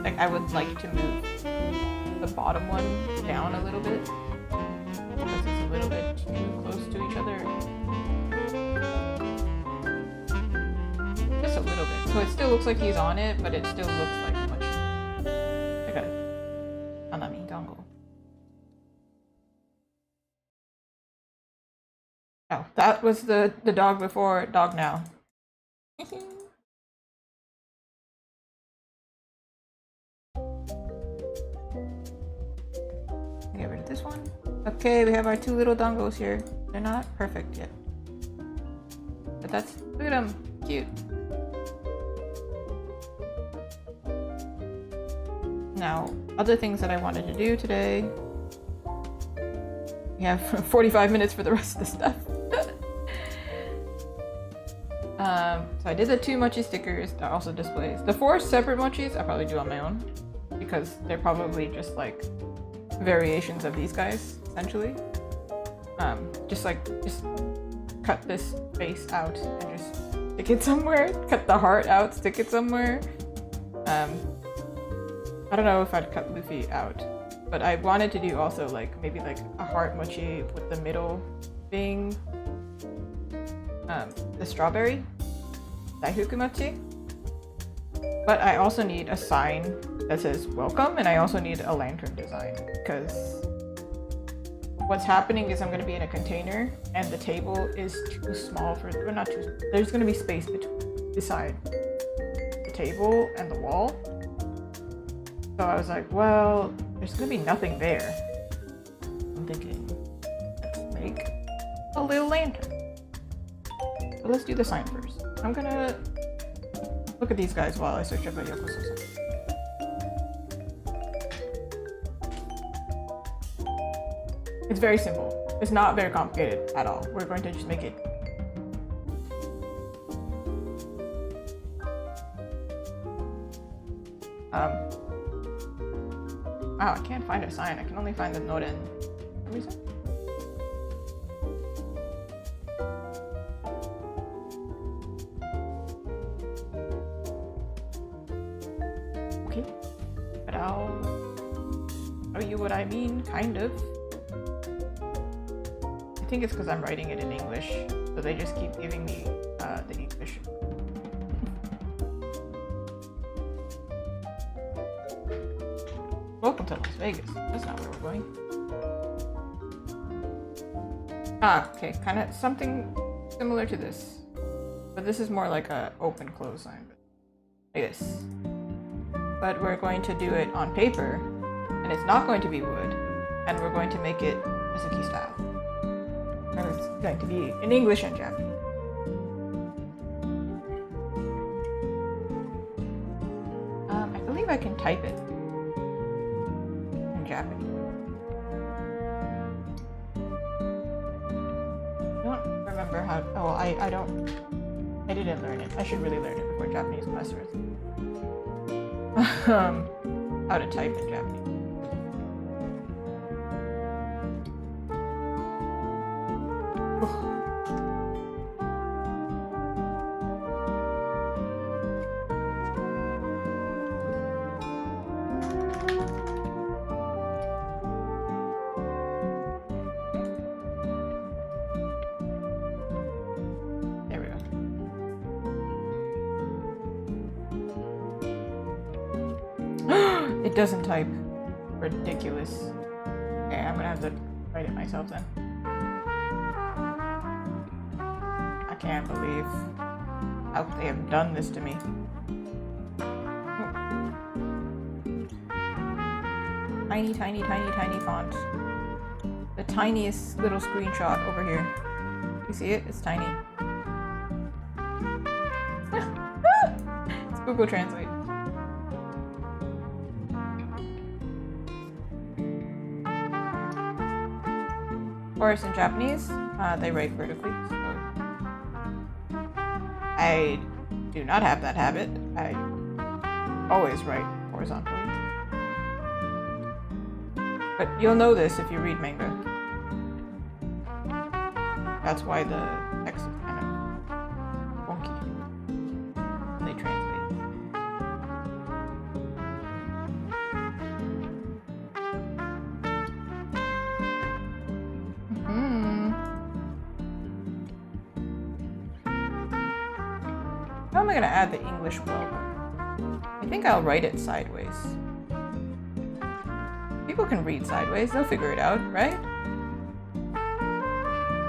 Like, I would like to move the bottom one down a little bit because it's a little bit too close to each other. Just a little bit. So it still looks like he's on it, but it still looks like much. I got it. Hanami dango. Oh, that was the dog before, dog now. Get rid of this one. Okay, we have our two little dongos here. They're not perfect yet. But that's, look at them, cute. Now, other things that I wanted to do today. We have 45 minutes for the rest of the stuff. So I did the 2 mochi stickers that also displays. The 4 separate mochis I'll probably do on my own because they're probably just like variations of these guys, essentially. Just cut this face out and just stick it somewhere. Cut the heart out, stick it somewhere. I don't know if I'd cut Luffy out, but I wanted to do also like maybe like a heart mochi with the middle being the strawberry, Daifukumochi. But I also need a sign that says welcome, and I also need a lantern design, because what's happening is I'm going to be in a container and the table is too small for, or not too, there's going to be space beside the table and the wall. So I was like, well, there's going to be nothing there. I'm thinking, let's make a little lantern. So let's do the sign first. I'm going to look at these guys while I search up a Yokoso-san. It's very simple. It's not very complicated at all. We're going to just make it. Wow, I can't find a sign. I can only find the noren. For some reason. Okay, but I'll show you what I mean, kind of. I think it's because I'm writing it in English, so they just keep giving me the English. Welcome to Las Vegas. That's not where we're going. Ah, okay, kind of something similar to this. But this is more like a open-close sign. Like this. But we're going to do it on paper, and it's not going to be wood, and we're going to make it Mizuki style. And it's going to be in English and Japanese. I believe I can type it in Japanese. I don't remember how. Oh, I didn't learn it. I should really learn it before Japanese class starts. How to type in Japanese. It doesn't type. Ridiculous. Okay, I'm gonna have to write it myself then. I can't believe how they have done this to me. Tiny, tiny, tiny, tiny font. The tiniest little screenshot over here. You see it? It's tiny. It's Google Translate. Of course, in Japanese, they write vertically, so I do not have that habit. I always write horizontally. But you'll know this if you read manga. That's why the text is kind of wonky when they translate. How am I going to add the English welcome? I think I'll write it sideways. People can read sideways, they'll figure it out, right?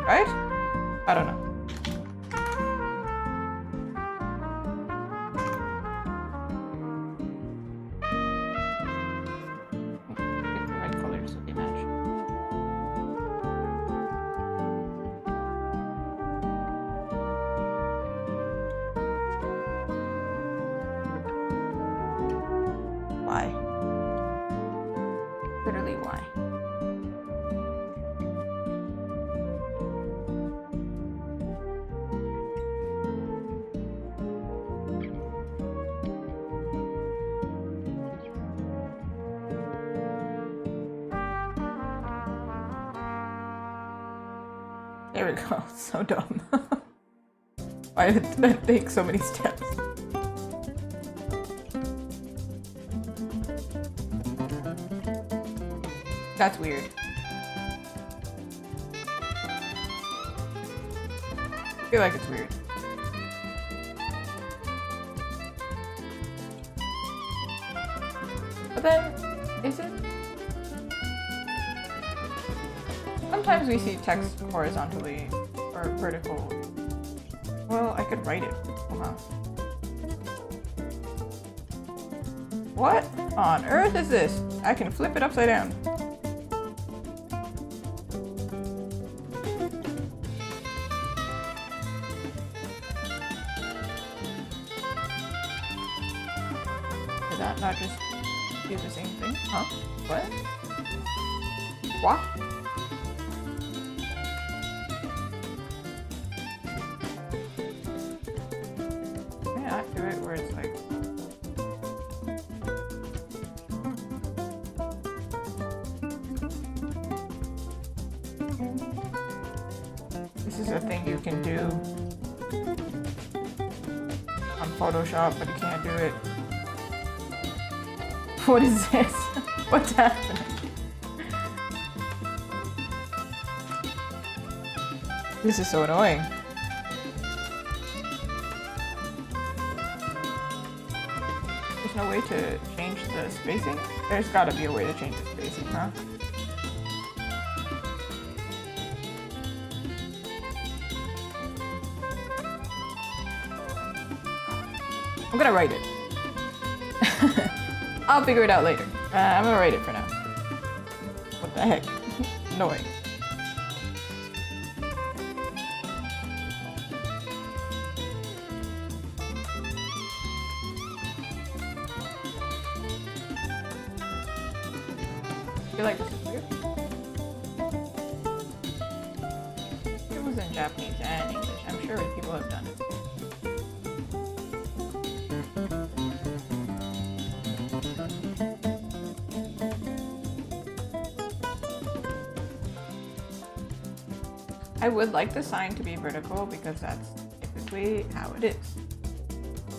Right? I don't know. Pick the right colors so they match. Why? Literally why? There we go. So dumb. Why did that take so many steps? That's weird. feel like it's weird. But then, is it? Sometimes we see text horizontally or vertical. Well, I could write it. What on earth is this? I can flip it upside down. Did that not just do the same thing? Huh? What? What? Can I not do it where it's like... This is a thing you can do on Photoshop, but you can't do it. What is this? What's happening? This is so annoying. There's no way to change the spacing? There's gotta be a way to change the spacing, huh? I'm gonna write it. I'll figure it out later. I'm gonna write it for now. What the heck? Annoying. I feel like this is weird. It was in Japanese and English. I'm sure people have done it. I would like the sign to be vertical because that's typically how it is.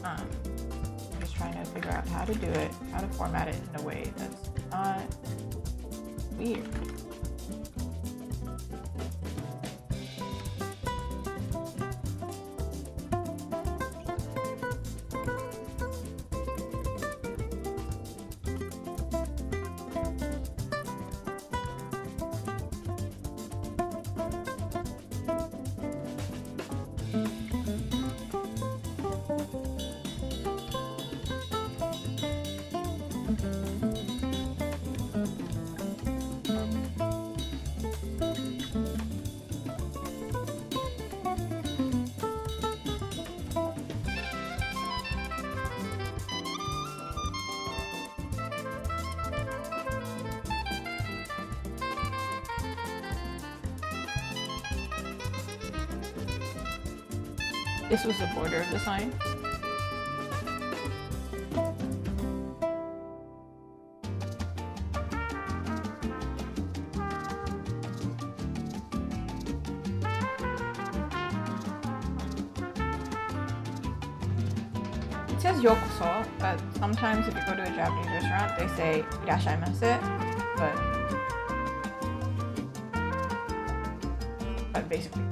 I'm just trying to figure out how to do it, how to format it in a way that's not weird. This was the border of the sign. It says yokoso, but sometimes if you go to a Japanese restaurant, they say irashaimase, but basically.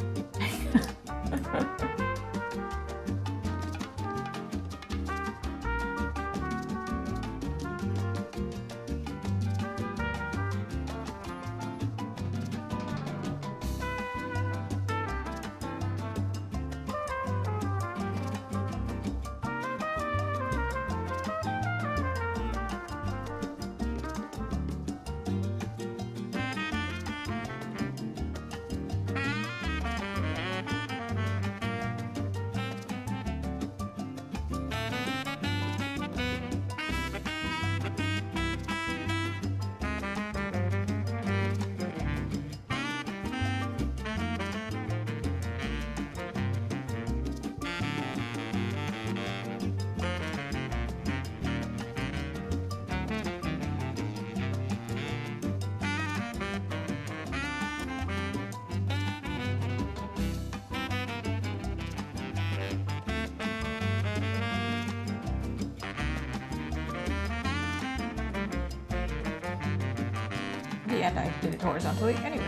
And I did it horizontally anyway.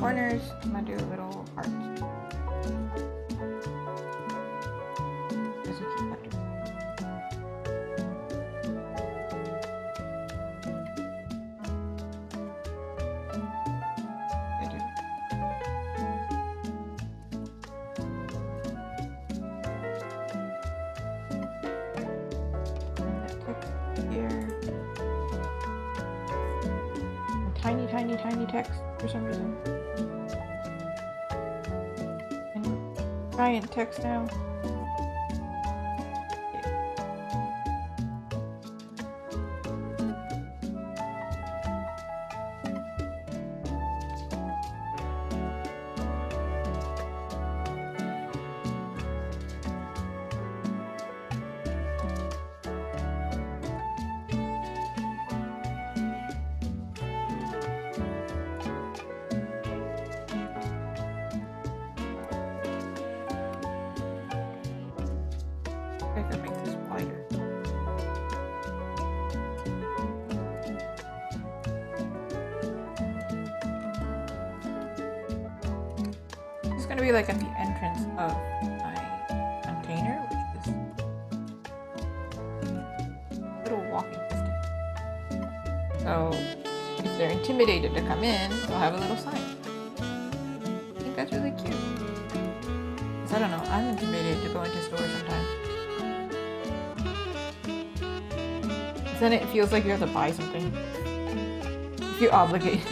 corners, I'm gonna do a little heart. There's a key factor. I do. Here. Tiny, tiny, tiny text for some reason. And giant text now. I can make this wider. This is going to be like at the entrance of my container, which is a little walking distance. So if they're intimidated to come in, they'll have a little sign. I think that's really cute. Because I don't know, I'm intimidated to go into stores sometimes. Then it feels like you have to buy something. If you're obligated.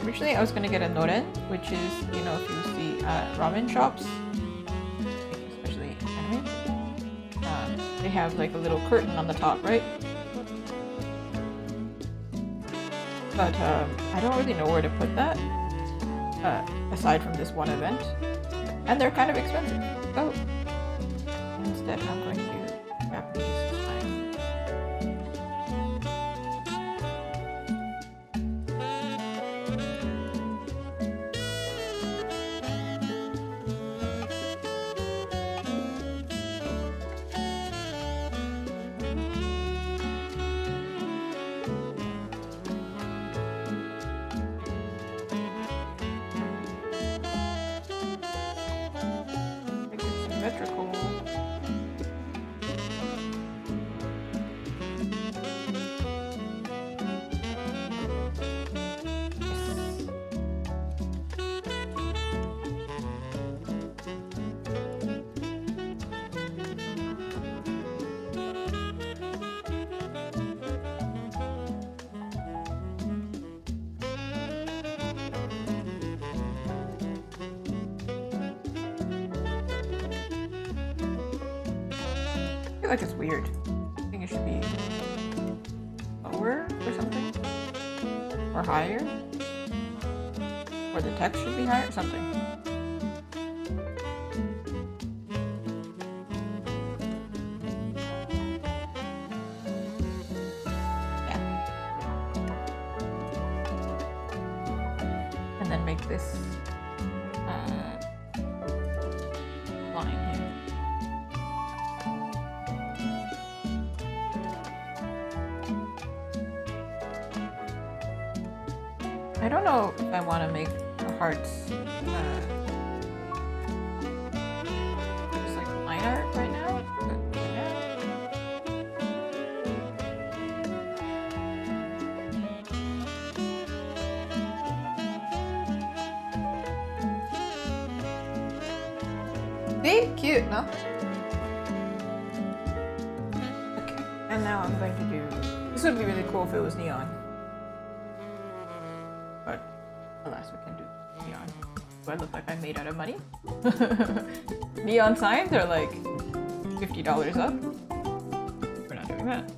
Originally I was gonna get a noren, which is, you know, if you see ramen shops, especially anime, they have like a little curtain on the top, right? But I don't really know where to put that, aside from this one event. And they're kind of expensive. So instead I'm going to Japanese this time. Symmetrical. I feel like it's weird. I think it should be lower or something, or higher, or the text should be higher, something. Yeah. And then make this line here. I don't know if I want to make the hearts just like line art right now, but yeah. See? Cute, no? Okay, and now I'm going to do... This would be really cool if it was neon. But alas, we can do neon. Do I look like I'm made out of money? Neon signs are like $50 up. We're not doing that.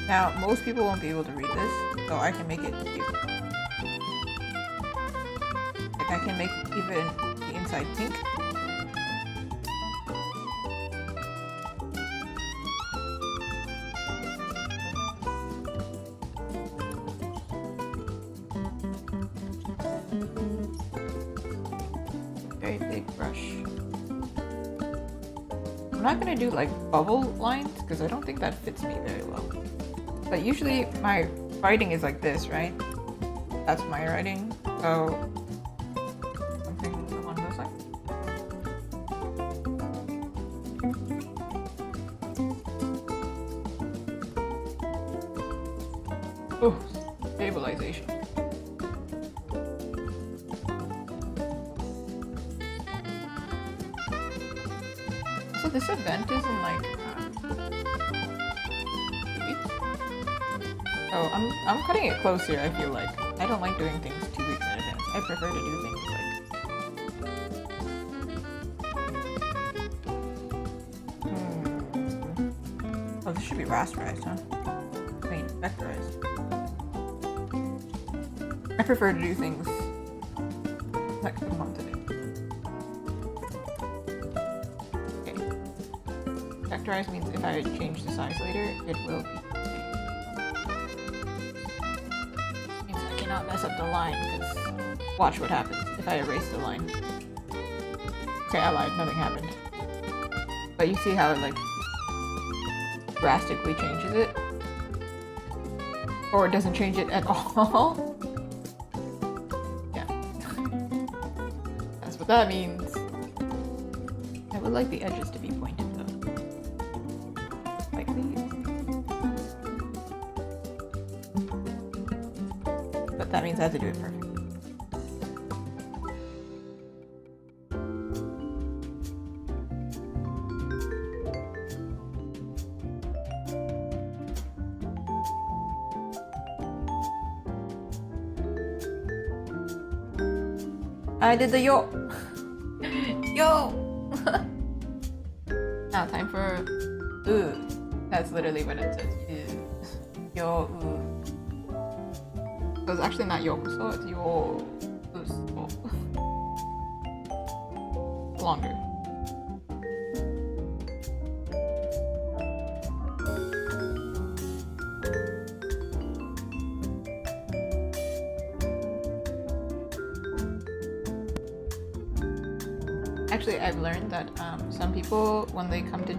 Now, most people won't be able to read this, so I can make it cute. Like, I can make even the inside pink. Very big brush. I'm not gonna do like bubble lines because I don't think that fits me very well. But usually my writing is like this, right? That's my writing. So something along those lines. Oh, stabilization. So this event is in like 2 weeks. So I'm cutting it close here. I feel like I don't like doing things 2 weeks in advance. I prefer to do things like. Oh, this should be rasterized, huh? I mean, vectorized. I prefer to do things like a month in advance. Okay. Vectorized means if I change the size later, it will be okay. Means I cannot mess up the line, because watch what happens if I erase the line. Okay, I lied, nothing happened. But you see how it like drastically changes it? Or it doesn't change it at all? Yeah. That's what that means. I would like the edges to be pointed though. Like these. But that means I have to do it perfectly. I did the yo! Yo! Now time for ooh. That's literally what it says. Yo, ooh. So it's actually not yokuso, it's yo. Longer. Actually, I've learned that some people, when they come to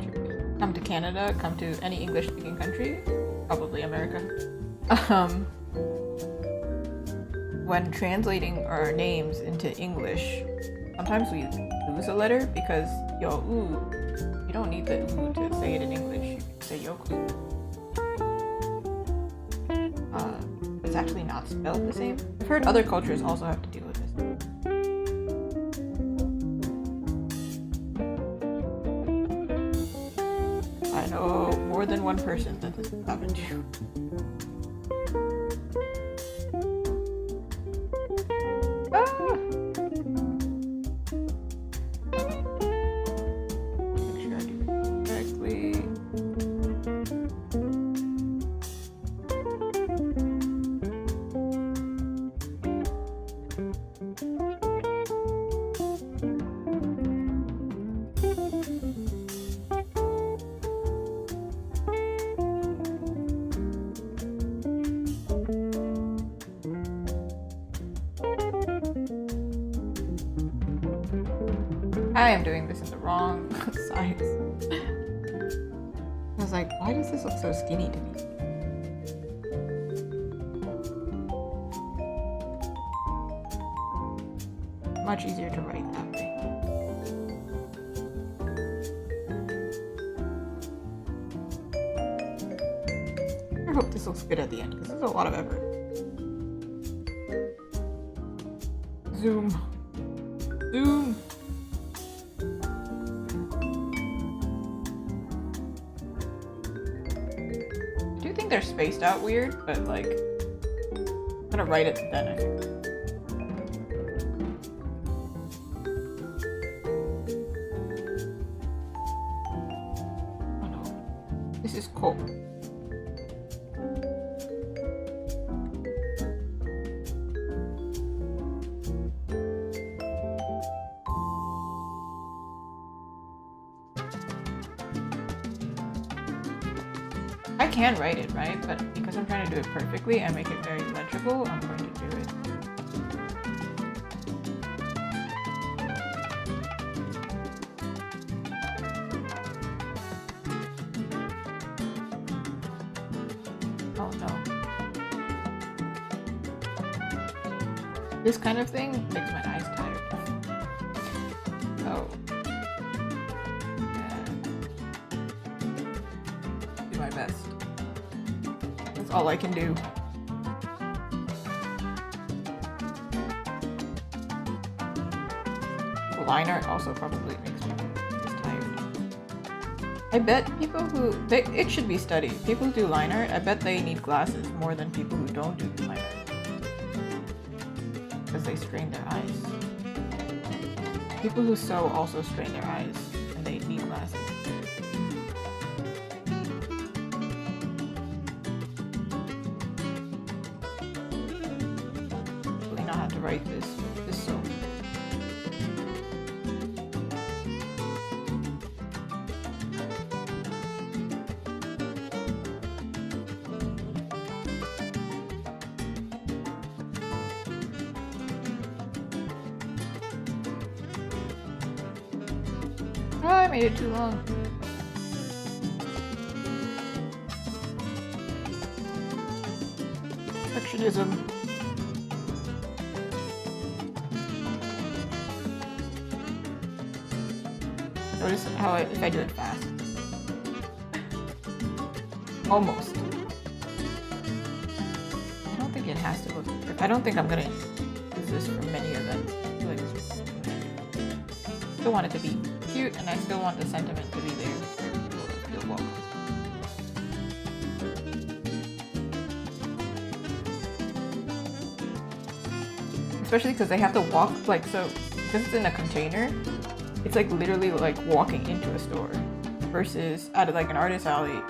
Canada, come to any English-speaking country, probably America, when translating our names into English, sometimes we lose a letter because yo ooh, you don't need the ooh to say it in English. You can say yoku. It's actually not spelled the same. I've heard other cultures also have to deal with this. I know more than one person that this has happened to. Ah! Make sure I do it correctly. I am doing this in the wrong size. I was like, why does this look so skinny to me? Much easier to write that way. I hope this looks good at the end, because this is a lot of effort. Zoom. Zoom. They're spaced out weird, but like I'm gonna write it then, I think. Oh no. This is cool. can write it, right? But because I'm trying to do it perfectly and make it very legible, I'm going to do it. Oh no. This kind of thing makes my eyes tired. Oh. Do my best. That's all I can do. Line art also probably makes me just tired. I bet people who... it should be studied. People who do line art, I bet they need glasses more than people who don't do line art. Because they strain their eyes. People who sew also strain their eyes, and they need glasses. Really know how to write this sew. Oh, I made it too long. Perfectionism. Notice how if I do it fast. Almost. I don't think it has to look perfect. I don't think I'm gonna use this for many events. I feel like still want it to be cute, and I still want the sentiment to be there for people to feel welcome. Especially because they have to walk, like, so because it's in a container, it's like literally like walking into a store versus at like an artist alley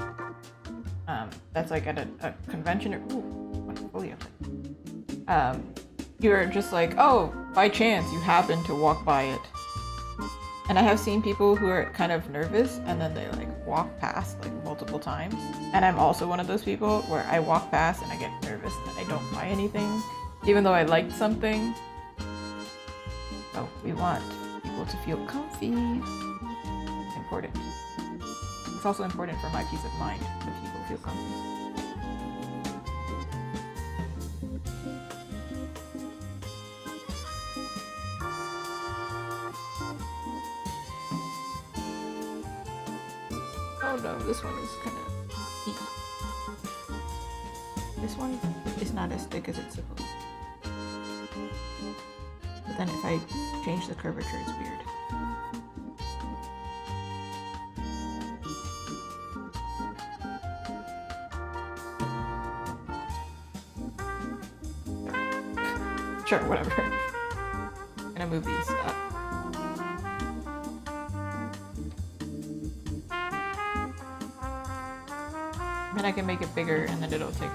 that's like at a convention or you're just like, oh, by chance you happen to walk by it. And I have seen people who are kind of nervous and then they like walk past like multiple times. And I'm also one of those people where I walk past and I get nervous and I don't buy anything, even though I liked something. So we want people to feel comfy. It's important. It's also important for my peace of mind that people feel comfy. Oh no, this one is kind of deep. This one is not as thick as it's supposed to. But then if I change the curvature, it's weird. Sure, whatever. I'm gonna move these up. Then I can make it bigger and then it'll take.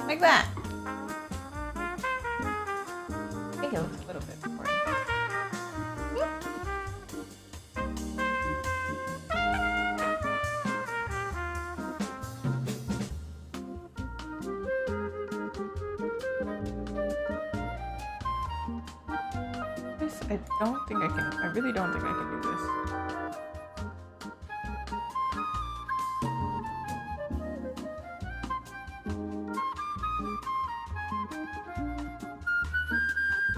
Like that. I think it looks a little bit more. This, I don't think I can. I really don't think I can do this.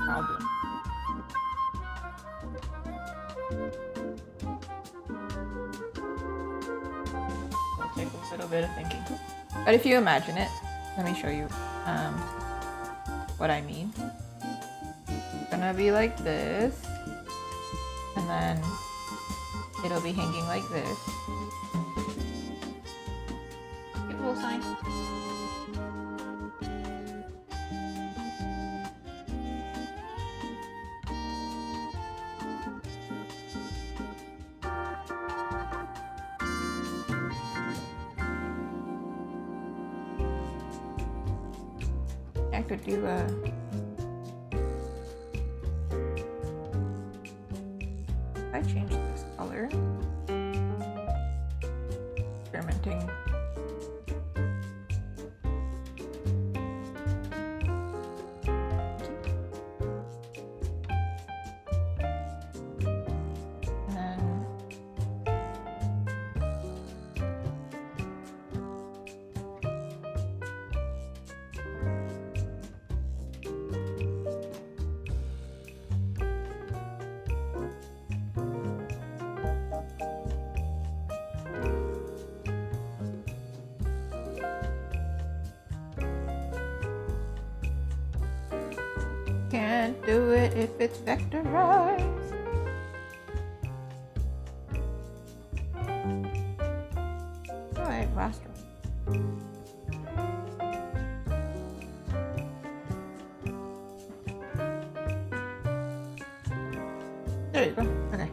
Problem. It'll take a little bit of thinking. But if you imagine it, let me show you what I mean. It's gonna be like this, and then it'll be hanging like this. Get a little sign. I could do a... I changed this color. Experimenting. Can't do it if it's vectorized. Alright, last one. There you go. Okay.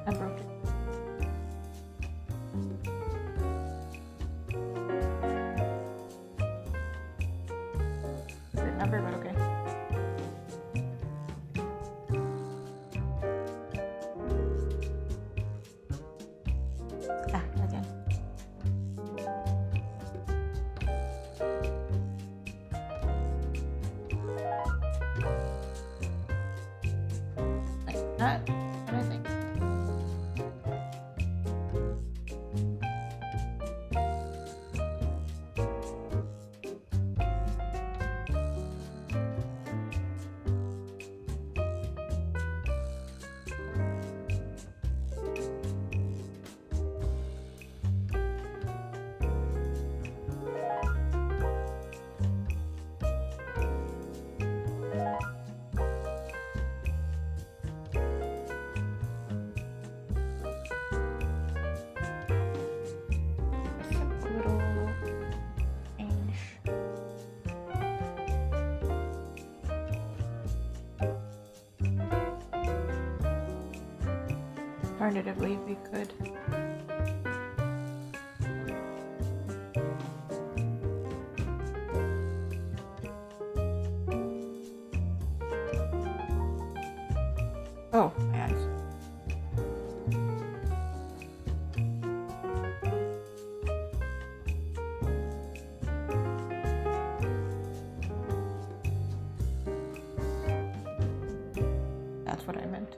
I broke it. Number, but okay. Again. Like that. What do I think? Alternatively, we could oh, my eyes. That's what I meant.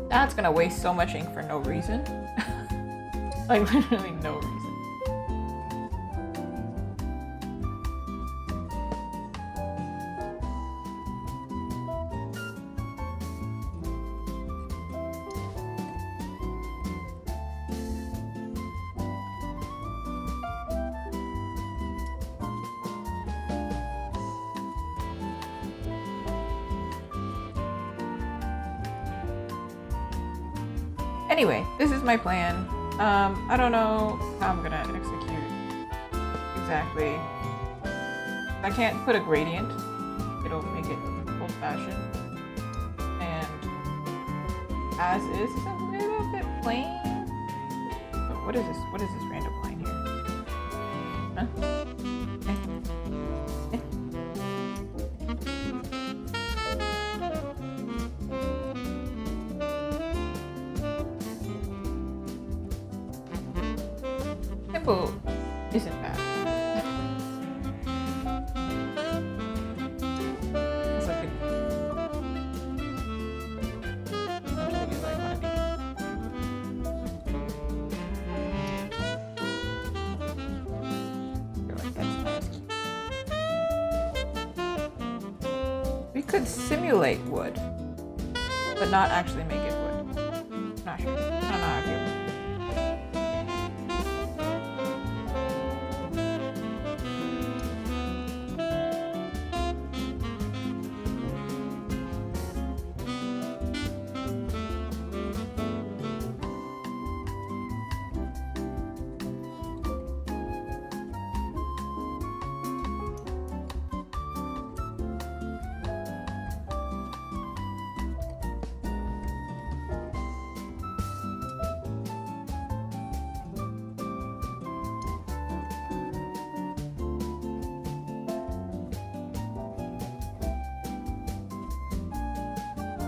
That's gonna waste so much ink for no reason. Like literally no reason. Anyway, this is my plan. I don't know how I'm gonna execute exactly. I can't put a gradient. It'll make it old-fashioned. And as is a little bit plain. But what is this? What is this random line here? Huh? Simple isn't bad. It's like actually do like one of these. Feel like that's nice. We could simulate wood, but not actually make it wood. Not sure. I don't know how I feel.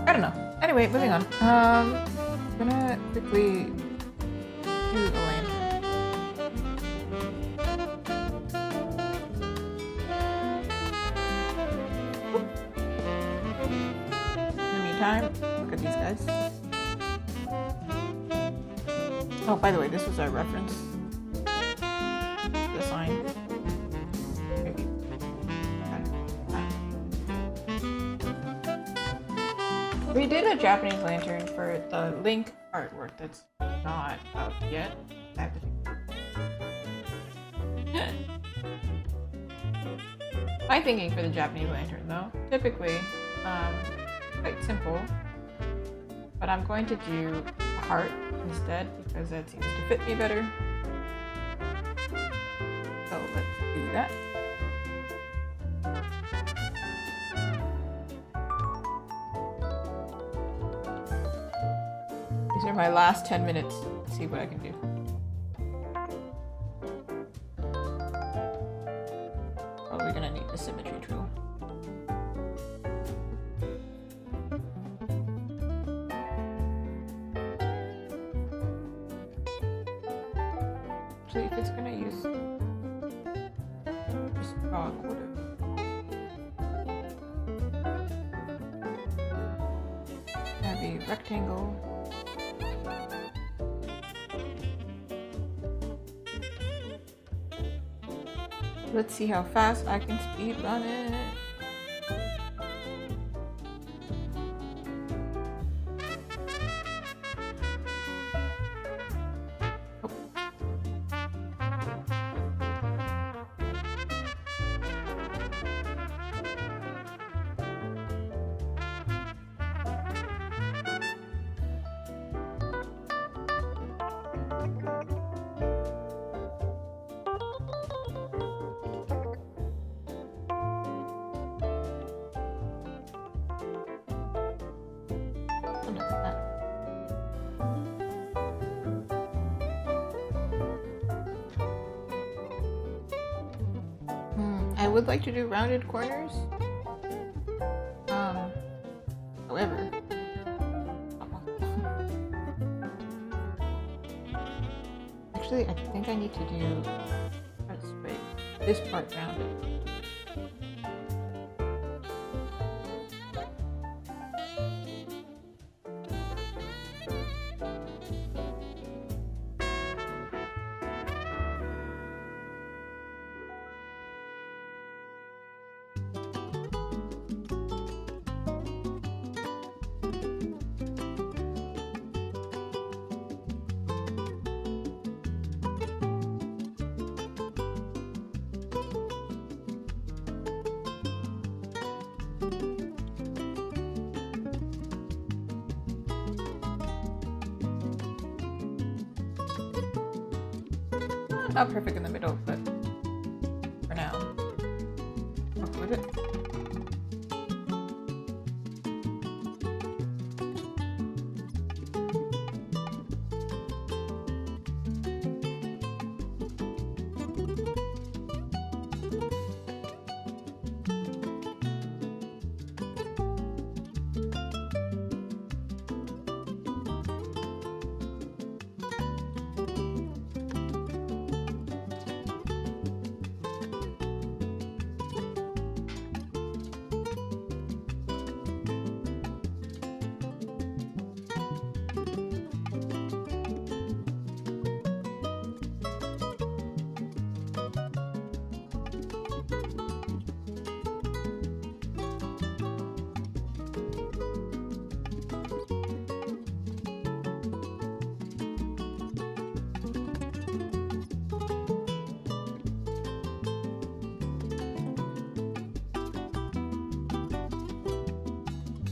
I don't know. Anyway, moving on. I'm gonna quickly do the lantern. In the meantime, look at these guys. Oh, by the way, this was our reference. The sign. Maybe. We did a Japanese lantern for the Link artwork that's not up yet. I have to think. My thinking for the Japanese lantern, though, typically, quite simple. But I'm going to do a heart instead because that seems to fit me better. So let's do that. These are my last 10 minutes. Let's see what I can do. Probably gonna need the symmetry tool. Actually, if it's gonna use just draw a quarter. That'd be rectangle. Let's see how fast I can speed run it. I would like to do rounded corners. However, actually, I think I need to do this part rounded. Not perfect in the middle, but for now, work with it.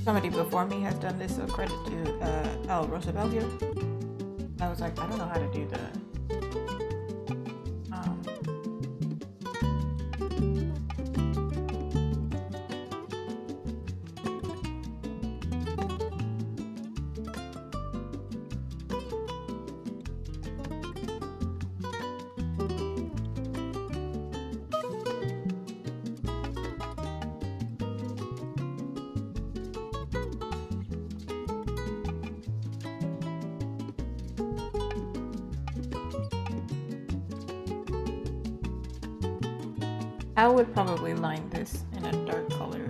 Somebody before me has done this, so credit to El Rosabel here. I was like, I don't know how to do the I would probably line this in a dark color.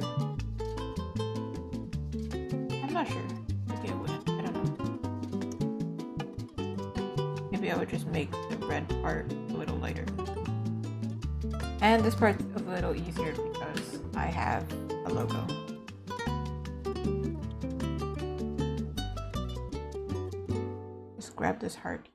I'm not sure. Maybe I wouldn't. I don't know. Maybe I would just make the red part a little lighter. And this part's a little easier because I have a logo. Just grab this heart.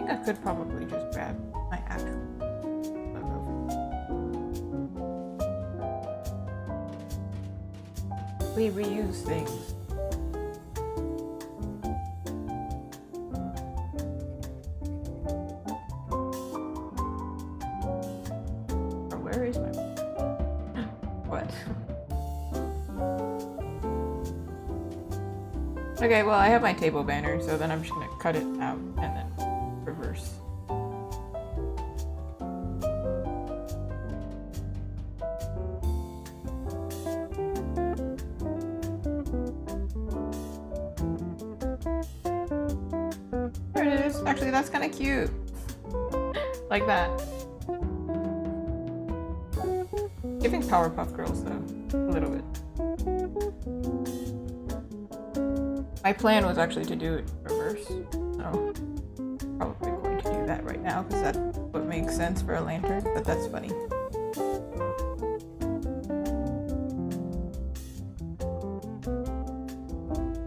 I could probably just grab my actual logo. We reuse things. Or where is my what? Okay, well I have my table banner, so then I'm just gonna cut it out and then reverse. There it is. Actually, that's kind of cute. Like that. Giving Powerpuff Girls though, a little bit. My plan was actually to do it reverse, so probably going to do that right now because that's what makes sense for a lantern, but that's funny.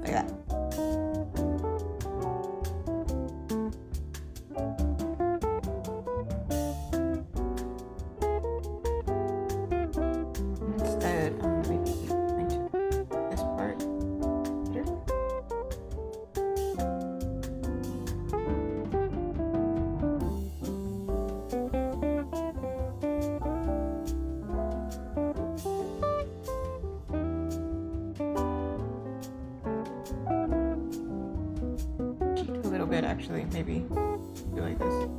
Like that. Instead, I'm going to make this part here. Bit actually, maybe do like this.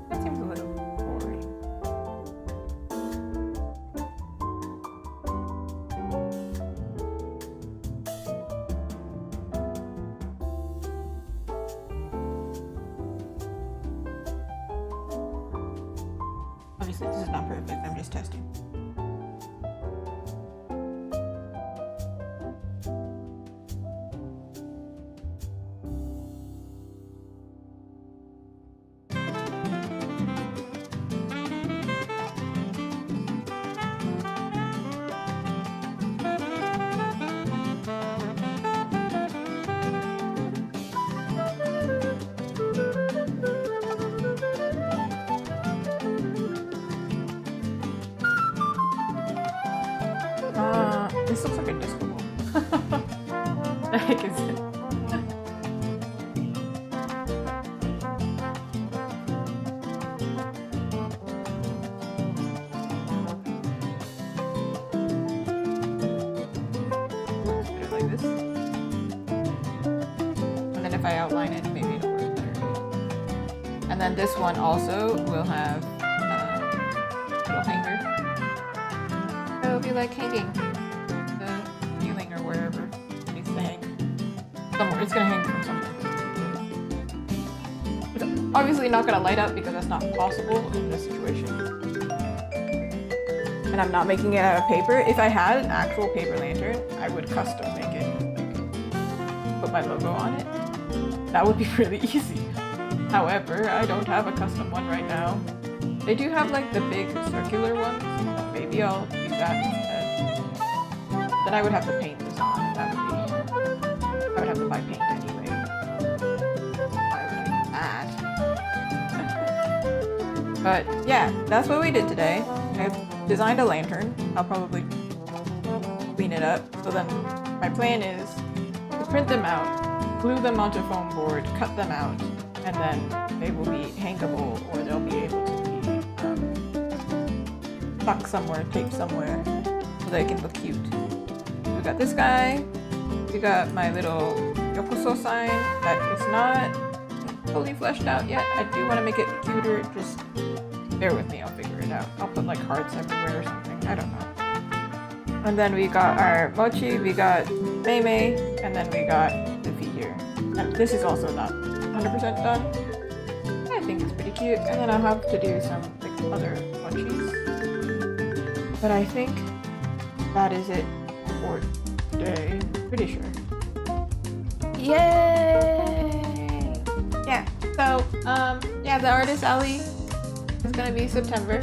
That seems a little boring. Obviously, this is not perfect, I'm just testing. This looks like a disco ball. The heck is it? Like this. And then if I outline it, maybe it'll work better. And then this one also will have a little hanger. It'll be like hanging. Wherever it needs to hang. Somewhere. It's gonna hang from somewhere. It's obviously not gonna light up because that's not possible in this situation. And I'm not making it out of paper. If I had an actual paper lantern, I would custom make it. Like, put my logo on it. That would be really easy. However, I don't have a custom one right now. They do have like the big circular ones. Maybe I'll use that instead. Then I would have to paint this on. That would be... I would have to buy paint anyway. Why would I do that? But yeah, that's what we did today. I designed a lantern. I'll probably clean it up. So then my plan is to print them out, glue them onto foam board, cut them out, and then they will be hangable, or they'll be able to be stuck somewhere, taped somewhere, so they can look cute. We got this guy. We got my little Yokoso sign that is not fully fleshed out yet. I do want to make it cuter. Just bear with me. I'll figure it out. I'll put like hearts everywhere or something. I don't know. And then we got our Mochi. We got Mei Mei, and then we got Luffy here. And this is also not 100% done. I think it's pretty cute. And then I'll have to do some like other Mochis. But I think that is it for today. Pretty sure. Yay! Yeah. So, yeah, the artist alley is gonna be September,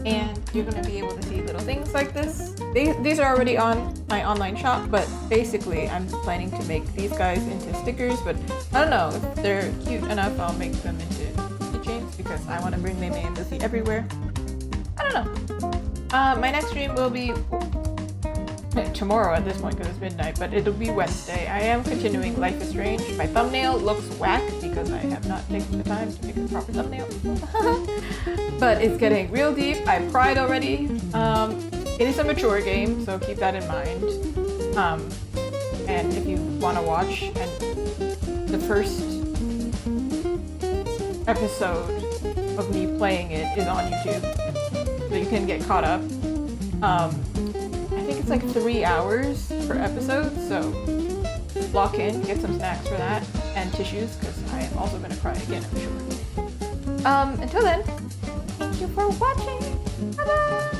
and you're gonna be able to see little things like this. These are already on my online shop, but basically I'm planning to make these guys into stickers. But I don't know if they're cute enough. I'll make them into keychains because I want to bring Mei Mei and Luffy everywhere. I don't know. My next stream will be tomorrow at this point because it's midnight, but it'll be Wednesday. I am continuing Life is Strange. My thumbnail looks whack because I have not taken the time to make a proper thumbnail. But it's getting real deep. I cried already. It is a mature game, so keep that in mind. And if you want to watch, and the first episode of me playing it is on YouTube, so you can get caught up. I think it's like 3 hours per episode, so lock in, get some snacks for that, and tissues, because I am also going to cry again, I'm sure. Until then, thank you for watching! Bye-bye!